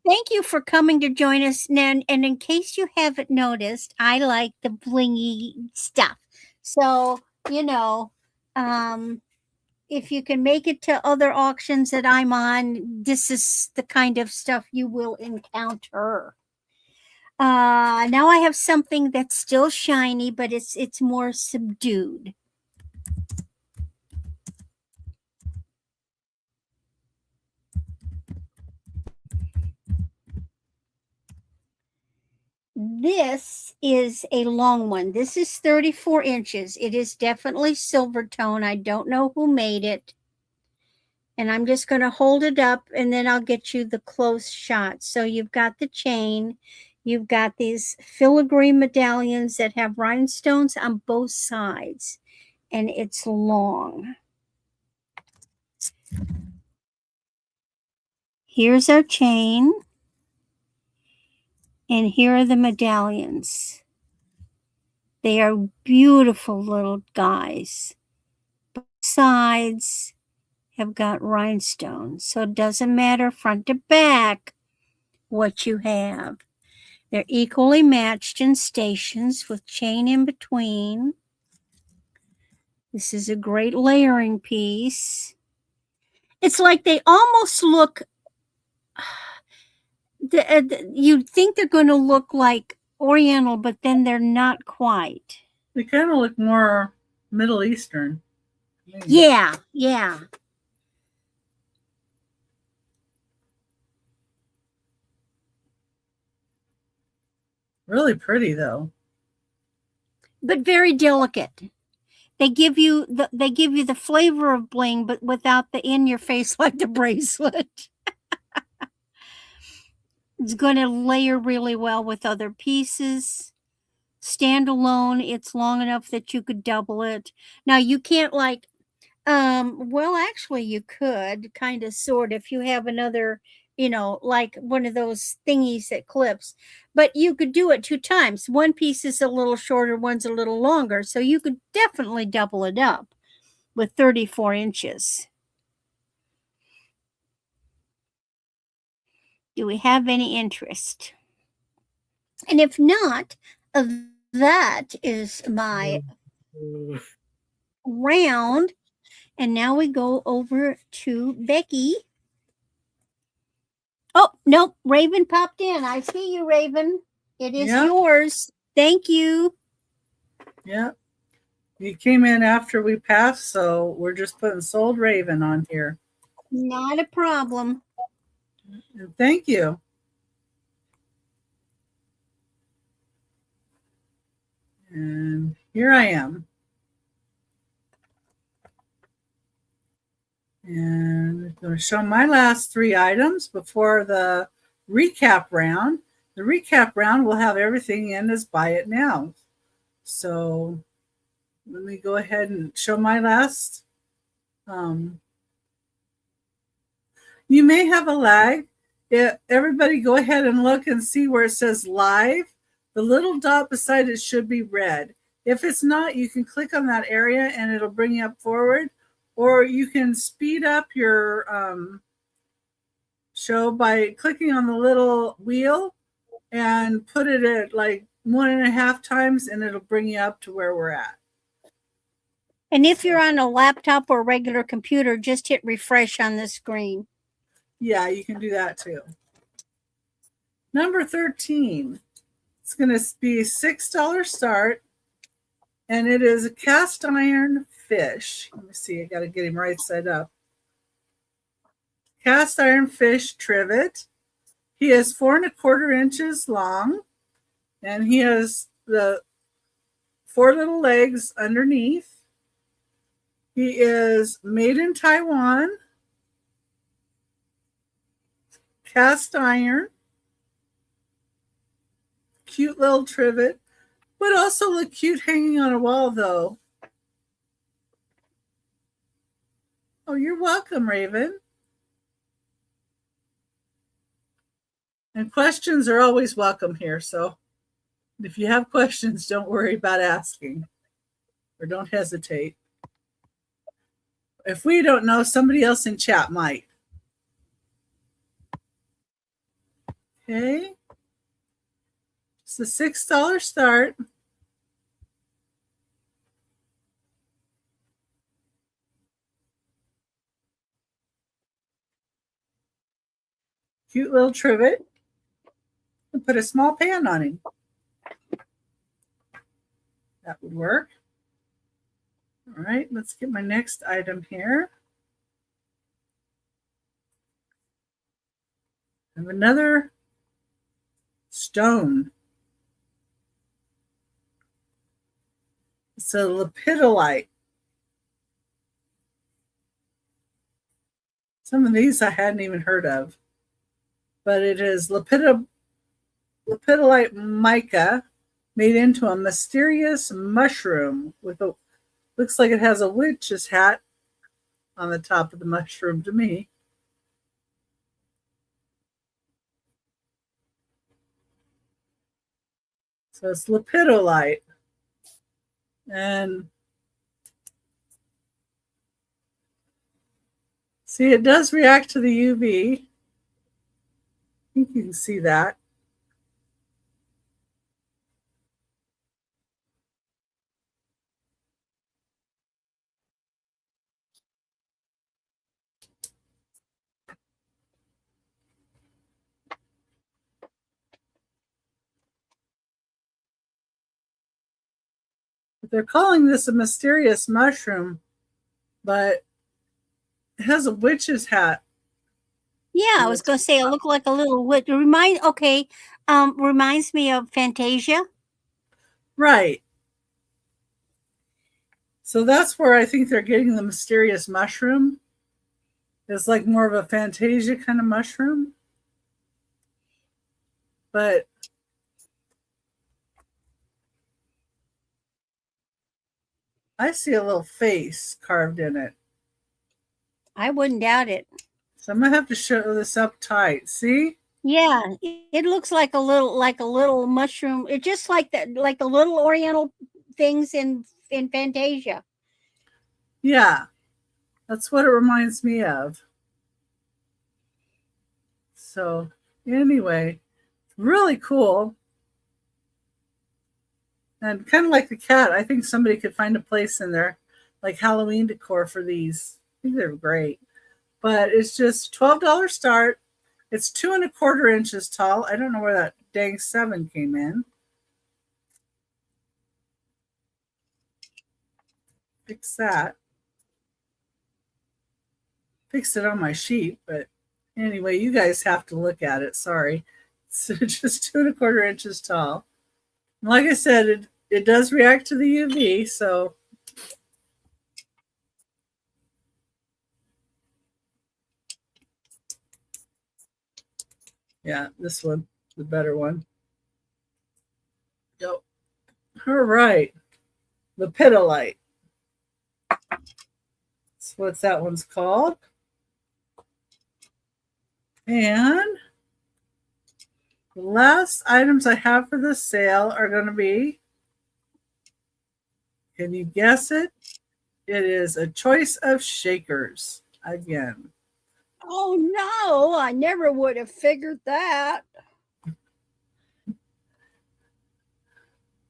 thank you for coming to join us. And in case you haven't noticed, I like the blingy stuff. So, if you can make it to other auctions that I'm on, this is the kind of stuff you will encounter. Now I have something that's still shiny, but it's more subdued. This is a long one. This is 34 inches. It is definitely silver tone. I don't know who made it. And I'm just going to hold it up and then I'll get you the close shot. So you've got the chain. You've got these filigree medallions that have rhinestones on both sides. And it's long. Here's our chain. And here are the medallions. They are beautiful little guys. Both sides have got rhinestones. So it doesn't matter front to back what you have. They're equally matched in stations with chain in between. This is a great layering piece. It's like they almost look, you'd think they're going to look like Oriental, but then they're not quite. They kind of look more Middle Eastern. Yeah, yeah. Really pretty though. But very delicate. They give you the flavor of bling, but without the in your face like the bracelet. It's going to layer really well with other pieces. Standalone, it's long enough that you could double it. Now you can't well, actually you could kind of sort if you have another, like one of those thingies that clips, but you could do it 2 times. One piece is a little shorter, one's a little longer. So you could definitely double it up with 34 inches. Do we have any interest? And if not, that is my round. And now we go over to Becky. Oh, nope. Raven popped in. I see you, Raven. It is yours. Thank you. Yeah. You came in after we passed, so we're just putting Sold Raven on here. Not a problem. And thank you. And here I am. And I'm going to show my last 3 items before the recap round. The recap round will have everything in as buy it now. So let me go ahead and show my last. You may have a lag. Everybody go ahead and look and see where it says live. The little dot beside it should be red. If it's not, you can click on that area and it'll bring you up forward. Or you can speed up your show by clicking on the little wheel and put it at like 1.5 times and it'll bring you up to where we're at. And if you're on a laptop or regular computer, just hit refresh on the screen. Yeah, you can do that too. Number 13. It's going to be $6 start. And it is a cast iron fish. Let me see. I got to get him right side up. Cast iron fish trivet. He is 4¼ inches long. And he has the 4 little legs underneath. He is made in Taiwan. Cast iron. Cute little trivet. Would also look cute hanging on a wall, though. Oh, you're welcome, Raven. And questions are always welcome here. So if you have questions, don't worry about asking or don't hesitate. If we don't know, somebody else in chat might. Okay. It's a $6 start. Cute little trivet. And put a small pan on him. That would work. All right, let's get my next item here. I have another stone. It's a lepidolite. Some of these I hadn't even heard of, but it is lepidolite mica made into a mysterious mushroom with a, looks like it has a witch's hat on the top of the mushroom to me. So it's lepidolite. And see, it does react to the UV. I think you can see that. They're calling this a mysterious mushroom, but it has a witch's hat. Yeah, I was going to say it looked like a little witch. Reminds me of Fantasia. Right. So that's where I think they're getting the mysterious mushroom. It's like more of a Fantasia kind of mushroom. But I see a little face carved in it. I wouldn't doubt it. So I'm gonna have to show this up tight. See? Yeah, it looks like a little mushroom. It's just like the little Oriental things in Fantasia. Yeah, that's what it reminds me of. So anyway, really cool. And kind of like the cat, I think somebody could find a place in there, like Halloween decor for these. I think they're great. But it's just $12 start. It's 2 1/4 inches tall. I don't know where that dang 7 came in. Fix that. Fixed it on my sheet, but anyway, you guys have to look at it. Sorry. It's just 2 1/4 inches tall. Like I said, it does react to the UV, so yeah, this one, the better one. Yep. All right. Lepidolite. That's what that one's called. And the last items I have for this sale are going to be, can you guess it? It is a choice of shakers again. Oh no, I never would have figured that.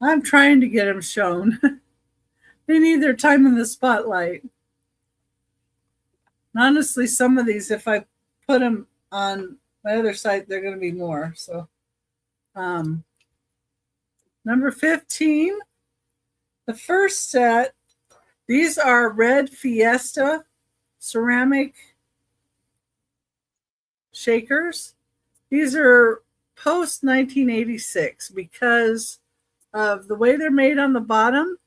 I'm trying to get them shown. They need their time in the spotlight. And honestly, some of these, if I put them on my other site, they're going to be more. So, number 15, the first set. These are red Fiesta ceramic shakers. These are post 1986 because of the way they're made on the bottom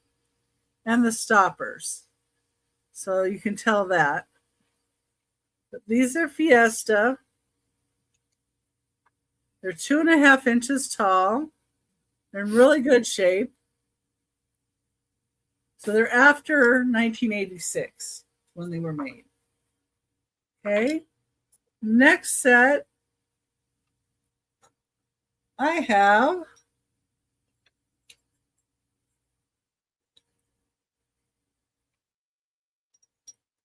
and the stoppers. So you can tell that. But these are Fiesta. They're 2 1/2 inches tall. They're in really good shape. So they're after 1986 when they were made. Okay. Next set, I have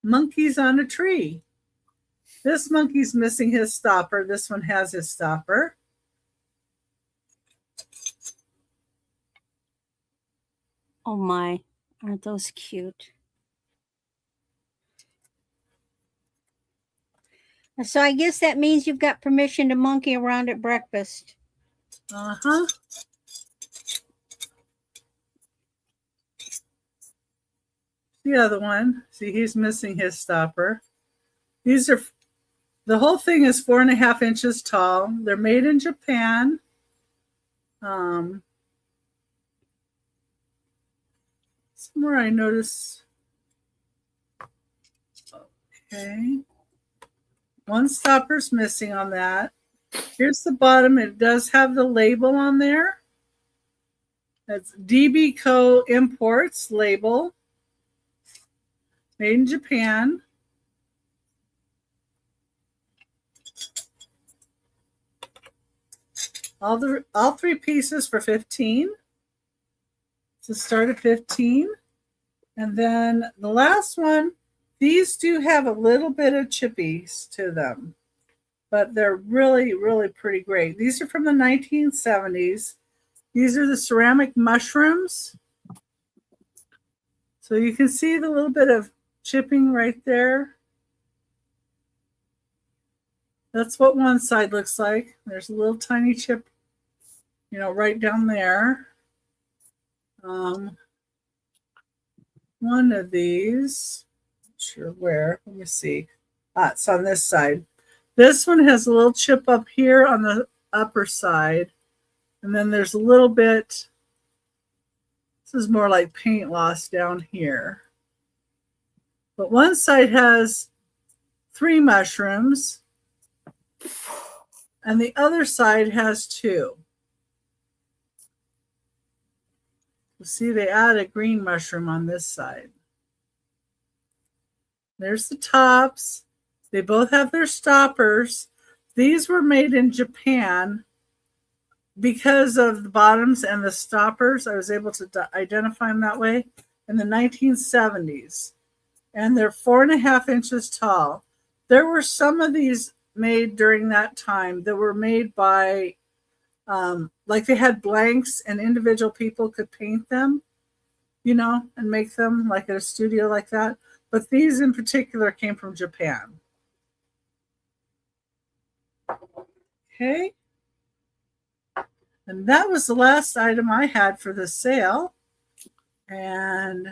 monkeys on a tree. This monkey's missing his stopper. This one has his stopper. Oh my, aren't those cute? So I guess that means you've got permission to monkey around at breakfast. Uh-huh. The other one, see, he's missing his stopper. These are, the whole thing is 4 1/2 inches tall. They're made in Japan. more I notice. Okay. One stopper's missing on that. Here's the bottom. It does have the label on there. That's DB Co. Imports label. Made in Japan. All three pieces for 15. So start at 15. And then the last one, these do have a little bit of chippies to them, but they're really, really pretty great. These are from the 1970s. These are the ceramic mushrooms. So you can see the little bit of chipping right there. That's what one side looks like. There's a little tiny chip, right down there. One of these, not sure where, let me see. It's on this side. This one has a little chip up here on the upper side. And then there's a little bit, this is more like paint loss down here. But one side has 3 mushrooms. And the other side has 2. You see, they add a green mushroom on this side. There's the tops. They both have their stoppers. These were made in Japan. Because of the bottoms and the stoppers, I was able to identify them that way in the 1970s. And they're 4.5 inches tall. There were some of these made during that time that were made by, like they had blanks and individual people could paint them, and make them like at a studio like that. But these in particular came from Japan. Okay. And that was the last item I had for the sale. And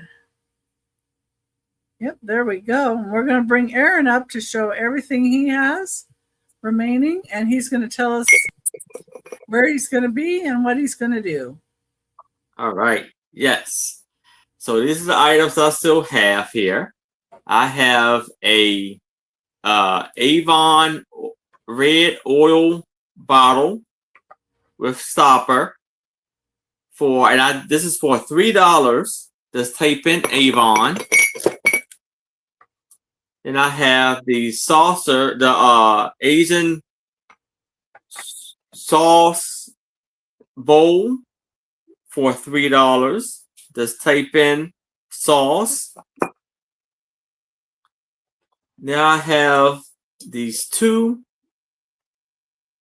yep, there we go. And we're going to bring Aaron up to show everything he has remaining. And he's going to tell us where he's going to be and what he's going to do. All right. Yes. So these are the items I still have here. I have a Avon red oil bottle with stopper this is for $3. Just type in Avon. Then I have the saucer, the Asian sauce bowl for $3. Just type in sauce. Now I have these 2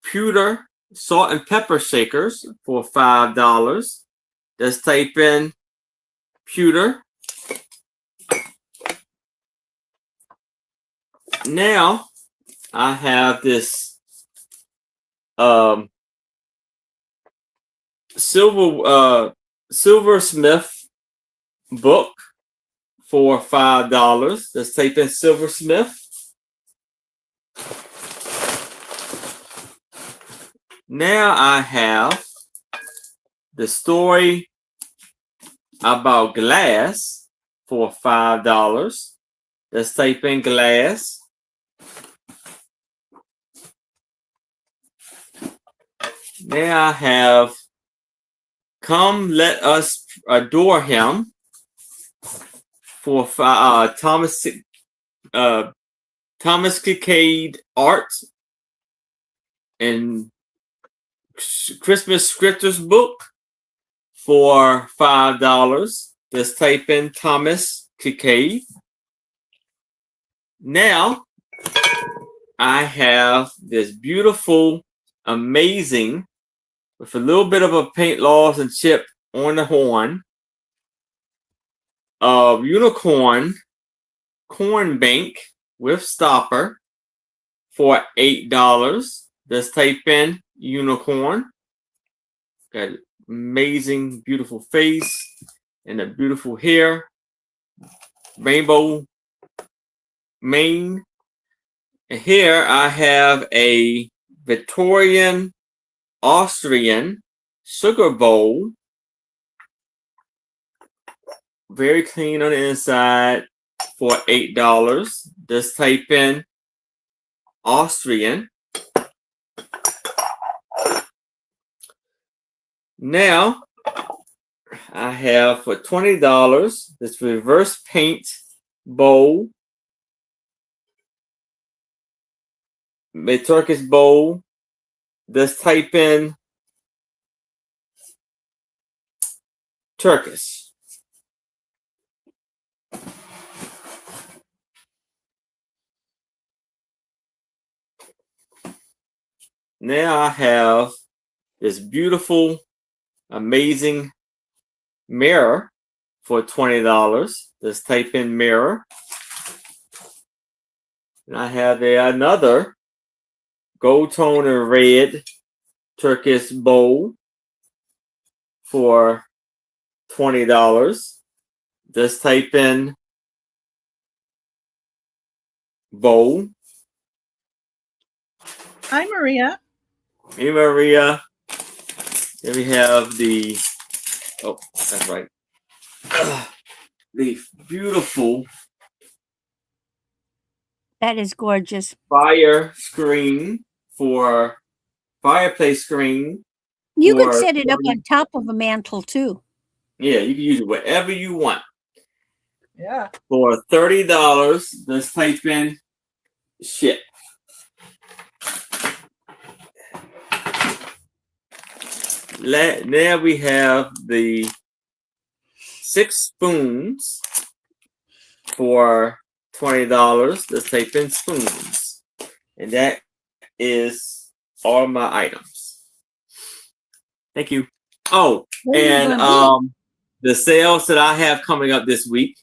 pewter salt and pepper shakers for $5. Just type in pewter. Now I have this silversmith book for $5. Just type in silversmith. Now I have the story about glass for $5. Let's type in glass. Now I have Come Let Us Adore Him for Thomas Kincaid art and Christmas scriptures book for $5. Just type in Thomas Kincaid. Now I have this beautiful, amazing, with a little bit of a paint loss and chip on the horn, unicorn corn bank with stopper for $8. Just type in unicorn. Got amazing, beautiful face and a beautiful hair. Rainbow mane. And here I have a Victorian Austrian sugar bowl very clean on the inside for $8. Just type in Austrian. Now I have for $20 this reverse paint bowl, a Turkish bowl. Just type in Turkish. Now I have this beautiful, amazing mirror for $20. Just type in mirror. And I have another gold tone and red Turkish bowl for $20. Just type in bowl. Hi, Maria. Hey, Maria. Then we have the, oh, that's right. The beautiful That is gorgeous. fireplace screen for You could for set it up 30 on top of a mantle too. Yeah, you can use it whatever you want. Yeah. For $30, let's type in ship. Now we have the 6 spoons for $20. Let's type in spoons. And that is all my items. Thank you. Oh, Where are you and gonna the sales that I have coming up this week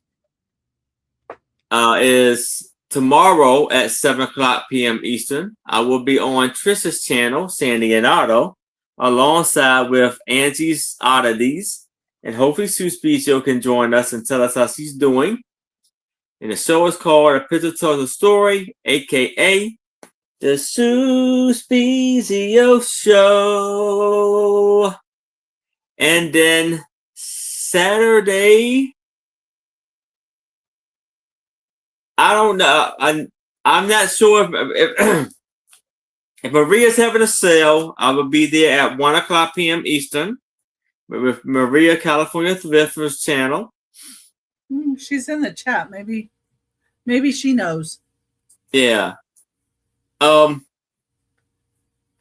is tomorrow at 7 o'clock p.m. Eastern. I will be on Trisha's channel, Sandy and Otto, alongside with Angie's Oddities. And hopefully Sue Spicio can join us and tell us how she's doing. And the show is called A Picture Tells a Story, a.k.a. The Sue Spicio Show. And then Saturday, I don't know. I'm not sure if if Maria's having a sale. I will be there at 1 o'clock p.m. Eastern with Maria California Thrifters channel. She's in the chat. Maybe she knows. Yeah. But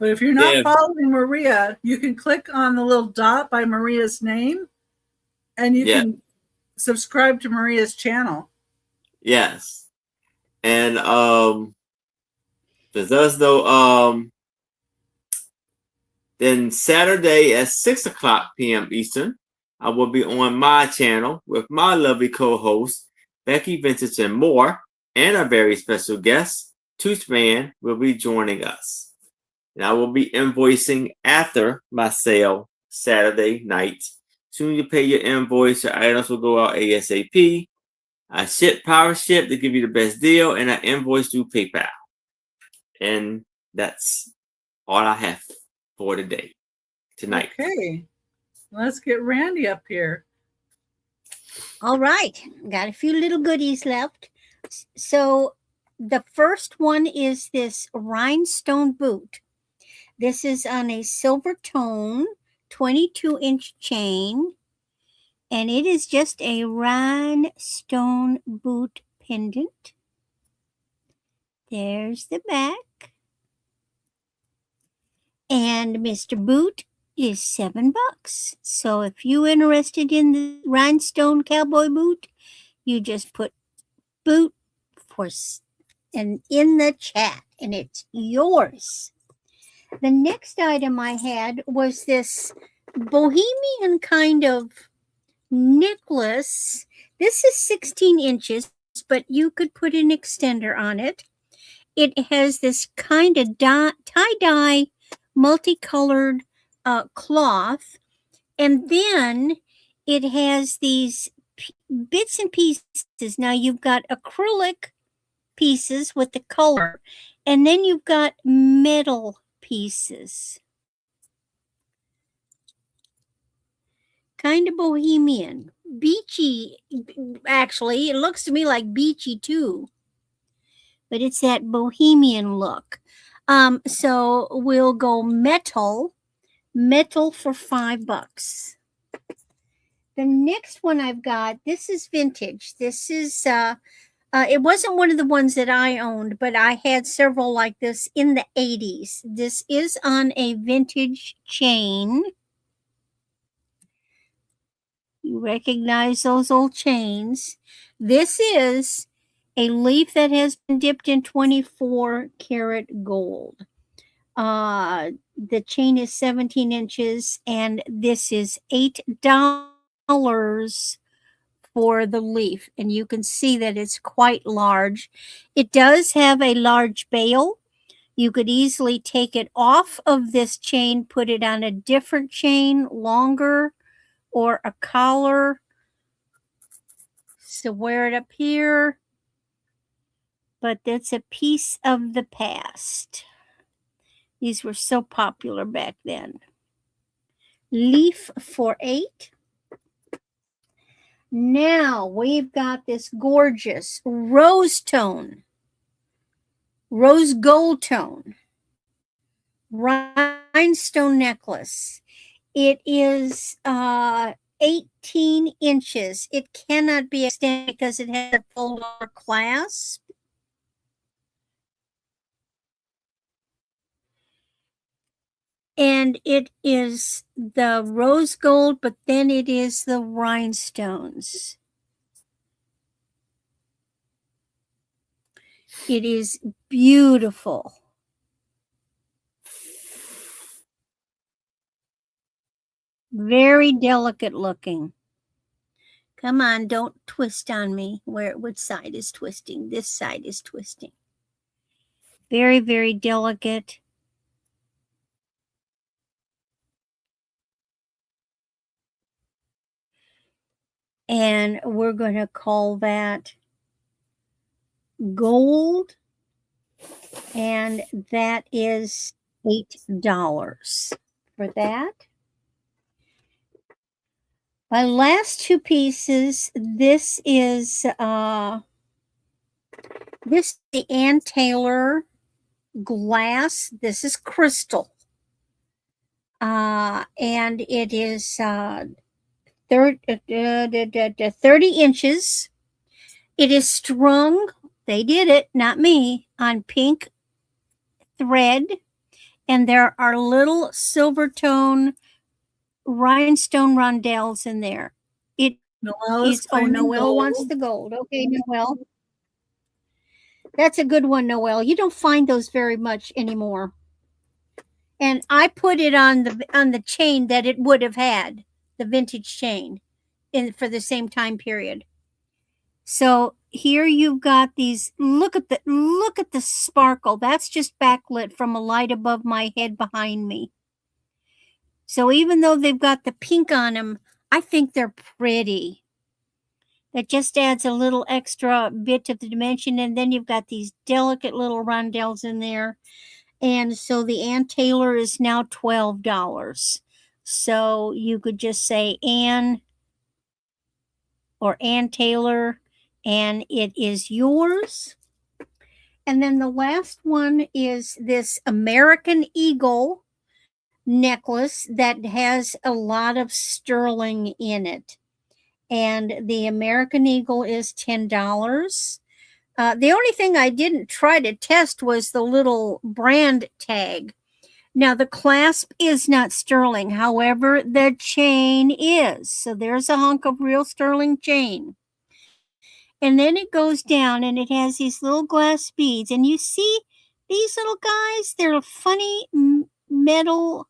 if you're not Yeah. following Maria, you can click on the little dot by Maria's name, and you can subscribe to Maria's channel. Yes. And there's no then Saturday at 6 o'clock p.m. Eastern, I will be on my channel with my lovely co-host, Becky Vintage and more, and a very special guest, Toothman, will be joining us. And I will be invoicing after my sale Saturday night. Soon you pay your invoice, your items will go out ASAP. I power ship to give you the best deal, and I invoice through PayPal. And that's all I have for tonight. Okay. Let's get Randy up here. All right. Got a few little goodies left. So the first one is this rhinestone boot. This is on a silver tone, 22-inch chain, and it is just a rhinestone boot pendant. There's the back. And Mr. Boot is $7. So if you're interested in the rhinestone cowboy boot, you just put boot and in the chat, and it's yours. The next item I had was this bohemian kind of necklace. This is 16 inches, but you could put an extender on it. It has this kind of tie-dye, multicolored cloth, and then it has these bits and pieces. Now you've got acrylic pieces with the color, and then you've got metal pieces. Kind of bohemian, beachy, actually. It looks to me like beachy too, but it's that bohemian look. So we'll go metal for $5. The next one I've got, this is vintage. This is it wasn't one of the ones that I owned, but I had several like this in the 80s. This is on a vintage chain. You recognize those old chains. This is a leaf that has been dipped in 24 karat gold. The chain is 17 inches, and this is $8 for the leaf. And you can see that it's quite large. It does have a large bail. You could easily take it off of this chain, put it on a different chain, longer, or a collar. So wear it up here. But that's a piece of the past. These were so popular back then. Leaf for $8. Now we've got this gorgeous rose gold tone rhinestone necklace. It is 18 inches. It cannot be extended because it has a full clasp. And it is the rose gold, but then it is the rhinestones. It is beautiful. Very delicate looking. Come on, don't twist on me. Which side is twisting? This side is twisting. Very, very delicate. And we're going to call that gold. And that is $8 for that. My last two pieces, this is the Ann Taylor glass. This is crystal. And it is 30 inches. It is strung, they did it, not me, on pink thread. And there are little silver tone rhinestone rondelles in there. Noelle is Oh, claiming Noelle gold. wants the gold. Okay, Noelle. That's a good one, Noelle. You don't find those very much anymore. And I put it on the chain that it would have had, the vintage chain, for the same time period. So here you've got these. Look at the sparkle. That's just backlit from a light above my head behind me. So even though they've got the pink on them, I think they're pretty. That just adds a little extra bit of the dimension. And then you've got these delicate little rondelles in there. And so the Ann Taylor is now $12. So you could just say Ann or Ann Taylor, and it is yours. And then the last one is this American Eagle necklace that has a lot of sterling in it. And the American Eagle is $10. The only thing I didn't try to test was the little brand tag. Now, the clasp is not sterling. However, the chain is. So there's a hunk of real sterling chain. And then it goes down and it has these little glass beads. And you see these little guys? They're funny metal,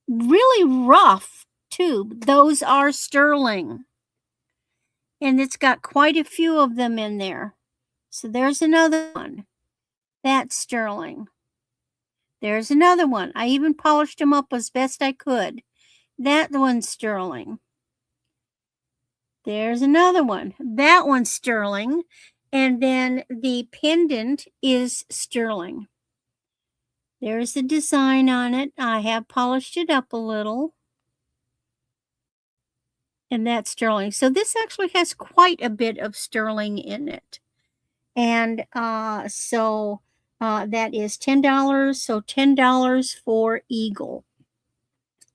really rough too. Those are sterling. And it's got quite a few of them in there. So there's another one. That's sterling. There's another one. I even polished them up as best I could. That one's sterling. There's another one. That one's sterling. And then the pendant is sterling. There's the design on it. I have polished it up a little. And that's sterling. So this actually has quite a bit of sterling in it. And so that is $10. So $10 for Eagle.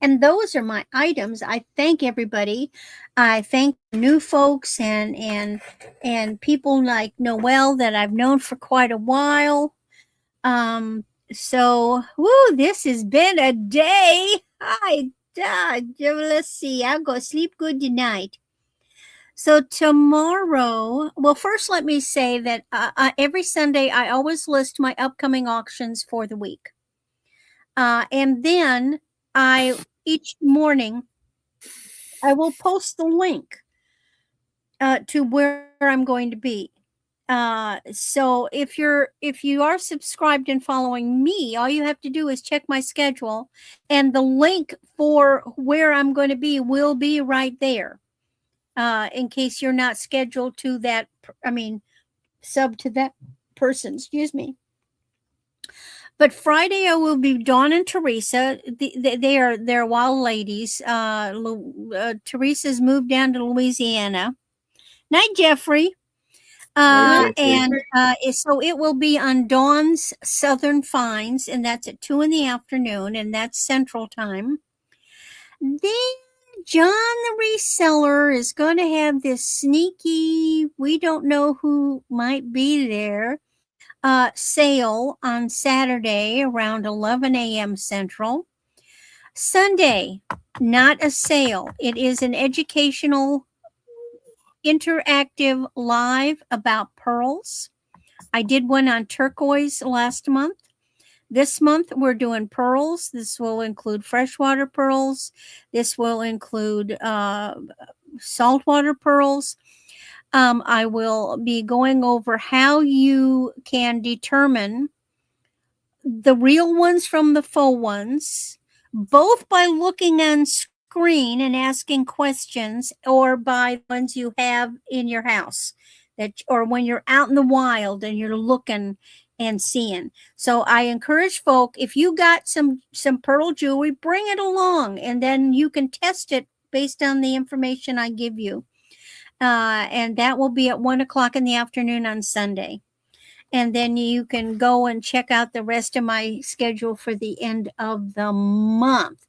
And those are my items. I thank everybody. I thank new folks and people like Noelle that I've known for quite a while. So this has been a day. Let's see. I'll go sleep good tonight. So tomorrow, well, first let me say that every Sunday I always list my upcoming auctions for the week. And then each morning I will post the link to where I'm going to be. So if you are subscribed and following me, all you have to do is check my schedule, and the link for where I'm going to be will be right there. In case you're not scheduled to that, sub to that person. Excuse me. But Friday I will be Dawn and Teresa. They're wild ladies. Teresa's moved down to Louisiana. Night, Jeffrey. So it will be on Dawn's Southern Finds, and that's at 2 p.m, and that's Central Time. Then John the Reseller is going to have this sneaky, we don't know who might be there, sale on Saturday around 11 a.m. Central. Sunday, not a sale. It is an educational, interactive live about pearls. I did one on turquoise last month. This month we're doing pearls. This will include freshwater pearls. This will include saltwater pearls. I will be going over how you can determine the real ones from the faux ones, both by looking on screen and asking questions, or by ones you have in your house, or when you're out in the wild and you're looking and seeing. So I encourage folk, if you got some pearl jewelry, bring it along, and then you can test it based on the information I give you. And that will be at 1 p.m. on Sunday. And then you can go and check out the rest of my schedule for the end of the month.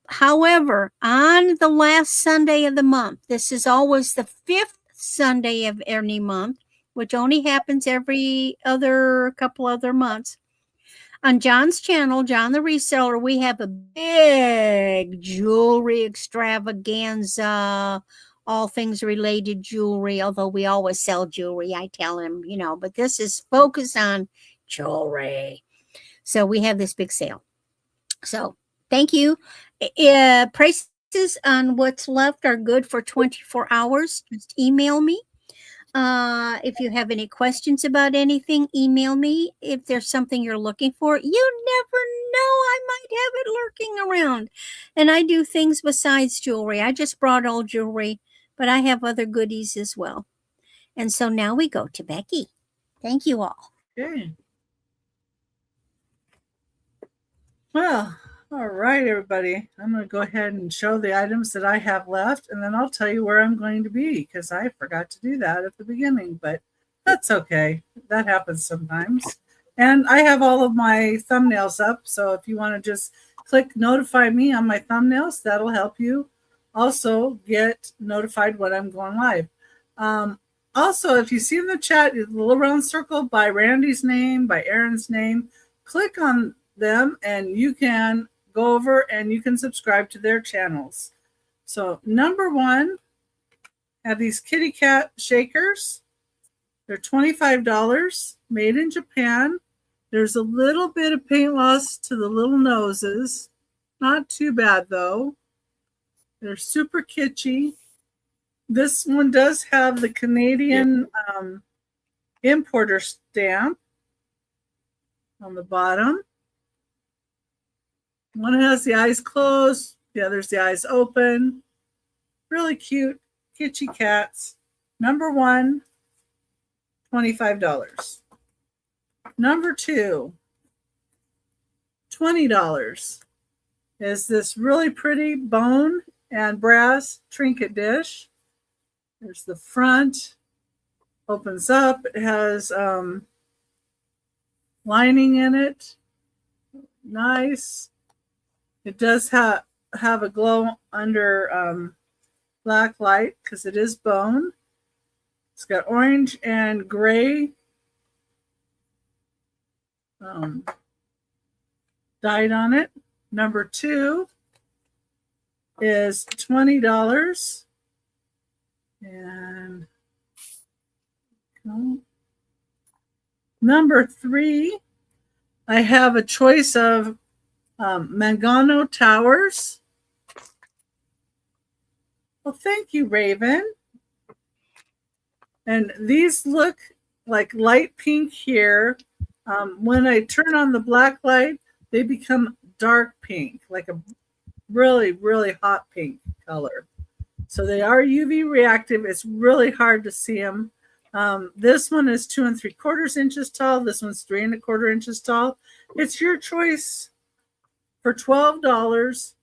However, on the last Sunday of the month, this is always the 5th Sunday of any month, which only happens every couple other months. On John's channel, John the Reseller, we have a big jewelry extravaganza, all things related jewelry, although we always sell jewelry, I tell him, but this is focused on jewelry. So we have this big sale. So thank you. Prices on what's left are good for 24 hours. Just email me. If you have any questions about anything, email me. If there's something you're looking for, you never know, I might have it lurking around. And I do things besides jewelry. I just brought all jewelry, but I have other goodies as well. And so now we go to Becky. Thank you all. Okay. Well, all right, everybody. I'm going to go ahead and show the items that I have left, and then I'll tell you where I'm going to be, because I forgot to do that at the beginning, but that's okay. That happens sometimes. And I have all of my thumbnails up, so if you want to just click notify me on my thumbnails, that'll help you also get notified when I'm going live. Also, if you see in the chat, the little round circle by Randy's name, by Aaron's name, click on them and you can go over and you can subscribe to their channels. So number one, have these kitty cat shakers. They're $25, made in Japan. There's a little bit of paint loss to the little noses. Not too bad though. They're super kitschy. This one does have the Canadian importer stamp on the bottom. One has the eyes closed, the other's the eyes open. Really cute, kitschy cats. Number one, $25. Number two, $20, is this really pretty bone and brass trinket dish. There's the front. Opens up. It has lining in it. Nice. It does have a glow under black light because it is bone. It's got orange and gray dyed on it. Number 2 is $20. And number 3, I have a choice of Mangano Towers. Well, thank you, Raven. And these look like light pink here. When I turn on the black light, they become dark pink, like a really, really hot pink color. So they are UV reactive. It's really hard to see them. This one is 2 3/4 inches tall. This one's 3 1/4 inches tall. It's your choice for $12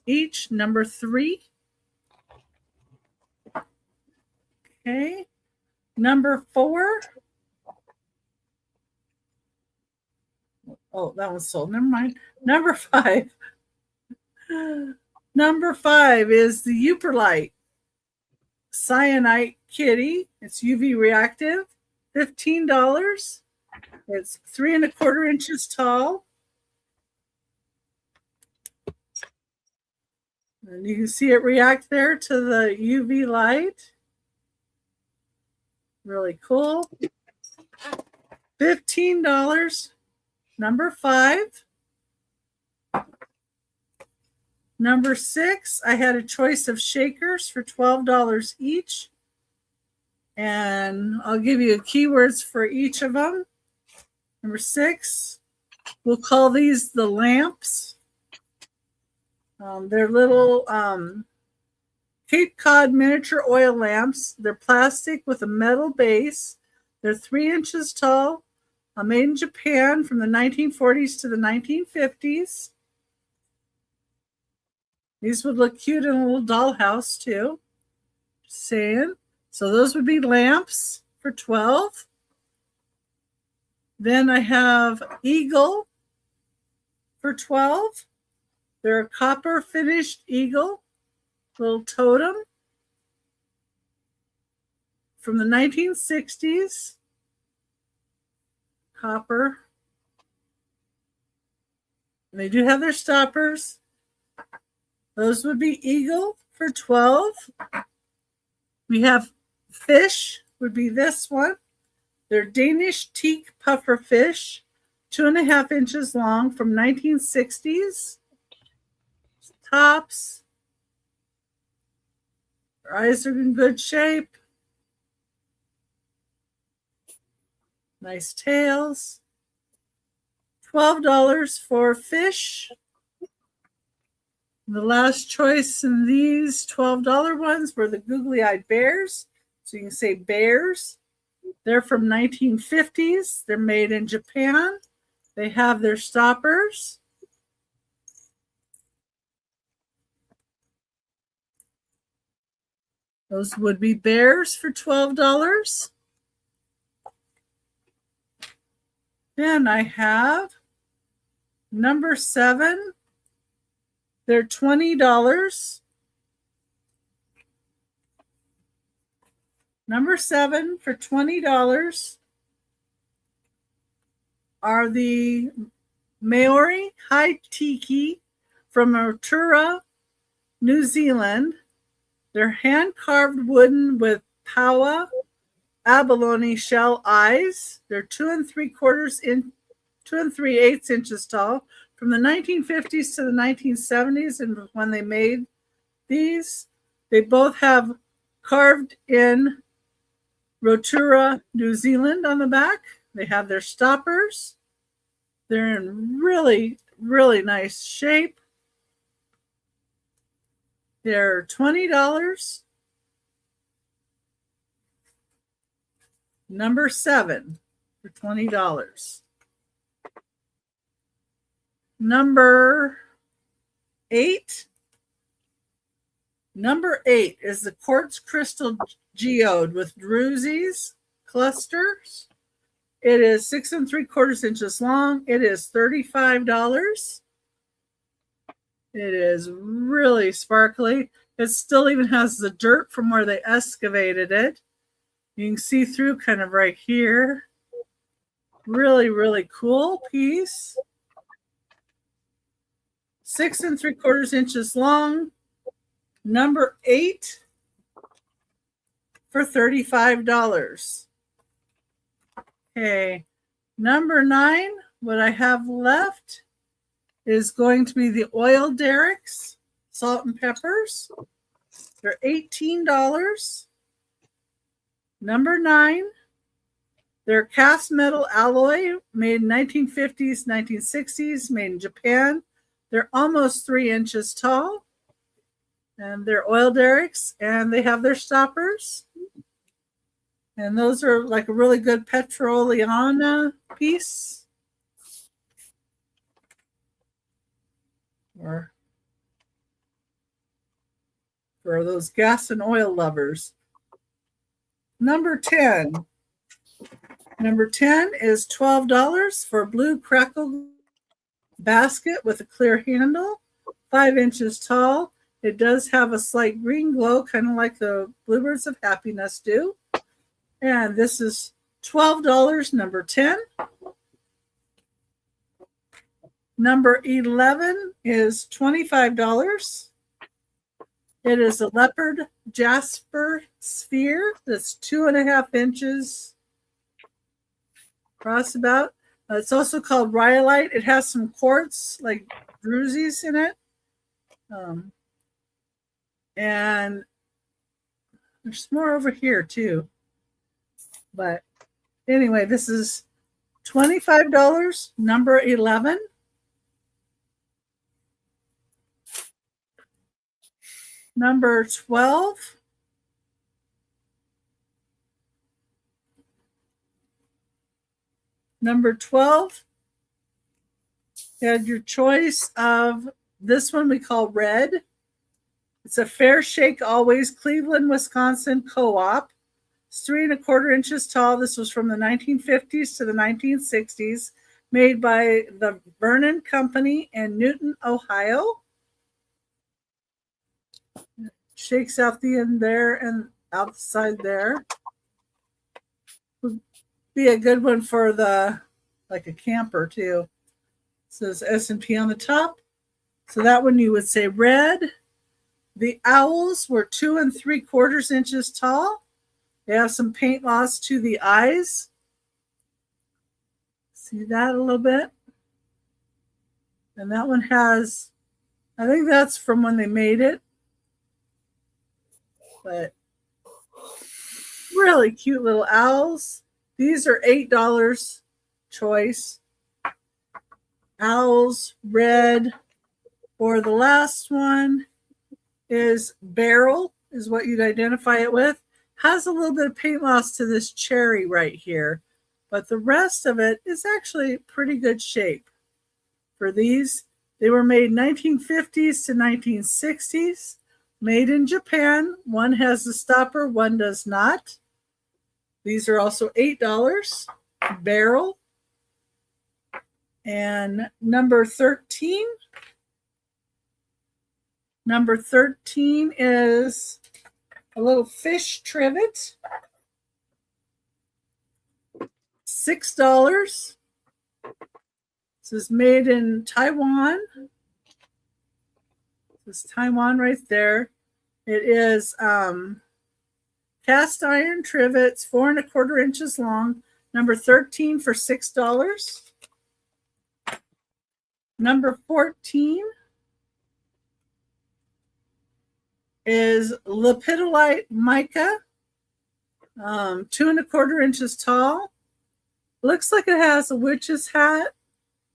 each. Number 3. Okay. Number 4. Oh, that one's sold. Never mind. Number 5. Number 5 is the Uperlite Cyanite Kitty. It's UV reactive. $15. It's 3 1/4 inches tall. And you can see it react there to the UV light. Really cool. $15. Number 5. Number 6, I had a choice of shakers for $12 each. And I'll give you keywords for each of them. Number 6, we'll call these the lamps. They're little Cape Cod miniature oil lamps. They're plastic with a metal base. They're 3 inches tall. Made in Japan from the 1940s to the 1950s. These would look cute in a little dollhouse too. Just saying. So those would be lamps for $12. Then I have Eagle for $12. They're a copper finished eagle, little totem from the 1960s. Copper. And they do have their stoppers. Those would be Eagle for $12. We have fish, would be this one. They're Danish teak puffer fish, 2.5 inches long from 1960s. Tops. Their eyes are in good shape. Nice tails. $12 for fish. The last choice in these $12 ones were the googly-eyed bears. So you can say bears. They're from 1950s. They're made in Japan. They have their stoppers. Those would be bears for $12. Then I have number 7. They're $20. Number 7 for $20 are the Maori High Tiki from Rotorua, New Zealand. They're hand-carved wooden with paua abalone shell eyes. They're 2 3/8 inches tall. From the 1950s to the 1970s, and when they made these, they both have carved in Rotorua, New Zealand on the back. They have their stoppers. They're in really, really nice shape. They're $20. Number 7 for $20. Number 8 Number 8 is the quartz crystal geode with drusies clusters. It is 6 3/4 inches long. It is $35. It is really sparkly. It still even has the dirt from where they excavated it. You can see through kind of right here. Really, really cool piece. 6 3/4 inches long. Number 8 for $35. Okay, number 9, what I have left is going to be the oil derricks, salt and peppers. They're $18. Number 9, they're cast metal alloy, made in 1950s, 1960s, made in Japan. They're almost 3 inches tall. And they're oil derricks, and they have their stoppers. And those are like a really good petroliana piece. Or for those gas and oil lovers. Number 10. Number 10 is $12 for a blue crackle basket with a clear handle, 5 inches tall. It does have a slight green glow, kind of like the bluebirds of happiness do. And this is $12, number 10. Number 11 is $25. It is a leopard jasper sphere that's 2.5 inches across about. It's also called rhyolite. It has some quartz, like drusies in it. And there's more over here too. But anyway, this is $25, number 11. Number 12. Number 12, you had your choice of this one we call red. It's a Fair Shake Always Cleveland, Wisconsin co-op. It's 3 1/4 inches tall. This was from the 1950s to the 1960s, made by the Vernon Company in Newton, Ohio. Shakes out the end there and outside there. Would be a good one for the, like a camper too. It says S&P on the top. So that one you would say red. The owls were 2 3/4 inches tall. They have some paint loss to the eyes. See that a little bit? And that one has, I think that's from when they made it. But really cute little owls. These are $8 choice. Owls, red. Or the last one is beryl, is what you'd identify it with. Has a little bit of paint loss to this cherry right here, but the rest of it is actually pretty good shape. For these, they were made 1950s to 1960s, made in Japan. One has the stopper, one does not. These are also $8, beryl. And number 13. Number 13 is a little fish trivet. $6. This is made in Taiwan. This is Taiwan right there. It is cast iron trivets, 4 1/4 inches long. Number 13 for $6. Number 14 is lepidolite mica, 2 1/4 inches tall. Looks like it has a witch's hat,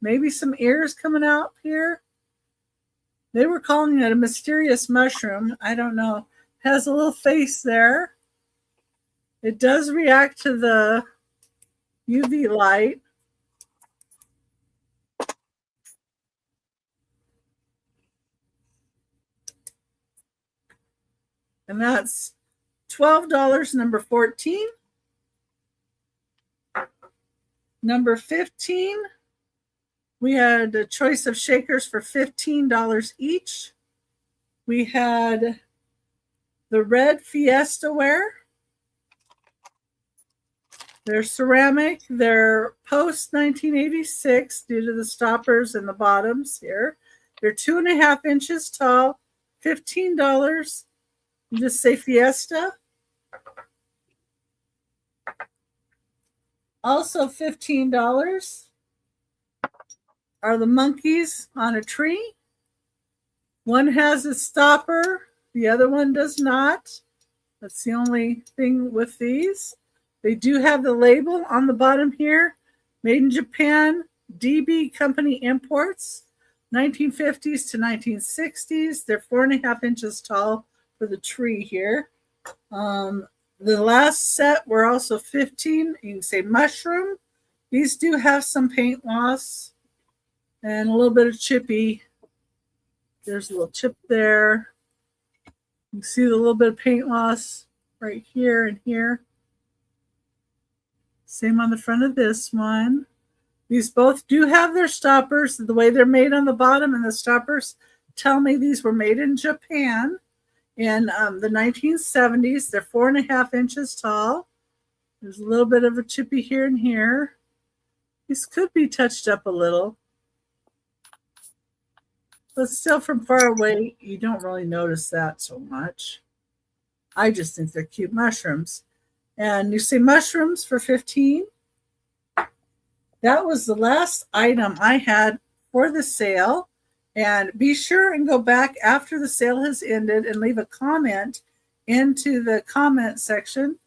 maybe some ears coming out here. They were calling it a mysterious mushroom. I don't know. Has a little face there. It does react to the UV light. And that's $12, number 14. Number 15, we had a choice of shakers for $15 each. We had the red Fiesta ware. They're ceramic. They're post 1986 due to the stoppers and the bottoms here. They're 2.5 inches tall, $15. Just say Fiesta. Also $15 are the monkeys on a tree. One has a stopper, the other one does not. That's the only thing with these. They do have the label on the bottom here, made in Japan, DB Company Imports, 1950s to 1960s. They're 4.5 inches tall for the tree here. The last set were also 15. You can say mushroom. These do have some paint loss and a little bit of chippy. There's a little chip there. You can see the little bit of paint loss right here and here. Same on the front of this one. These both do have their stoppers. The way they're made on the bottom and the stoppers tell me these were made in Japan in the 1970s. They're 4.5 inches tall. There's a little bit of a chippy here and here. These could be touched up a little. But still from far away, you don't really notice that so much. I just think they're cute mushrooms. And you say mushrooms for 15. That was the last item I had for the sale. And be sure and go back after the sale has ended and leave a comment into the comment section.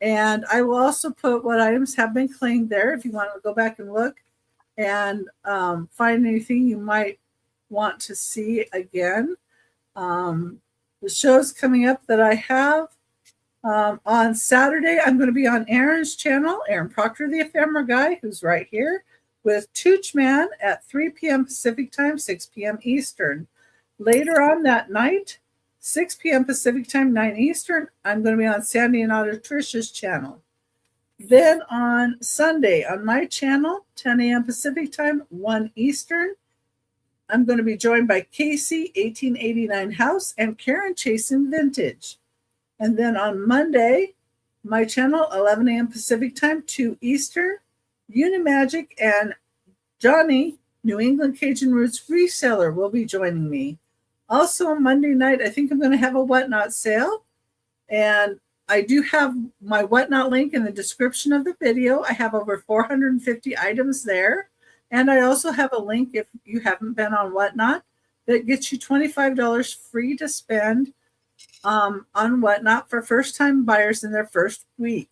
And I will also put what items have been claimed there if you want to go back and look and find anything you might want to see again. The shows coming up that I have. On Saturday, I'm going to be on Aaron's channel, Aaron Proctor, the ephemera guy, who's right here, with Tooch Man at 3 p.m. Pacific time, 6 p.m. Eastern. Later on that night, 6 p.m. Pacific time, 9 Eastern, I'm going to be on Sandy and Tricia's channel. Then on Sunday, on my channel, 10 a.m. Pacific time, 1 Eastern, I'm going to be joined by Casey, 1889 House, and Karen Chasing Vintage. And then on Monday, my channel, 11 a.m. Pacific time, 2 Eastern, Unimagic and Johnny, New England Cajun Roots reseller, will be joining me. Also on Monday night, I think I'm going to have a Whatnot sale. And I do have my Whatnot link in the description of the video. I have over 450 items there. And I also have a link, if you haven't been on Whatnot, that gets you $25 free to spend on Whatnot for first-time buyers in their first week.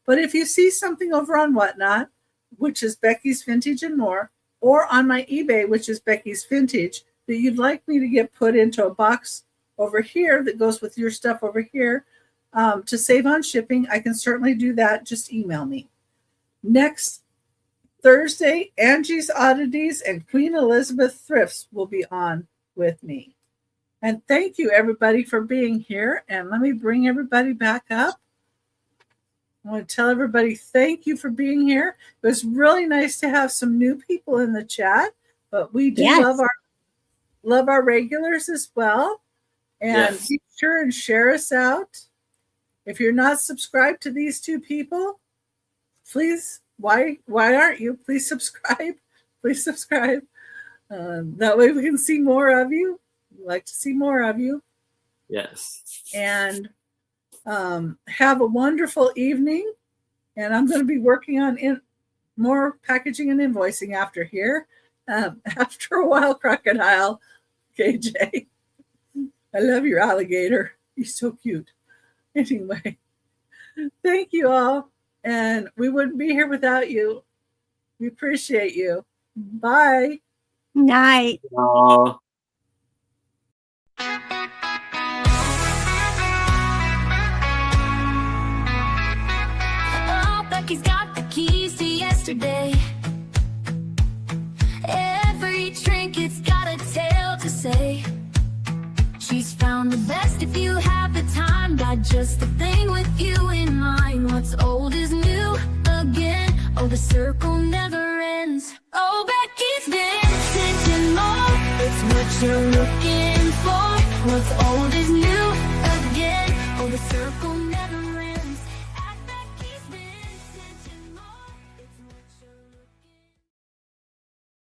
But if you see something over on Whatnot, which is Becky's Vintage and More, or on my eBay, which is Becky's Vintage, that you'd like me to get put into a box over here that goes with your stuff over here to save on shipping, I can certainly do that. Just email me. Next Thursday, Angie's Oddities and Queen Elizabeth Thrifts will be on with me. And thank you, everybody, for being here. And let me bring everybody back up. I want to tell everybody thank you for being here. It was really nice to have some new people in the chat, but we do love our regulars as well. And be sure and share us out. If you're not subscribed to these two people, please, why aren't you? Please subscribe. Please subscribe. That way we can see more of you. We'd like to see more of you. Yes. And have a wonderful evening. And I'm going to be working on more packaging and invoicing after here. After a while, Crocodile, KJ. I love your alligator. He's so cute. Anyway, thank you all. And we wouldn't be here without you. We appreciate you. Bye. Night. Oh, Becky's got the keys to yesterday. Every trinket's got a tale to say. She's found the best if you have the time. circle never ends. Oh, Becky's vintage and more. It's what you're looking for. What's